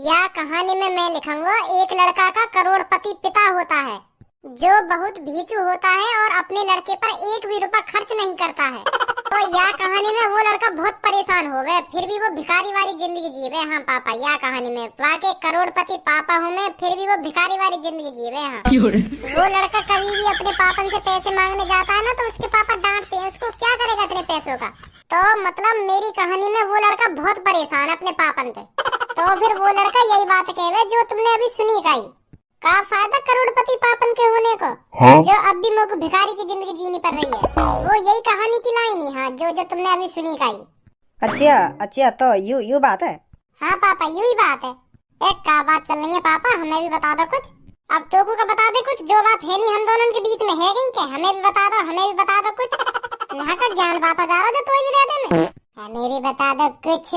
या कहानी में मैं लिखूंगा एक लड़का का करोड़पति पिता होता है जो बहुत भीचू होता है और अपने लड़के पर एक भी रुपया खर्च नहीं करता है। तो या कहानी में वो लड़का बहुत परेशान हो गए फिर भी वो भिखारी वाली जिंदगी जीवे। हाँ पापा, या कहानी में वाकई करोड़पति पापा हूँ मैं, फिर भी वो भिखारी वाली जिंदगी जीवे। हाँ, वो लड़का कभी भी अपने पापन से पैसे मांगने जाता है ना तो उसके पापा डांटते हैं उसको, क्या करेगा इतने पैसों का। तो मतलब मेरी कहानी में वो लड़का बहुत परेशान है अपने पापन से। तो फिर वो लड़का यही बात कहे जो तुमने अभी सुनी का फायदा करोड़पति पापन के होने को। हाँ? जो अब भी मेरे को भिखारी की जिंदगी जीनी पड़ रही है, वो यही कहानी की लाइन ही। हाँ, जो तुमने अभी सुनी का ही। अच्छा तो यू बात है। हाँ पापा, यू ही बात है। एक का बात चल रही है पापा, हमें भी बता दो कुछ। अब तो का बता दे कुछ, जो बात है नहीं हम दोनों के बीच में है क्या? हमें भी बता दो, हमें भी बता दो कुछ। यहाँ का ज्ञान बात जा रहा जो तो भी दे दे। हमें भी बता दो कुछ।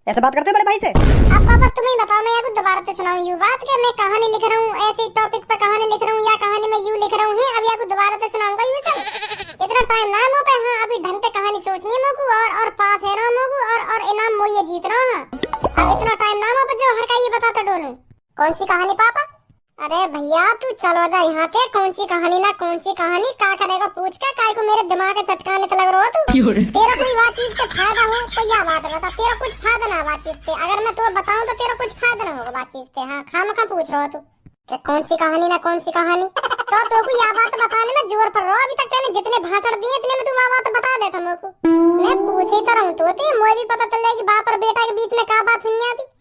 ऐसे बात करते बड़े भाई से? अब पापा तुम ही बताओ, मैं कुछ दोबारा से सुनाऊं यू बात के? मैं कहानी लिख रहा हूँ ऐसे टॉपिक पर कहानी लिख रहा हूँ, या कहानी में यू लिख रहा हूँ। अब या कुछ दोबारा से सुनाऊंगा यू सब? इतना टाइम ना मो पे। हाँ, अभी ढंग से कहानी सोचनी है मोकू और पास है ना मोकू और इनाम मो ये जीत रहा हूँ। अब इतना टाइम ना मो पे जो हर का ये बताता डोलूं। कौन सी कहानी पापा? अरे भैया तू चलो जा यहाँ के। कौन सी कहानी ना कौन सी कहानी, क्या करेगा पूछ का? काय को मेरे दिमाग के चटकाने लग रहा हो तू? तेरा कोई बात चीज के फायदा हो तो या बात बता। तेरा कुछ फायदा ना बात चीज से, अगर मैं तो बताऊं तो तेरा कुछ फायदा ना होगा बात चीज से। हाँ, खामखा पूछ रहा हो तू कि कौन सी कहानी ना कौन सी कहानी। तो को या बात बताने में जोर पर रहो। अभी तक मैंने जितने भाषण दिए इतने में तू बात बता देता मेरे को। मैं पूछ ही तो रहूं तो मुझे भी पता चल जाएगी बाप और बेटा के बीच में क्या बात हुई है। अभी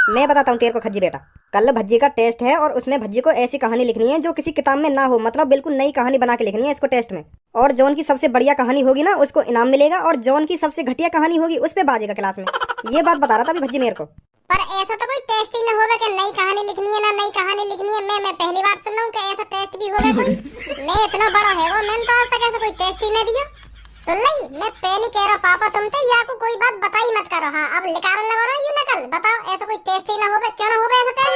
मैं बताता हूँ तेरे को खज्जी बेटा। कल भज्जी का टेस्ट है और उसमें भज्जी को ऐसी कहानी लिखनी है जो किसी किताब में ना हो, मतलब बिल्कुल नई कहानी बना के लिखनी है इसको टेस्ट में। और जौन की सबसे बढ़िया कहानी होगी ना उसको इनाम मिलेगा, और जौन की सबसे घटिया कहानी होगी उस पे बाजेगा क्लास में। ये बात बता रहा था अभी भज्जी मेरे को। पर ऐसा तो कोई टेस्ट ही न होगा कि नई कहानी लिखनी है ना नई कहानी लिखनी है। मैं पहली बार सुन रहा हूँ कि ऐसा टेस्ट भी होगा कोई। मैं इतना बड़ा है वो, मैंने तो आज तक ऐसा कोई टेस्ट ही नहीं दिया। सुन ली, मैं पहले कह रहा पापा तुम तो या को कोई बात बताई मत करो। हाँ, अब निकाल लगा रहा यू नकल बताओ। ऐसा कोई टेस्ट ही ना होगा, क्यों ना होगा ऐसा टेस्ट?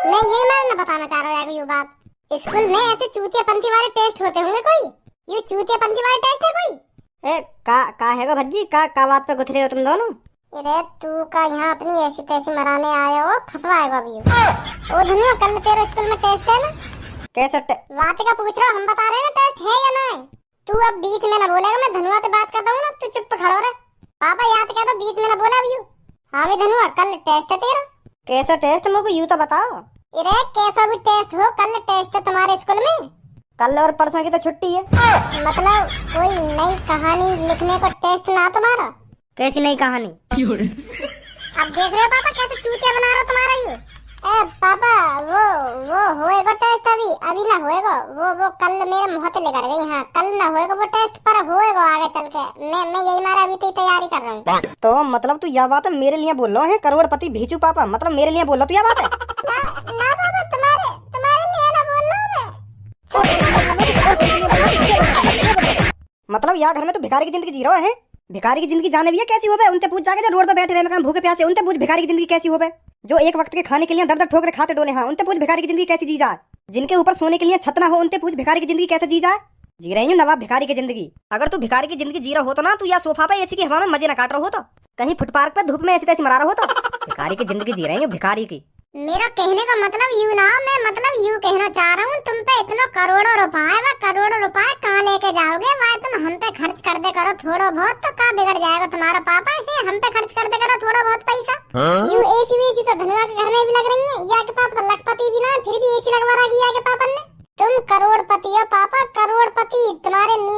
मैं ये मैं बताना चाह रहा हूँ यू बात। स्कूल में ऐसे चूतियापंथी वाले टेस्ट होते होंगे कोई? ये चूतियापंथी वाले टेस्ट है कोई? का हैगा भज्जी? का बात पे गुथरे हो तुम दोनों? अरे तू का यहाँ अपनी ऐसी तैसी मराने आया हो, फंसवाएगा अभी। ओ धनुआ कल तेरे स्कूल में टेस्ट है ना? कैसा बात का पूछ रहा, हम बता रहे हैं टेस्ट है या ना? तू अब बीच में ना बोलेगा, मैं धनुआ से बात करता हूँ ना, तू चुप खड़ा रहे। पापा याद क्या तो बीच में ना बोला अभी। हाँ भी धनुआ कल टेस्ट है तेरा। कैसा टेस्ट मुझको यूं तो बताओ। अरे कैसा भी टेस्ट हो, कल टेस्ट है तुम्हारे स्कूल में। कल और परसों की तो छुट्टी है। मतलब कोई नई कहानी लिखने को टेस्ट ना तुम्हारा? कैसी नई कहानी? अब देख रहे हो पापा कैसे चूतिया बना रहा हो तुम्हारा यू। पापा वो होएगा टेस्ट अभी ना होएगा। वो कल मेरे मुँह से लेकर गई। हाँ, कल ना होएगा वो टेस्ट पर होएगा आगे चल के। मैं यही मारा अभी तो तैयारी कर रहा हूँ। तो मतलब तू यह बात मेरे लिए बोल रहा है करोड़पति भीचू पापा? मतलब मेरे लिए बोल रहा तू यह बात है? ना पापा तुम्हारे लिए ना बोल रहा हूँ मैं। मतलब यार घर में तो भिखारी की जिंदगी जी रहा है। भिखारी की जिंदगी जाने भी है कैसी हो बे? उनसे पूछ जाके जो रोड पर बैठे रहे मकान भूखे प्यासे, उनसे पूछ भिखारी की जिंदगी कैसी हो बे? जो एक वक्त के खाने के लिए दर ठोकरे खाते डोले, हाँ उनसे पूछ भिखारी की जिंदगी कैसी जी जाए? जिनके ऊपर सोने के लिए छत ना हो उनसे पूछ भिखारी की जिंदगी कैसे जी जाए? जी रही हूँ नवाब भिखारी की जिंदगी। अगर तू भिखारी की जिंदगी जी रहा हो तो ना तू या सोफा पे एसी की हवा में मजे ना काट रहा हो तो कहीं फुटपाथ पे धूप में ऐसी तैसी मरा रहा हो तो भिखारी की जिंदगी जी रही हूँ भिखारी की। मेरा कहने का मतलब यू ना, मैं मतलब यू कहना चाह रहा हूँ तुम पे इतना करोड़ों रुपए, वह करोड़ों रुपए कहाँ लेके जाओगे? वह तुम हम पे खर्च कर दे करो थोड़ा बहुत तो क्या बिगड़ जाएगा? तुम्हारा पापा है हम पे खर्च कर दे करो थोड़ा बहुत पैसा। यू एसी वेसी तो धनुआ के घर में भी लग रही है, या के पापा तो लखपति भी ना फिर भी एसी लगवा रहा है या के पापा ने। तुम करोड़पति हो पापा,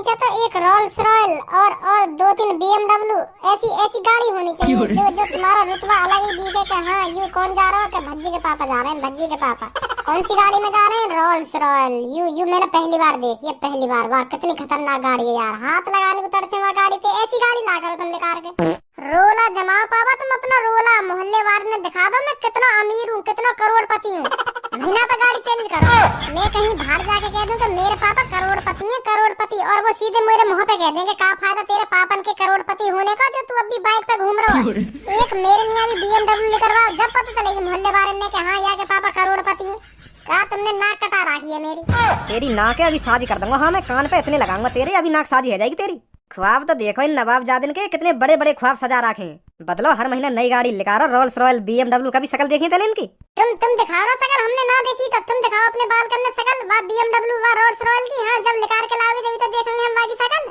नीचे तो एक रोल्स रॉयल और 2-3 BMW ऐसी ऐसी गाड़ी होनी चाहिए जो तुम्हारा रुतबा अलग ही दिखे कि हाँ यू कौन जा रहा हो, कि भज्जी के पापा जा रहे हैं, भज्जी के पापा कौन सी गाड़ी में जा रहे हैं, रोल्स रॉयल। यू मैंने पहली बार देखी है, पहली बार। वाह कितनी खतरनाक गाड़ी है यार, हाथ लगाने को तरसे वहाँ गाड़ी पे। ऐसी गाड़ी ला करो तुम निकाल के। रोला जमाओ पापा तुम अपना रोला, मोहल्ले वाले ने दिखा दो मैं कितना अमीर हूँ, कितना करोड़पति हूँ। महीना पे गाड़ी चेंज करो। मैं कहीं बाहर जाके कह दूं कि मेरे पापा करोड़पति हैं, करोड़पति, और वो सीधे मेरे मुंह पे कह देंगे क्या फायदा तेरे पापन के करोड़पति होने का जो तू अभी बाइक पे घूम रहा है। एक मेरे लिए भी BMW लेकर आओ, जब पता चलेगी मोहल्ले वाले ने कि हाँ यहाँ के पापा करोड़पति हैं। क्या तुमने नाक कटा रखी है मेरी? तेरी नाक है अभी शादी कर दूंगा। हाँ मैं कान पे इतने लगाऊंगा तेरे, अभी नाक शादी हो जाएगी तेरी। ख्वाब तो देखो इन नवाबजादिन के कितने बड़े बड़े ख्वाब सजा रखे हैं। बदलो हर महीने नई गाड़ी लेकर आओ, रोल्स रॉयल BMW। कभी शकल देखी तेरे इनकी? तुम दिखाओ ना शकल, हमने ना देखी तो तुम दिखाओ अपने बाल करने शकल, वाह BMW वाह रोल्स रॉयल की। हाँ जब लेकर के लाओगे तभी तो देखेंगे हम बाकी शकल।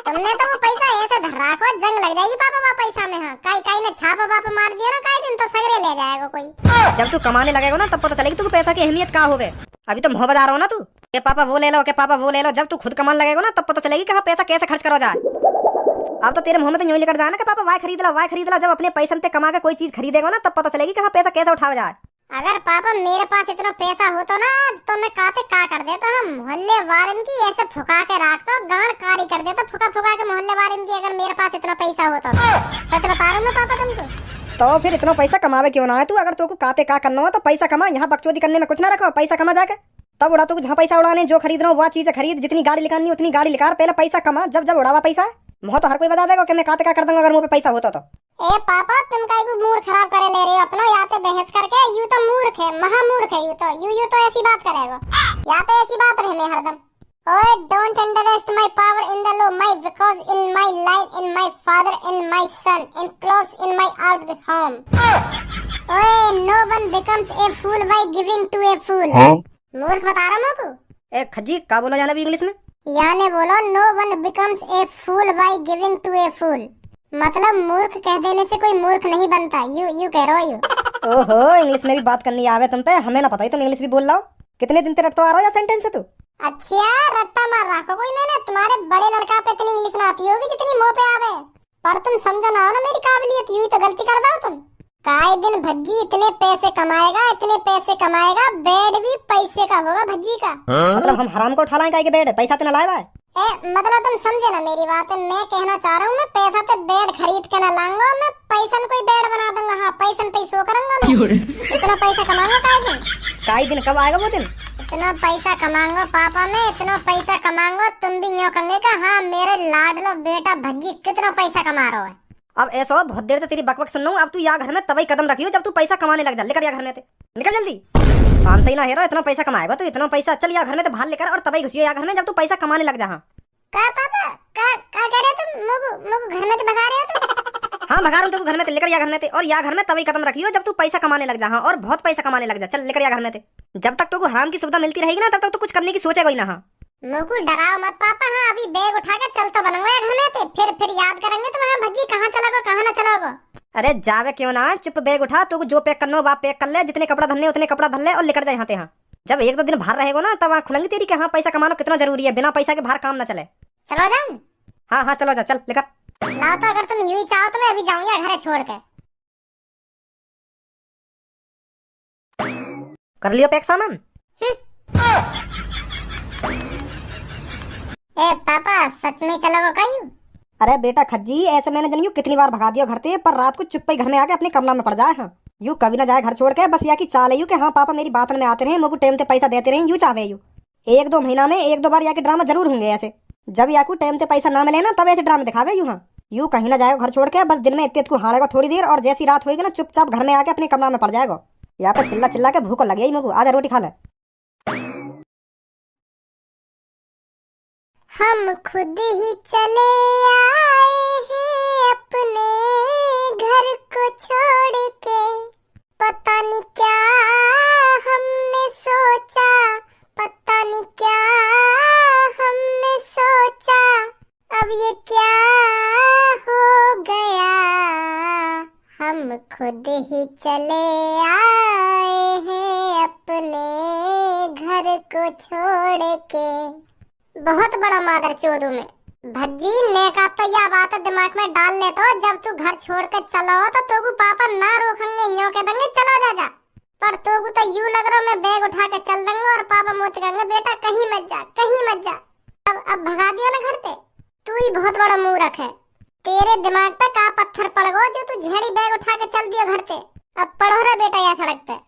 तुमने तो वो पैसा ऐसे धर रखो जंग लग जाएगी पापा वहाँ पैसा में। हाँ काई ने छापा वापा मार दिया ना काई दिन तो सगरे ले जाएगा कोई। जब तू कमाने लगेगा ना तब पता चलेगी तुझको पैसा की अहमियत क्या होवे। अभी तो मुँह बजा रहा हो ना तू के पापा वो ले लो, के पापा वो ले लो। जब तू खुद कमाने लगेगा ना तब पता चलेगी कि हाँ पैसा कैसे खर्च करो जाए। अब तो तेरे मुंह में तो यूं ही लेकर जाना कि पापा वाई खरीद लो, वाई खरीद लो। जब अपने पैसे पे कमा के कोई चीज खरीदेगा ना तब पता चलेगी कि हाँ पैसा कैसे उठाया जाए। अगर पापा मेरे पास इतना पैसा होता ना आज तो मैं काते का कर देता। हम मोहल्ले वारन की ऐसे फुका के रखता, गांड कारी कर देता, फुका के मोहल्ले वारन की। अगर मेरे पास इतना पैसा होता तो सच बता रहा हूँ मैं पापा तुमको। तो फिर इतना पैसा कमावे क्यों ना है तू? अगर तुमको काते का करना हो तो पैसा कमा, यहाँ बकचोदी करने में कुछ ना रखो। पैसा कमा जाके तब उड़ा। तू जहाँ पैसा उड़ाने जो खरीद रहा हूँ वह चीज खरीद, जितनी गाड़ी निकालनी उतनी गाड़ी निकाल। पहले पैसा कमा, जब उड़ावा पैसा मुँह तो हर कोई बता देगा कि मैं काते का कर दूंगा अगर मुँह पे पैसा होता तो। ए पापा तुम काहे को मूड खराब करे ले रहे हो अपना? यहाँ पे बहस करके यू तो मूर्ख है, महामूर्ख है। यू तो ऐसी बात करेगा, यहाँ पे ऐसी बात रहे हरदम। ओए don't underestimate my power in the low my, because in my line in my father in my son in close in my out the home. ओए no one becomes a fool by giving to a fool. मूर्ख बता रहा हूँ को। ए खज्जी का बोला जाना भी इंग्लिश में? यानी बोलो no one becomes a fool by giving to a fool, मतलब मूर्ख कह देने से कोई मूर्ख नहीं बनता। यू कह रहे हो यू। ओहो इंग्लिश में भी बात करनी आवे तुम पे, हमें ना पता ही तुम इंग्लिश भी बोल रहा हो। कितने दिन से रटता आ रहा हो या सेंटेंस है तू? अच्छा रट्टा मार रखो कोई मैंने। तुम्हारे बड़े लड़का पे इतनी इंग्लिश ना आती होगी जितनी मुंह पे आवे, पर तुम समझो ना हो ना मेरी काबिलियत। यू तो गलती कर दो तुम। काय दिन भज्जी इतने पैसे कमाएगा, इतने पैसे कमाएगा, बेड भी पैसे का होगा भज्जी का। मतलब हम हराम को उठा लाएं काय के बेड? पैसा तो ना लाए भाई। मतलब तुम समझे ना मेरी बात। मैं कहना चाह रहा हूँ मैं पैसा तो बेड खरीद के ना लाऊंगा, मैं पैसन कोई बेड बना दूंगा। हाँ पैसन पैसो करूंगा मैं। इतना पैसा कमाऊंगा काय दिन कब आएगा वो दिन? इतना पैसा कमाऊंगा पापा, मैं इतना पैसा कमाऊंगा तुम भी यूँ कहोगे कि हाँ मेरे लाडलो बेटा भज्जी कितना पैसा कमा रहा है। अब ऐसा हो बहुत देर से तेरी बकबक सुन रहा हूँ। अब तू यहाँ घर में तभी कदम रखियो जब तू पैसा कमाने लग जा। लेकर या घर में निकल जल्दी। शांत ही ना है, इतना पैसा कमाएगा तो इतना पैसा। चल या घर में तो बाहर लेकर और तभी घुसियो या घर में जब तू पैसा कमाने लग जा। का पापा का कह रहे तुम? मुझे घर में तो भगा रहे हो तुम? हाँ भगा रहा हूँ तुमको घर में लेकर या घर में और या घर में तभी कदम रखियो जब तू पैसा कमाने लग जा। हाँ और बहुत पैसा कमाने लग जा। चल लेकर या घर में। जब तक तुमको हराम की सुविधा मिलती रहेगी ना तब तक तो कुछ करने की सोचेगा ही ना। हाँ मुझको डराओ मत पापा। हाँ अभी बैग उठा के चल तो बनूंगा घर में, फिर याद करेंगे तुम हाँ भज्जी कहाँ चलोगे कहाँ ना चलोगे। अरे जावे क्यों ना, चुप बैग उठा। तू जो पैक करना हो वो पैक कर ले, जितने कपड़ा धरने उतने कपड़ा धर ले और लेकर जा यहाँ पे। हाँ जब एक दो दिन बाहर रहेगा ना तब खुलेंगे तेरी कि हाँ पैसा कमाना कितना जरूरी है। बिना पैसा के बाहर काम ना चले। चलो जाऊं? हाँ चलो जा, चल लेकर लाओ। तो अगर तुम यूं ही चाहो तो मैं अभी जाऊंगा घर छोड़ के। कर लियो पैक सामान। ए पापा सच में चलोगे कहीं? अरे बेटा खज्जी ऐसे मैंने जनियो कितनी बार भगा दिया घर से, पर रात को चुप ही घर में आके अपने कमरा में पड़ जाए। हाँ यू कभी ना जाए घर छोड़ के। बस या की चाल है यू कि हाँ पापा मेरी बात में आते रहे, मुझको टाइम से पैसा देते रहे। यू चाहे यू 1-2 महीना में 1-2 बार या के ड्रामा जरूर होंगे ऐसे। जब याकू टाइम से पैसा ना मिले ना तब ऐसे ड्रामे दिखावे यू। हाँ यू कहीं ना जाएगा घर छोड़ के। बस दिन में इतने को हारेगा थोड़ी देर और जैसी रात होगी ना चुपचाप घर में आके अपने कमरा में पड़ जाएगा। यहाँ पे चिल्ला चिल्ला के भूख लग गई मुझको। आजा रोटी खा ले। हम खुद ही चले आए हैं अपने घर को छोड़ के, पता नहीं क्या हमने सोचा, पता नहीं क्या हमने सोचा, अब ये क्या हो गया। हम खुद ही चले आए हैं अपने घर को छोड़ के। बहुत बड़ा मादर चोदू में भज्जी ने का तो यह बात दिमाग में डाल ले, तो जब तू घर छोड़ के चलो तो तोगु पापा ना रोकेंगे, यूं के देंगे चला जा जा। पर तोगु तो यूं लग रहा मैं बैग उठा के चल दूंगा और पापा मुझे कहेंगे बेटा कहीं मत जा, कहीं मत जा। अब भगा दिया ना घर से। तू ही बहुत बड़ा मूर्ख है, तेरे दिमाग पे का पत्थर पड़ गो जो तू झेड़ी बैग उठा के चल दिया घर से। अब पढ़ो रे बेटा या सड़क पे।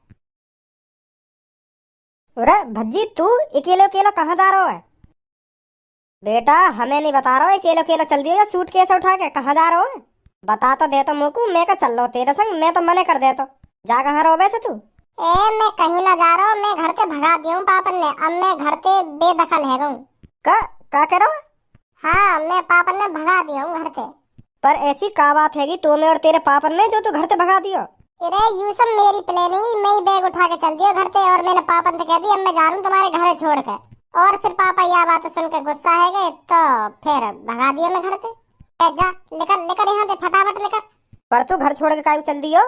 अरे भज्जी तू अकेले अकेला कहाँ जा रहा है? बेटा हमें नहीं बता रहा है, अकेले अकेला चल दियो या सूट कैसे उठा के कहाँ जा रहा है? बता तो दे तो मुझको, मैं का चल लो तेरे संग, मैं तो मने कर दे तो। जा कहाँ रहो वैसे तू? मैं कहीं ना जा रहा हूँ, मैं घर से भगा दिया हूँ पापा ने। अब मैं घर से बेदखल है गूँ। का कह रहा? हाँ मैं पापा ने भगा दिया हूँ घर से। पर ऐसी का बात है कि तुम्हें और तेरे पापा ने जो तू घर से भगा दियो? अरे यू सब मेरी प्लानिंग ही, मैं ही बैग उठा के चल दिया घर से और मैंने पापा से कह दिया अब मैं जा रहा हूँ तुम्हारे घर छोड़ कर। और फिर पापा यह बात सुन के गुस्सा है गए तो फिर भगा दिया मैं घर से। जा लेकर लेकर यहाँ से फटाफट लेकर। पर तू घर छोड़ के काहे चल दियो?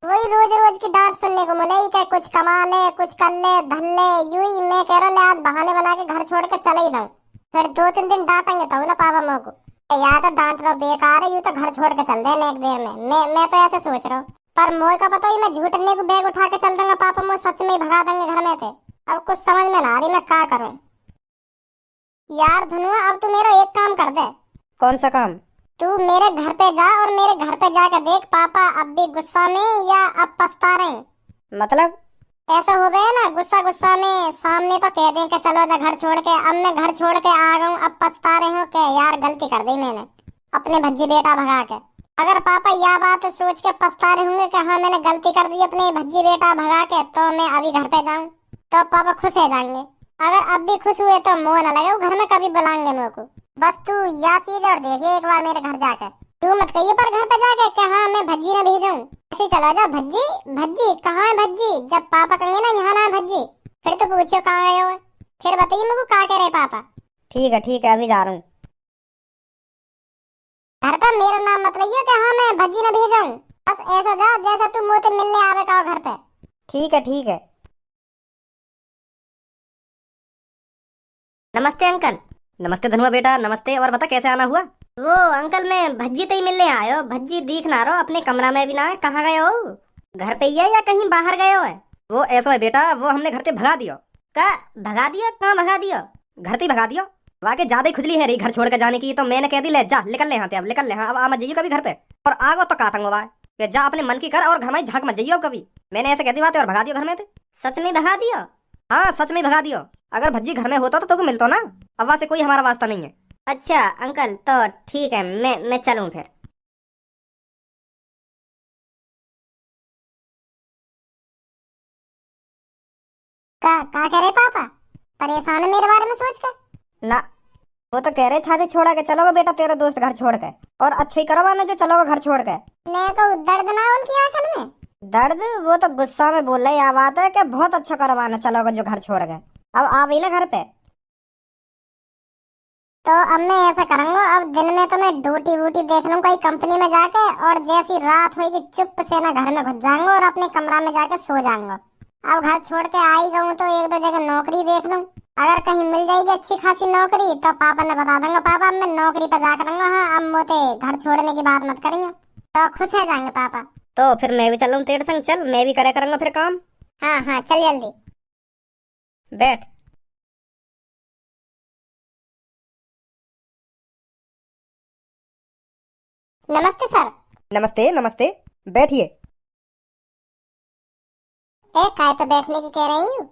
वही रोज रोज की डांट सुनने को मिले कि कुछ कमा ले, कुछ कर ले, धन ले। यूं ही मैं कह रहा ले आज बहाने बना के घर छोड़ के चले ही दूं। फिर 2-3 दिन डांटेंगे तो ना पापा मोह को। या तो डांट रहा बेकार है, यूं तो घर छोड़ के चल दे एक देर में। मैं तो ऐसे सोच रहा हूँ, पर मोह का पता ही मैं झूठने को बैग उठा के चल दूंगा, पापा मोह सच में ही भगा देंगे घर में थे। अब कुछ समझ में ना आ रही मैं क्या करूं। यार धनुआ अब तू मेरा एक काम कर दे। कौन सा काम? तू मेरे घर पे जा और मेरे घर पे जाकर देख पापा अब भी गुस्सा में या अब पछता रहे हैं। मतलब? ऐसा हो गया ना, गुस्सा गुस्सा में सामने तो कह दें कि चलो जा घर छोड़ के। अब मैं घर छोड़ के आ गया हूँ, अब पछता रहे हो कि यार गलती कर दी मैंने अपने भज्जी बेटा भगा के। अगर पापा यह बात सोच के पछता रहे होंगे कि हाँ मैंने गलती कर दी अपने भज्जी बेटा भगा के, तो मैं अभी घर पे जाऊँ तो पापा खुश हो जाएंगे। अगर अब भी खुश हुए तो मोह न लगे, वो घर में कभी बुलाएंगे मेरे को। बस तू यह चीज और देखिए एक बार मेरे घर जाकर। तू मत कहिए पर घर पे जाके कि हाँ मैं भज्जी ने भेजूं। ऐसे चला जा भज्जी भज्जी कहाँ है भज्जी। जब पापा कहेंगे ना यहाँ ना भज्जी, फिर तो पूछियो कहाँ गए हो। फिर बताइए मेरे को क्या कह रहे पापा। ठीक है अभी जा रहा हूँ। घर पर मेरा नाम मत लियो कि हाँ मैं भज्जी ने भेजाऊं। बस ऐसा जा जैसा तू मुझसे मिलने आवे का घर पे। ठीक है। नमस्ते अंकल। नमस्ते धनुआ बेटा, नमस्ते। और बता कैसे आना हुआ? वो अंकल मैं भज्जी तई मिलने आयो। भज्जी दिख ना रहो, अपने कमरा में भी ना है। कहाँ गए हो? घर पे ही है या कहीं बाहर गए हो? वो ऐसा है बेटा, वो हमने घर से भगा दियो। का भगा दियो? कहाँ भगा दियो? घर से भगा दियो। वाके ज्यादा ही खुजली है रही घर छोड़ के जाने की, तो मैंने कह दी ले जा निकल ले यहाँ से, अब निकल ले। हाँ अब आ मत जाइयो कभी घर पे, और आगो तो काटूंगा भाई कि जा अपने मन की कर और घर में झांक मत जाइयो कभी। मैंने ऐसे कह दी बात और भगा दियो घर में थे। सच में भगा दियो? हाँ सच में भगा दियो। अगर भज्जी घर में होता तो तुमको मिलतो ना। अब वहाँ से कोई हमारा वास्ता नहीं है। अच्छा अंकल तो ठीक है, मैं चलूं फिर। का कह रहे पापा? परेशान है मेरे बारे में सोच के? ना वो तो कह रहे छाती छोड़ा के चलोगे बेटा तेरा दोस्त घर छोड़ के, और अच्छा ही करो ना जो चलोगे घर छोड़ के। मैं को दर्द ना उनकी आंखों में? दर्द? वो तो गुस्सा में बोल रही बात है कि बहुत अच्छा करवाना चलोगे जो घर छोड़ गए। अब आ गई ना घर पे, तो अब मैं ऐसा करूंगा, अब दिन में तो मैं ड्यूटी वूटी देख लूं कोई कंपनी में जाके, और जैसी रात होगी चुप से ना घर में घुस जाऊंगा और अपने कमरा में जाके सो जाऊंगा। अब घर छोड़ के आ ही गऊं तो 1-2 जगह नौकरी देख लूं। अगर कहीं मिल जाएगी अच्छी खासी नौकरी तो पापा ने बता दूंगा पापा मैं नौकरी पे जा करूंगा। हाँ अब मोते घर छोड़ने की बात मत करिए, तो खुश हो जाएंगे पापा। तो फिर मैं भी चलूं तेरे संग? चल मैं भी करे करूंगा फिर काम। हाँ चल जल्दी बैठ। नमस्ते सर। नमस्ते नमस्ते, बैठिए। काय पे बैठने की कह रही हूँ?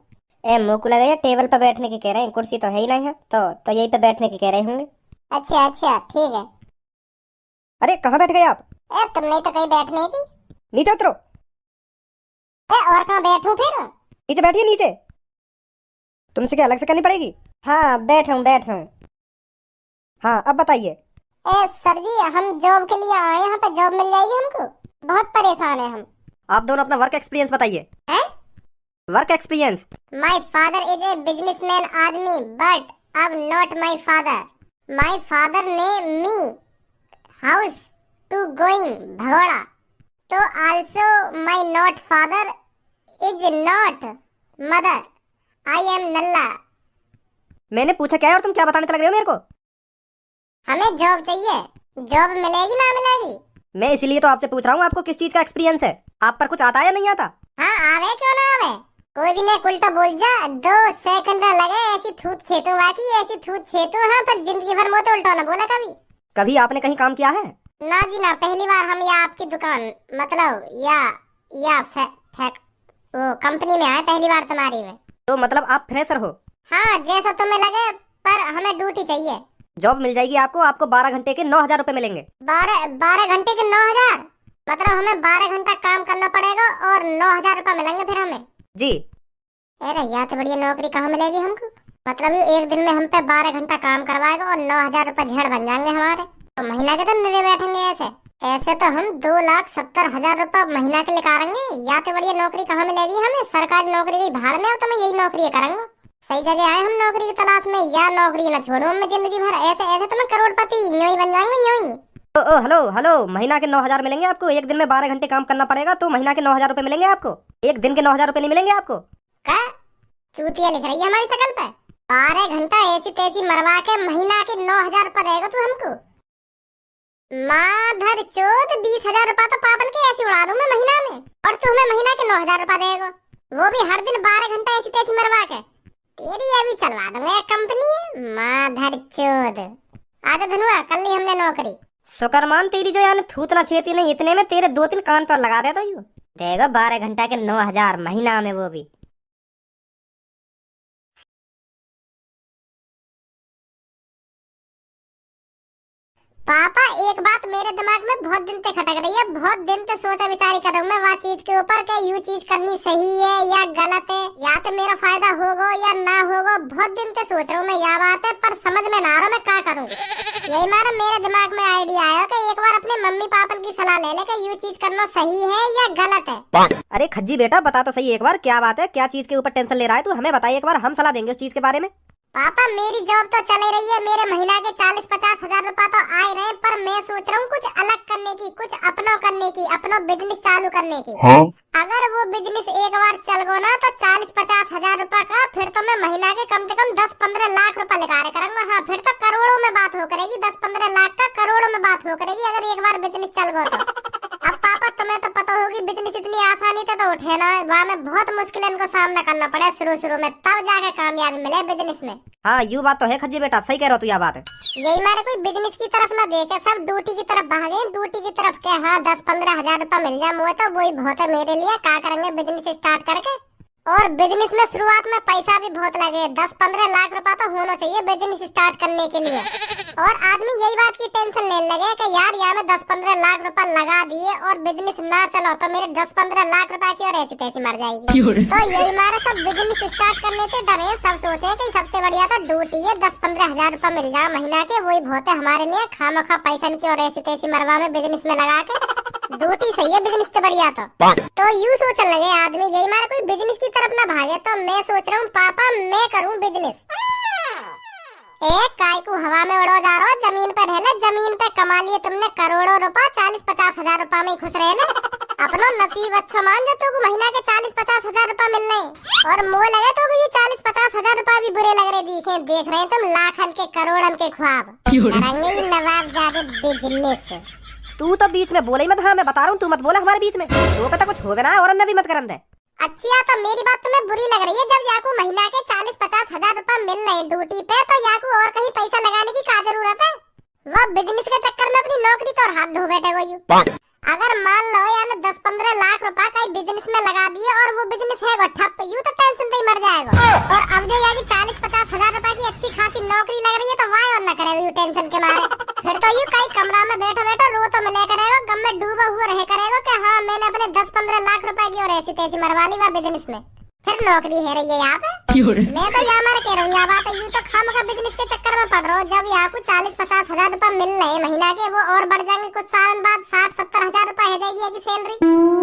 मुंह को लगा टेबल पे बैठने की कह रहे हैं, कुर्सी तो है ही नहीं है, तो यही पे बैठने की कह रहे होंगे। अच्छा ठीक है। अरे कहाँ बैठ गए आप? तुम नहीं तो कहीं बैठने की? नीचे उतरो। और कहाँ बैठूं फिर? नीचे बैठिए नीचे। तुमसे क्या अलग से करनी पड़ेगी? हाँ बैठ रहा हूँ। हाँ अब बताइए। सर जी हम जॉब के लिए आए, यहाँ पे जॉब मिल जाएगी हमको? बहुत परेशान है हम। आप दोनों अपना वर्क एक्सपीरियंस बताइए। Work experience? My father is a businessman आदमी, बट अब not my father. My father ने मी हाउस टू गोइंग भगोड़ा, तो also my not father is not mother. I am नल्ला। मैंने पूछा क्या है और तुम क्या बताने लग रहे हो मेरे को? हमें जॉब चाहिए। जॉब मिलेगी ना मिलेगी? मैं इसीलिए तो आपसे पूछ रहा हूँ आपको किस चीज का एक्सपीरियंस है, आप पर कुछ आता है या नहीं आता? हाँ आवे क्यों ना आवे, कोई भी नहीं उल्टा बोल जा। 2 सेकंड लगे ऐसी थूत छेतू बाकी ऐसी थूत छेतू। हाँ पर जिंदगी भर मोते उल्टा ना बोला कभी। कभी आपने कहीं काम किया है? ना जी ना, पहली बार हम या आपकी दुकान मतलब या वो कंपनी में आए पहली बार तुम्हारी में। तो मतलब आप फ्रेशर हो? हाँ जैसा तुम्हें लगे, पर हमें ड्यूटी चाहिए। जॉब मिल जाएगी आपको, आपको 12 घंटे के 9,000 रुपए मिलेंगे। 12 घंटे के 9,000? मतलब हमें 12 घंटा काम करना पड़ेगा और 9,000 रुपए मिलेंगे फिर हमें? जी। अरे यार तो बढ़िया नौकरी कहाँ मिलेगी हमको। मतलब ये एक दिन में हम पे 12 घंटा काम करवाएगा और 9,000 रुपए झेड़ बन जाएंगे हमारे। तो महीना के तो निरे बैठेंगे ऐसे तो हम 2,70,000 रुपए महीना के निकालेंगे। या तो बढ़िया नौकरी कहाँ मिलेगी हमें, सरकारी नौकरी की भाड़ में, तो मैं यही नौकरी करूंगा। सही जगह आए हम नौकरी की तलाश में, या नौकरी ना छोड़ू मैं जिंदगी भर। ऐसे तो मैं करोड़पति यूं ही बन जाऊंगा यूं ही। ओ हेलो, महीना के 9,000 मिलेंगे आपको। एक दिन में 12 घंटे काम करना पड़ेगा तो महीना के 9,000 रुपए मिलेंगे आपको। एक दिन के 9,000 रुपए नहीं मिलेंगे आपको। क्या चूतिया लिख रही है हमारी शकल पे? 12 घंटा ऐसी तैसी मरवा के महीना के 9,000 रुपए देगा तू हमको? माधर चोद, 20,000 रुपए तो पापन के ऐसे उड़ा दूं मैं महीना में, और तू हमें महीना के 9,000 रुपए देगा, वो भी हर दिन 12 घंटा ऐसी तैसी मरवा के। तेरी अभी चलवा दूंगा एक कंपनी। माधर चोद, आजा धनुआ कर ली हमने नौकरी। शुक्रमान तेरी जो यार थूत ना छेती नहीं, इतने में तेरे 2-3 कान पर लगा देता यू। देगा 12 घंटा के 9,000 महीना में, वो भी। पापा एक बात मेरे दिमाग में बहुत दिन से खटक रही है, बहुत दिन से सोचा विचार कर रहा हूँ मैं वहाँ चीज के ऊपर कि यू चीज करनी सही है या गलत है, या तो मेरा फायदा होगा या ना होगा। बहुत दिन से सोच रहा हूँ मैं यह बात है, पर समझ में ना आ रहा मैं क्या करूँ। यही मेरे दिमाग में आइडिया आया कि एक बार अपने मम्मी पापा की सलाह ले ले कि यू चीज करना सही है या गलत है। अरे खज्जी बेटा बता तो सही एक बार, क्या बात है, क्या चीज के ऊपर टेंशन ले रहा है तू, हमें बताइए एक बार, हम सलाह देंगे उस चीज के बारे में। पापा मेरी जॉब तो चले रही है, मेरे महीना के 40-50 हजार रुपए तो आ रहे हैं, पर मैं सोच रहा हूँ कुछ अलग करने की, कुछ अपना करने की, अपना बिजनेस चालू करने की। अगर वो बिजनेस एक बार चल गो ना तो 40-50 हजार रुपए का, फिर तो मैं महीना के कम से कम 10-15 लाख रुपए लगा करूंगा। हाँ फिर तो करोड़ों में बात हो करेगी, 10-15 लाख का करोड़ों में बात हो करेगी अगर एक बार बिजनेस चल गो तो। अब पापा तुम्हें तो पता होगी बिजनेस इतनी आसानी से तो उठे ना, वहाँ में बहुत मुश्किलों का सामना करना पड़े शुरू में, तब जाके कामयाबी मिले बिजनेस में। हाँ यू बात तो है खज्जी बेटा, सही कह रहे हो तू, यह बात है। यही मेरे कोई बिजनेस की तरफ ना देखे, सब ड्यूटी की तरफ भागे, ड्यूटी की तरफ के। हाँ 10-15 हजार रुपए मिल जाए मुझे तो वही बहुत है मेरे लिए। क्या करेंगे बिजनेस स्टार्ट करके, और बिजनेस में शुरुआत में पैसा भी बहुत लगे, 10-15 लाख रुपए तो होना चाहिए बिजनेस स्टार्ट करने के लिए। और आदमी यही बात की टेंशन लेने लगे कि यार यहाँ में 10-15 लाख रुपए लगा दिए और बिजनेस ना चलो तो मेरे 10-15 लाख रुपए की और ऐसी तैसी मर जाएगी। तो यही हमारे सब बिजनेस स्टार्ट करने से डरे, सब सोचे कि सबसे बढ़िया तो ड्यूटी है, 10-15 हजार रुपए मिल जाए महीना के, वही बहुत है हमारे लिए। खामखा पैसा की और ऐसी तैसी मरवा में बिजनेस में लगा के, ड्यूटी सही है बिजनेस से बढ़िया। तो यूँ सोचने लगे आदमी, यही हमारा कोई बिजनेस की तरफ ना भागे। तो मैं सोच रहा हूँ पापा मैं करूँ बिजनेस। एक काय को हवा में उड़ो जा रहा हो, जमीन पे रहना, जमीन पे कमा लिए तुमने करोड़ों रुपए, 40-50 हजार रुपए में ही खुश रहे ना। अपना नसीब अच्छा मान जो तुमको महीना के 40-50 हजार रुपए मिल रहे हैं, और मुँह लगे तो ये 40-50 हजार रुपए भी बुरे लग रहे देख रहे हैं तुम लाखन के करोड़न के ख्वाब करेंगे नवाब जादे बिजनेस। तू तो बीच में बोले ही मत, हाँ मैं बता रहा हूँ तू मत बोला हमारे बीच में, तो पता कुछ हो ना और अन्ना भी मत करन दे। अच्छा तो मेरी बात तुम्हें बुरी लग रही है, जब याकू महीना के 40-50 हजार रुपए मिल रहे हैं ड्यूटी पे, तो याकू और कहीं पैसा लगाने की क्या जरूरत है? वो बिजनेस के चक्कर में अपनी नौकरी तो हाथ धो बैठे हो। अगर मान लो यार 10-15 लाख रुपए का बिजनेस में लगा दिए और वो बिजनेस है वो ठप, यूं तो टेंशन से ही मर जाएगा। और अब जो यार 40-50 हजार रुपए की अच्छी खासी नौकरी लग रही है तो वाह और न करेगा यूं टेंशन के मारे। फिर तो यूं कहीं कमरा में बैठो रो तो मिले करेगा, गम में डूबा हुआ रहे करेगा कि हाँ मैंने अपने 10-15 लाख रुपए की और ऐसी तैसी मरवा ली वह बिजनेस में, फिर नौकरी है रही है यहाँ पे। मैं तो यहाँ मारे कह रहा हूँ यहाँ बात है, यूँ तो खामखा बिजनेस के चक्कर में पड़ रहा हूँ। जब यहाँ को 40-50 हजार रुपए मिल रहे हैं महीना के, वो और बढ़ जाएंगे कुछ साल बाद, 60-70 हजार रुपए हो जाएगी एक सैलरी,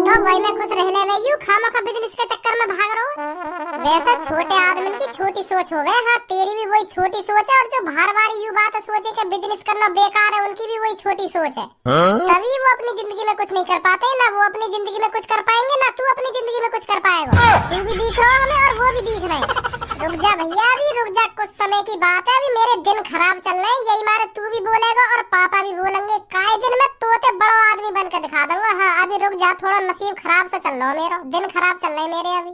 तो वही में खुश रहने में यूँ खामखा बिजनेस के चक्कर में भाग रहा हूँ। वैसे छोटे आदमी की छोटी सोच हो गए, हाँ तेरी भी वही छोटी सोच है, और जो बाहर वाली यूँ बात सोचे कि बिजनेस करना बेकार है, उनकी भी वही छोटी सोच है। तभी वो अपनी जिंदगी में कुछ नहीं कर पाते, ना वो अपनी जिंदगी में कुछ कर पाएंगे, ना तू अपनी जिंदगी में कुछ कर पाएगा। तू भी दिख रहा हमें और वो भी दिख रहे हैं। रुक जा भैया, अभी रुक जा, कुछ समय की बात है, अभी मेरे दिन खराब चल रहे हैं, यही मारे तू भी बोलेगा और पापा भी बोलेंगे। काय दिन में तोते बड़ा आदमी बन के दिखा दूंगा। हाँ अभी रुक जा, थोड़ा नसीब खराब से चल रहा है मेरा, दिन खराब चल रहे हैं मेरे अभी।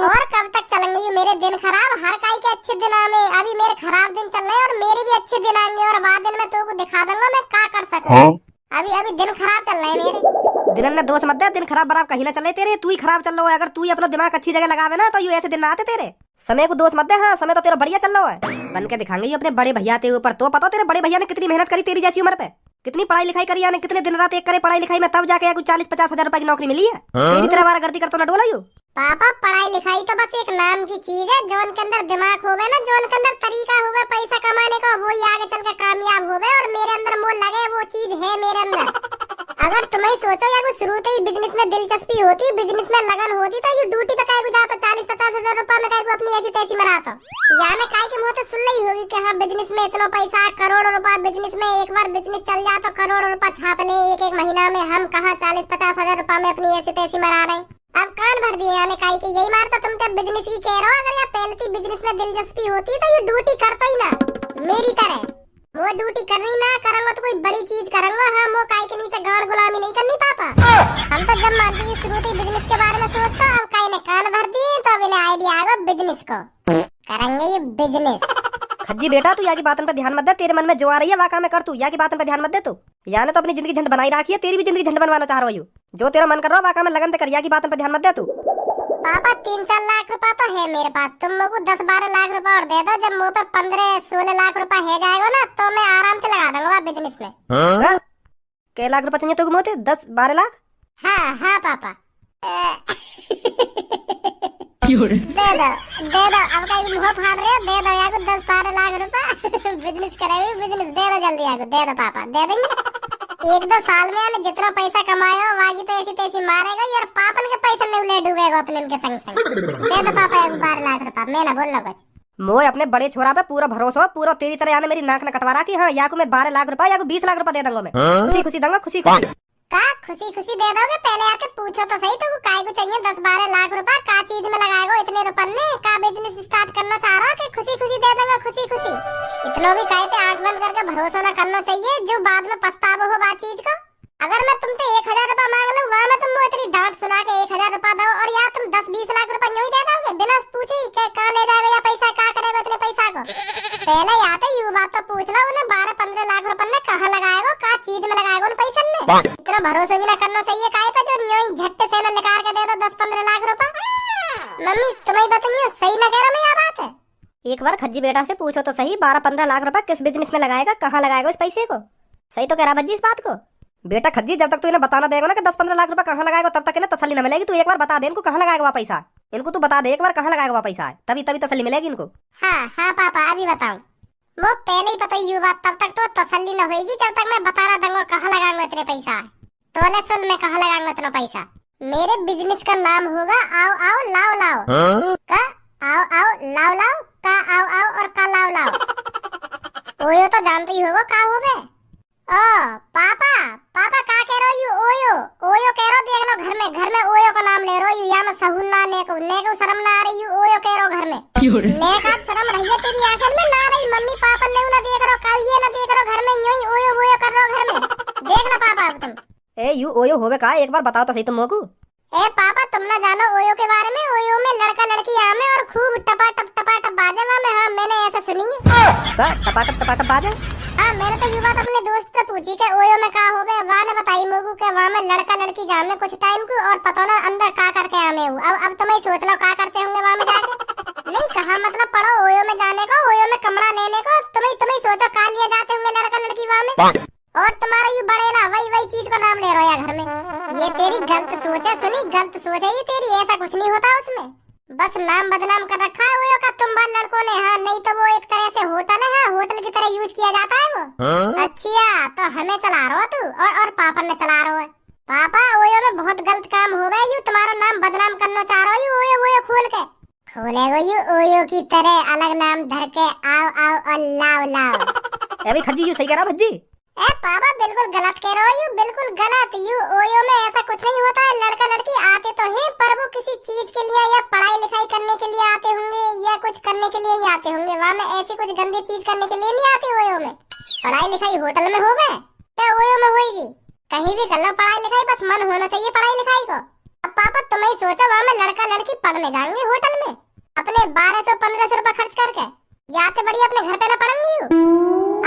और कब तक चलेंगे ये मेरे दिन खराब? हर काई के अच्छे दिन आने, अभी मेरे खराब दिन चल रहे हैं और मेरे भी अच्छे दिन आएंगे और बाद दिन में तो को दिखा दूंगा मैं क्या कर सकूं। अभी अभी दिन खराब चल रहे हैं मेरे। दिन में दोष मत दे, दिन खराब बराबर कहीं ना चले तेरे, तू ही खराब चल रहा है। अगर तू ही अपना दिमाग अच्छी जगह लगावे ना तो यू ऐसे दिन ना आते तेरे। समय को दोष मत दे, हाँ समय तो तेरा बढ़िया चल रहा है, बन के दिखाएंगे ये अपने बड़े भैया तेरे ऊपर। तो पता तेरे बड़े भैया ने कितनी मेहनत करी तेरी जैसी उम्र पे, कितनी पढ़ाई लिखाई करी, यानी कितने दिन रात एक करे पढ़ाई लिखाई में, तब जाके कुछ 40-50 हजार रुपए की नौकरी मिली है। तेरी तरह बार गर्दी करता ना डोला यू। पापा पढ़ाई लिखाई तो बस एक नाम की चीज है, जोन के अंदर दिमाग होवे ना, जोन के अंदर तरीका होवे पैसा कमाने का, वो ही आगे चल के कामयाब होवे। और मेरे अंदर मोल लगे वो चीज है मेरे अंदर। अगर तुम्हें सोचो या कुछ शुरू से ही बिजनेस में दिलचस्पी होती, बिजनेस में लगन होती तो ये ड्यूटी पे काहे को जाता, 40-50 हजार रुपए में काहे को अपनी ऐसी तैसी मराता। या मैं काहे के मुंह से सुन रही होगी कि हाँ बिजनेस में इतना पैसा, करोड़ों रुपए बिजनेस में, एक बार बिजनेस चल जाए तो करोड़ों रुपए छाप ले एक एक महीना में। हम कहाँ 40-50 हजार रुपए में अपनी ऐसी तैसी मरा रहे हैं। अब कान भर दिए यानी काहे के, यही मार तो तुम क्या बिजनेस की कह रहे हो। अगर या पहले की बिजनेस में दिलचस्पी होती तो ये ड्यूटी करता ही ना मेरी तरह। वो ड्यूटी करनी ना करूंगा तो कोई बड़ी चीज करूंगा। हाँ वो काहे के नीचे गाड़ गुलामी नहीं करनी पापा। हम तो जब मानती है शुरू से बिजनेस के बारे में सोचता, अब काहे ने कान भर दिए तो अब इन्हें आइडिया आएगा बिजनेस को करेंगे ये बिजनेस। खज्जी बेटा तू या की बातन पे ध्यान मत दे, तेरे मन में जो आ रही है वाका में कर, तू या की बातन पे ध्यान मत दे। तू या ने तो अपनी जिंदगी झंड बनाई रखी है, तेरी भी जिंदगी झंड बनवाना चाह रहा हो। जो तेरा मन कर रहा है वाका में लगन दे कर, या की बातन पे ध्यान मत दे तू। पापा 3-4 लाख रुपए तो है मेरे पास, तुम लोग को 10-12 लाख रुपए और दे दो। जब मुँह पे 15-16 लाख रुपए है जाएगा ना तो मैं आराम से लगा दूंगा बिजनेस में। क्या लाख रुपए चाहिए तो मोते? 10-12 लाख? हाँ हाँ पापा दे दो अब कहीं मुँह फाड़ रहे हो, दे दो या 10-12 लाख रुपए बिजनेस करेंगे, बिजनेस दे दो जल्दी या दे दो पापा, दे देंगे। 1-2 साल में यानी जितना पैसा कमाया हो वागी तो ऐसी तैसी मारेगा यार, पापन के पैसे में ले डूबेगा अपने के संग संग। दे दो पापा 12 लाख रुपए, मैं ना बोल लो कुछ। मोए अपने बड़े छोरा पे पूरा भरोसा, पूरा तेरी तरह यानी मेरी नाक न कटवा रहा कि हाँ या को मैं 12 लाख रुपए या को 20 लाख रुपए दे दूंगा मैं। खुशी खुशी दूंगा, खुशी खुशी। का खुशी खुशी दे दोगे? पहले आके पूछो तो सही, तो काय को चाहिए 10-12 लाख रुपए, का चीज में लगाएगा इतने रुपए में? का बिजनेस स्टार्ट करना चाह रहा कि खुशी खुशी दे दूंगा खुशी खुशी? इतना भी काय पे आंख बंद करके भरोसा न करना चाहिए जो बाद में पछतावा हो बात चीज का। अगर मैं तुमसे 1000 रुपए मांग लूं वहाँ में तुम इतनी डांट सुना के 1000 रुपए दो और या तुम 10-20 लाख रुपए यूं ही दे दोगे बिना पूछे कि कहाँ ले जाएगा या पैसा क्या करेगा इतने पैसा को? पहले आते यू बात तो पूछ लो उन्हें 12-15 लाख रुपए में कहाँ लगाएगा, क्या चीज में लगाएगा उन पैसे में? इतना भरोसा भी ना करना चाहिए काय पे जो यूं ही झट्टे से न निकाल के दे दो 10-15 लाख रुपए। मम्मी तुम्हें बताइए सही न कह रहा मैं, यह बात है। एक बार खज्जी बेटा से पूछो तो सही, 12-15 लाख रुपए किस बिजनेस में लगाएगा, कहाँ लगाएगा इस पैसे को? सही तो कह रहा भज्जी इस बात को। बेटा खज्जी जब तक तू इन्हें बताना देगा ना कि 10-15 लाख रुपए कहाँ लगाएगा तब तक इन्हें तसल्ली न मिलेगी। तू एक बार बता दे इनको कहाँ लगाएगा वह पैसा, इनको तू बता दे एक बार कहाँ लगाएगा वह पैसा है, तभी तभी तसल्ली मिलेगी इनको। हाँ हाँ पापा अभी बताऊं, वो पहले ही पता यू बात तब तक तो तसल्ली न होगी जब तक मैं बता रहा दूंगा कहाँ लगाऊंगा इतने पैसा। तो ले सुन मैं कहाँ लगाऊंगा इतना पैसा। मेरे बिजनेस का नाम होगा आओ आओ लाओ लाओ। का आओ आओ लाओ लाओ, का आओ आओ और का लाओ लाओ। ओयो तो जानते ही होगा का हो गए। ओ पापा पापा का कह रहे हो यू? ओयो ओयो कह रहे हो, देख लो घर में ओयो का नाम ले रहे हो यू, या मैं सहूल ना नेको शर्म ना आ रही यू, ओयो कह रहे हो घर में। नेका शर्म रही है तेरी आंखों में ना रही? मम्मी पापा ने ना देख रहे हो, का ये ना देख रहे हो घर में यूं ही ओयो ओयो कर रहे हो घर में? देख लो पापा अब तुम। ए यू ओयो होवे का एक बार बताओ तो सही तुम मोको। ए पापा तुम ना जानो ओयो के बारे में? ओयो में लड़का लड़की आमे और खूब टपा टप बाजे वहाँ में। हाँ मैंने ऐसा सुनी है। का टपा टप बाजे? हाँ मैंने तो ये बात अपने दोस्त से पूछी कि ओयो में का हो गए, वहाँ ने बताई मोगू के वहाँ में लड़का लड़की जामे कुछ टाइम को और पता ना अंदर का करके आमे हूँ। अब तुम्हें सोच लो का करते होंगे वहाँ में जाके। नहीं कहा मतलब पढ़ो ओयो में जाने को, ओयो में कमरा लेने को, तुम्हें सोचो का लिए जाते होंगे लड़का लड़की वहाँ में। और तुम्हारा ये बड़े ना वही चीज का नाम ले रहे हो या घर में। ये तेरी गलत सोच है, सुनी गलत सोच है ये तेरी, ऐसा कुछ नहीं होता उसमें, बस नाम बदनाम कर रखा है ओयो का तुम बाल लड़कों ने। हाँ नहीं तो वो एक तरह से होटल है, हाँ होटल की तरह यूज किया जाता है वो। अच्छा तो हमें चला रहा हो तू और पापा ने चला रहा है। पापा ओयो में बहुत गलत काम हो गया, यू तुम्हारा नाम बदनाम करना चाह रहा हो ओयो ओयो खोल के। खोलेगो यू ओयो की तरह अलग नाम धर के आओ आओ और लाओ लाओ। अभी खज्जी यू सही कह रहा भज्जी। ए पापा बिल्कुल गलत कह रहे हो यू, बिल्कुल गलत। यू ओयो में ऐसा कुछ नहीं होता है। लड़का लड़की आते तो हैं पर वो किसी चीज के लिए या पढ़ाई लिखाई करने के लिए आते होंगे या कुछ करने के लिए ही आते होंगे। वहाँ में ऐसी कुछ गंदी चीज करने के लिए नहीं आते ओयो में। पढ़ाई लिखाई होटल में हो गए क्या ओयो में होगी? कहीं भी कर लो पढ़ाई लिखाई, बस मन होना चाहिए पढ़ाई लिखाई को। अब पापा तुम ही सोचो, वहाँ में लड़का लड़की पढ़ने जाएंगे होटल में अपने 1200-1500 रुपए खर्च करके, या तो बढ़िया अपने घर पे ना पढ़ेंगी।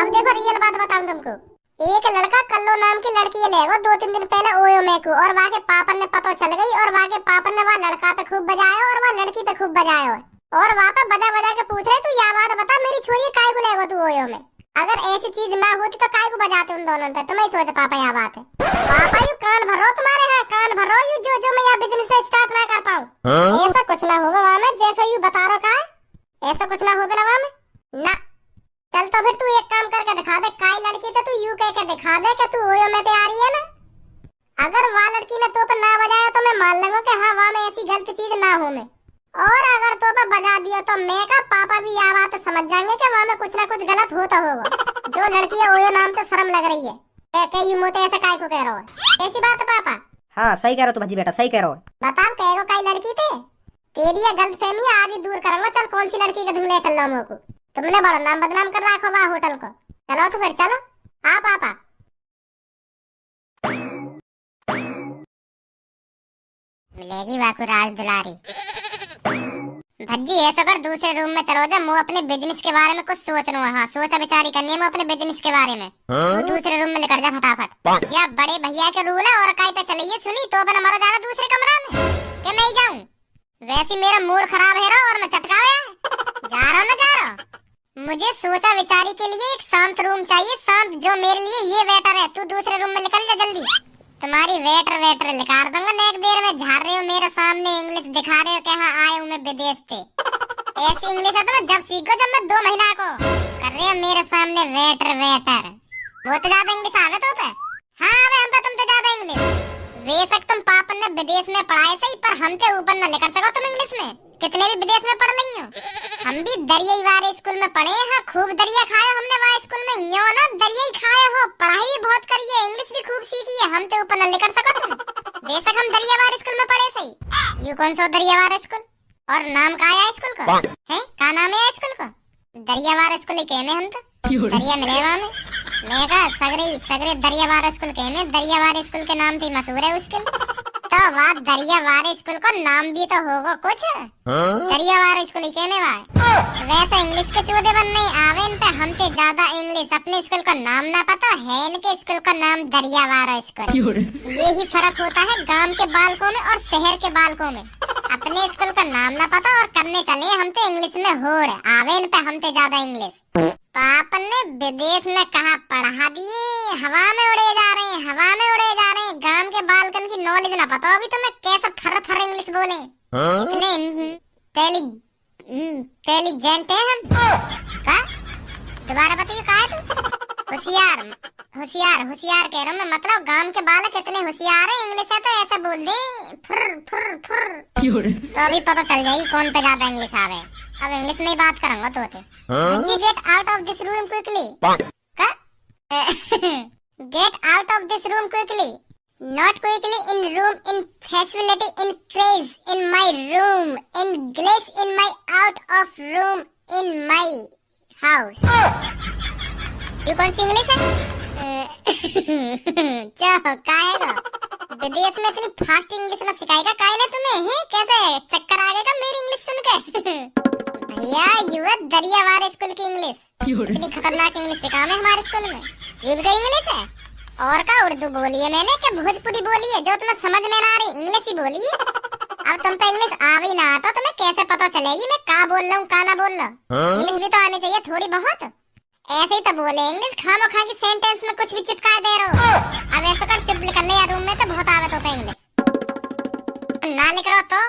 अब देखो रियल बात बताऊं तुमको, एक लड़का कल्लो नाम की लड़की ले गो 2-3 दिन पहले ओयो में को, और वहाँ के पापा ने पता चल गई, और वहाँ के पापा ने वहाँ लड़का पे खूब बजाया और वहाँ लड़की पे खूब बजाया, और वहाँ पे बजा बजा के पूछ रहे तू या बात बता मेरी छोरी काय को ले गो तू ओयो में? अगर ऐसी चीज ना होती तो काय को बजाते उन दोनों पे? तुम्हें सोच पापा यहाँ बात है। पापा यू कान भरो, तुम्हारे यहाँ कान भरो यू, जो मैं यहाँ बिजनेस स्टार्ट ना कर पाऊँ। ऐसा कुछ ना होगा वहाँ में जैसा यू बता रहा का, ऐसा कुछ ना होगा ना वहाँ में ना। चल तो फिर तू एक काम करके दिखा दे, काय लड़की तो तू यू कह के दिखा दे कि तू ओयो में तैयारी है ना। अगर वहाँ लड़की ने तो पे ना बजाया तो मैं मान लूंगा कि हाँ वहाँ में ऐसी गलत चीज ना हो में, और अगर तो पे बजा दिया तो मैं का पापा भी यह बात समझ जाएंगे कि वहाँ में कुछ ना कुछ गलत होता होगा। जो लड़की है ओयो नाम तो शर्म लग रही है, यू मोते ऐसा काय को कह रहा है? ऐसी बात है पापा? हाँ सही कह रहे हो तू भजी बेटा, सही कह रहे हो। बताओ कहेगो काय लड़की थे? तेरी गलत फहमी आज ही दूर करूंगा। चल कौन सी लड़की का ढूंढने चल रहा हूँ को? तुमने बड़ा नाम बदनाम कर रखा वहाँ होटल को। चलो तो फिर चलो। हाँ पापा। मिलेगी वाकु राज दुलारी। भज्जी ऐसा कर दूसरे रूम में चलो जा, मैं अपने बिजनेस के बारे में कुछ सोच रहा हूँ। हाँ सोचा विचारी करनी है मैं अपने बिजनेस के बारे में। तू दूसरे रूम में लेकर जा फटाफट। या बड़े भैया के रूल है और काय पे चलिए सुनी तो अपना मरो जाना दूसरे कमरा में कि मैं ही जाऊँ? वैसे मेरा मूड खराब है और मैं चटकाया जा रहा ना जा रहा। मुझे सोचा विचारी के लिए एक शांत रूम चाहिए, शांत जो मेरे लिए ये बेटर है। तू दूसरे रूम में निकल जा जल्दी। तुम्हारी वेटर निकाल दूंगा ना एक देर में। झाड़ रहे हो मेरे सामने, इंग्लिश दिखा रहे हो कि हाँ आए हूँ मैं विदेश से। ऐसी इंग्लिश है तो मैं जब सीखो जब मैं 2 महीना को कर रहे हो मेरे सामने वेटर। बहुत ज्यादा इंग्लिश आ गए तो पे। हाँ अबे हम पे तुम तो ज्यादा इंग्लिश। बेशक तुम पापा ने विदेश में पढ़ाए सही, पर हम ते ऊपर न लेकर सको तुम इंग्लिश में। कितने भी विदेश में पढ़ ली हो, हम भी दरियाई वाले स्कूल में पढ़े हैं। खूब दरिया खाया हमने वहाँ स्कूल में। यो ना दरिया ही खाया हो, पढ़ाई भी बहुत करी है, इंग्लिश भी खूब सीखी है। हम तो ऊपर न लेकर सको तुम। बेशक हम दरिया वाले स्कूल में पढ़े सही। यू कौन सा दरिया वाला स्कूल? और नाम का आया स्कूल का है? का नाम है स्कूल का? दरिया वाला स्कूल ही कहने हम तो। दरिया मिले वहाँ में मैं कहा सगरे दरिया वाला स्कूल कहने। दरिया वाले स्कूल के नाम से मशहूर है स्कूल। तो वहाँ दरिया वाले स्कूल को नाम भी तो होगा कुछ। दरिया वाले स्कूल ही कहने वाले। वैसे इंग्लिश के चौधे बनने आवे इन पे हमसे ज्यादा इंग्लिश। अपने स्कूल का नाम ना पता है, इनके स्कूल का नाम दरिया वाला स्कूल। यही फर्क होता है गांव के बालकों में और शहर के बालकों में। अपने स्कूल का नाम ना पता और करने चले हम तो इंग्लिश में होड़ आवे इन पे हमसे ज्यादा इंग्लिश। पापा ने विदेश में कहा पढ़ा दिए, हवा में उड़े जा रहे हैं, हवा में उड़े जा रहे हैं। गांव के बालकन की नॉलेज ना पता अभी तुम्हें कैसा फर इंग्लिश बोले। इतने इंटेलिजेंट है हम का? दोबारा बताइए का है तू? होशियार कह रहा हूँ मैं, मतलब गांव के बालक इतने होशियार है। इंग्लिश है तो ऐसा बोल दे फुर तो अभी पता चल जाएगी कौन पे ज्यादा इंग्लिश आवे। अब इंग्लिश में ही बात करूंगा तो get out of this room quickly. Get out of this room quickly. Not quickly in room, in facility, in craze, in my room, in glace, in my out of room, in my house. ये कौन सी English है? काहेगा विदेश में इतनी fast English ना सिखाएगा काय ने तुम्हें? है कैसे चक्कर आ गएगा मेरी इंग्लिश सुन के? भैया यू है दरिया वाले स्कूल की इंग्लिश। इतनी खतरनाक इंग्लिश सिखाने हमारे स्कूल में। ये भी इंग्लिश है और का उर्दू बोली है मैंने क्या भोजपुरी बोली है जो तुम्हें समझ में ना आ रही? इंग्लिश ही बोली है। अब तुम पे इंग्लिश आ भी ना आता तुम्हें कैसे पता चलेगी मैं का बोल रहा हूँ का ना बोल रहा हूँ? इंग्लिश भी तो आनी चाहिए थोड़ी बहुत। ऐसे ही तो बोले इंग्लिश खामो खा की सेंटेंस में कुछ भी चिपका दे रहे हो। अब ऐसा कर चुप निकलने या रूम में तो बहुत आवे तो इंग्लिश ना लिख रहा तो।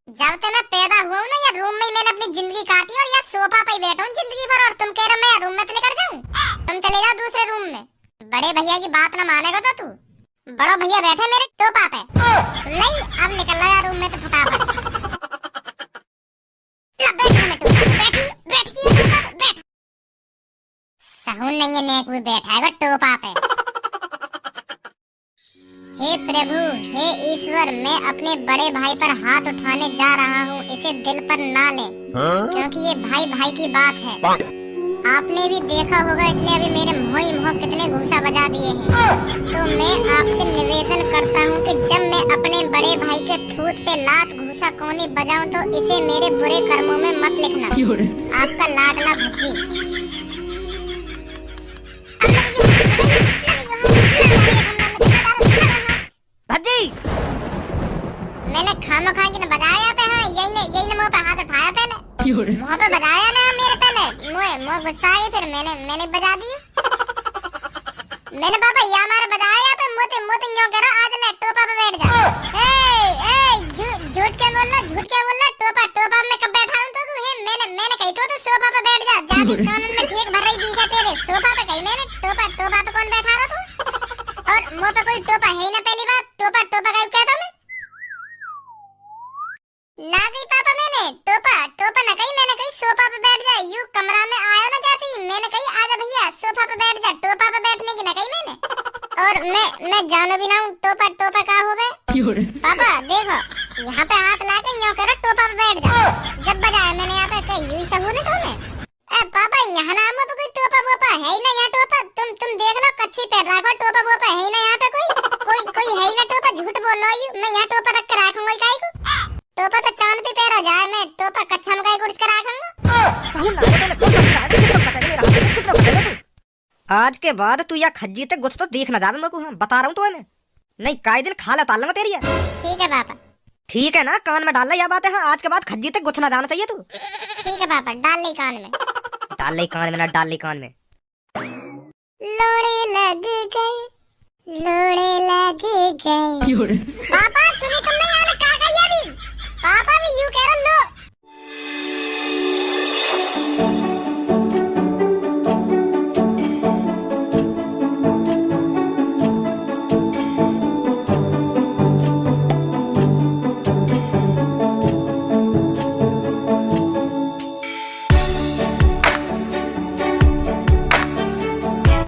जब से मैं पैदा हुआ हूँ ना या रूम में ही मैंने अपनी जिंदगी काटी और या सोफा पे ही बैठा हूँ जिंदगी भर, और तुम कह रहे मैं रूम में तो लेकर जाऊँ? तुम चले जाओ दूसरे रूम में। बड़े भैया की बात ना मानेगा तो तू। बड़ा भैया बैठे मेरे टोपा पे। नहीं अब निकल रहा रूम में तो फटाफट। सहून नहीं है, नेक भी बैठा है टोपा पे। हे प्रभु, हे ईश्वर, मैं अपने बड़े भाई पर हाथ उठाने जा रहा हूँ, इसे दिल पर ना ले, क्योंकि ये भाई भाई की बात है। आपने भी देखा होगा इसने अभी मेरे मुँह ही मुँह कितने घूसा बजा दिए हैं। तो मैं आपसे निवेदन करता हूँ कि जब मैं अपने बड़े भाई के थूत पे लात घूसा कोनी बजाऊं तो इसे मेरे बुरे कर्मों में मत लिखना। आपका लाडला भज्जी। भज्जी मैंने खामो खा के बजाया पे। हाँ, यही ने मुँह पे हाथ उठाया पहले, मुँह पे बजाया ना मेरे पहले, मुँह गुस्सा आई, फिर मैंने बजा दिया। मैंने पापा ये हमारे बजाया पे, मोते यूं करो, आज ले टोपा पे बैठ जा। झूठ क्या बोलना, टोपा में कब बैठा हूं? तो है मैंने कही तो सोफा पे बैठ जा, जादी कानून में ठीक भर रही दिखा तेरे। सोफा पे कही मैंने, टोपा पे कौन बैठा रहा तू? और मुंह पे कोई टोपा है ही ना। पहली बात टोपा का कहता मैं ना गई पापा, मैंने टोपा ना कही, मैंने कही सोफा पे बैठ जा। यू कमरा में आयो ना जैसे ही मैंने कही आजा भैया सोफा पे बैठ जा, टोपा पे बैठने की ना कही मैंने। और मैं जानो भी ना हूँ टोपा का हो गए। पापा देखो, यहाँ पे हाथ ला के यूं करो, टोपा पे बैठ जा। जब बजाया मैंने यहाँ पे कही यू सहू नहीं तो मैं पापा यहाँ नाम पे कोई टोपा वोपा है ही ना। यहाँ टोपा तुम देख लो, कच्ची पैर रखो, टोपा वोपा है ही ना यहाँ पे कोई है ही ना। टोपा झूठ बोल रहा हूँ मैं, यहाँ टोपा रख के रखूंगा काहे को? टोपा तो चांद पे पैर हो जाए, मैं टोपा कच्चा में काहे कुछ करा रखूंगा। सहून ना तो मैं कुछ समझा कितना पटेगा मेरा, कितना पटेगा तू। आज के बाद तू या खज्जी ते गुस्सा तो देख ना जावे मेरे को। हाँ, बता रहा हूँ तो नहीं काई दिन खा लेता लूंगा तेरी है। ठीक है पापा। ठीक है ना, कान में डाल ले यह बात है। हाँ, आज के बाद खज्जी तक गुस्सा ना जाना चाहिए तू। ठीक है पापा, डाल ले कान में। डाल ले कान में ना, डाल ले कान में। लोड़े लग गए पापा, सुनी तुमने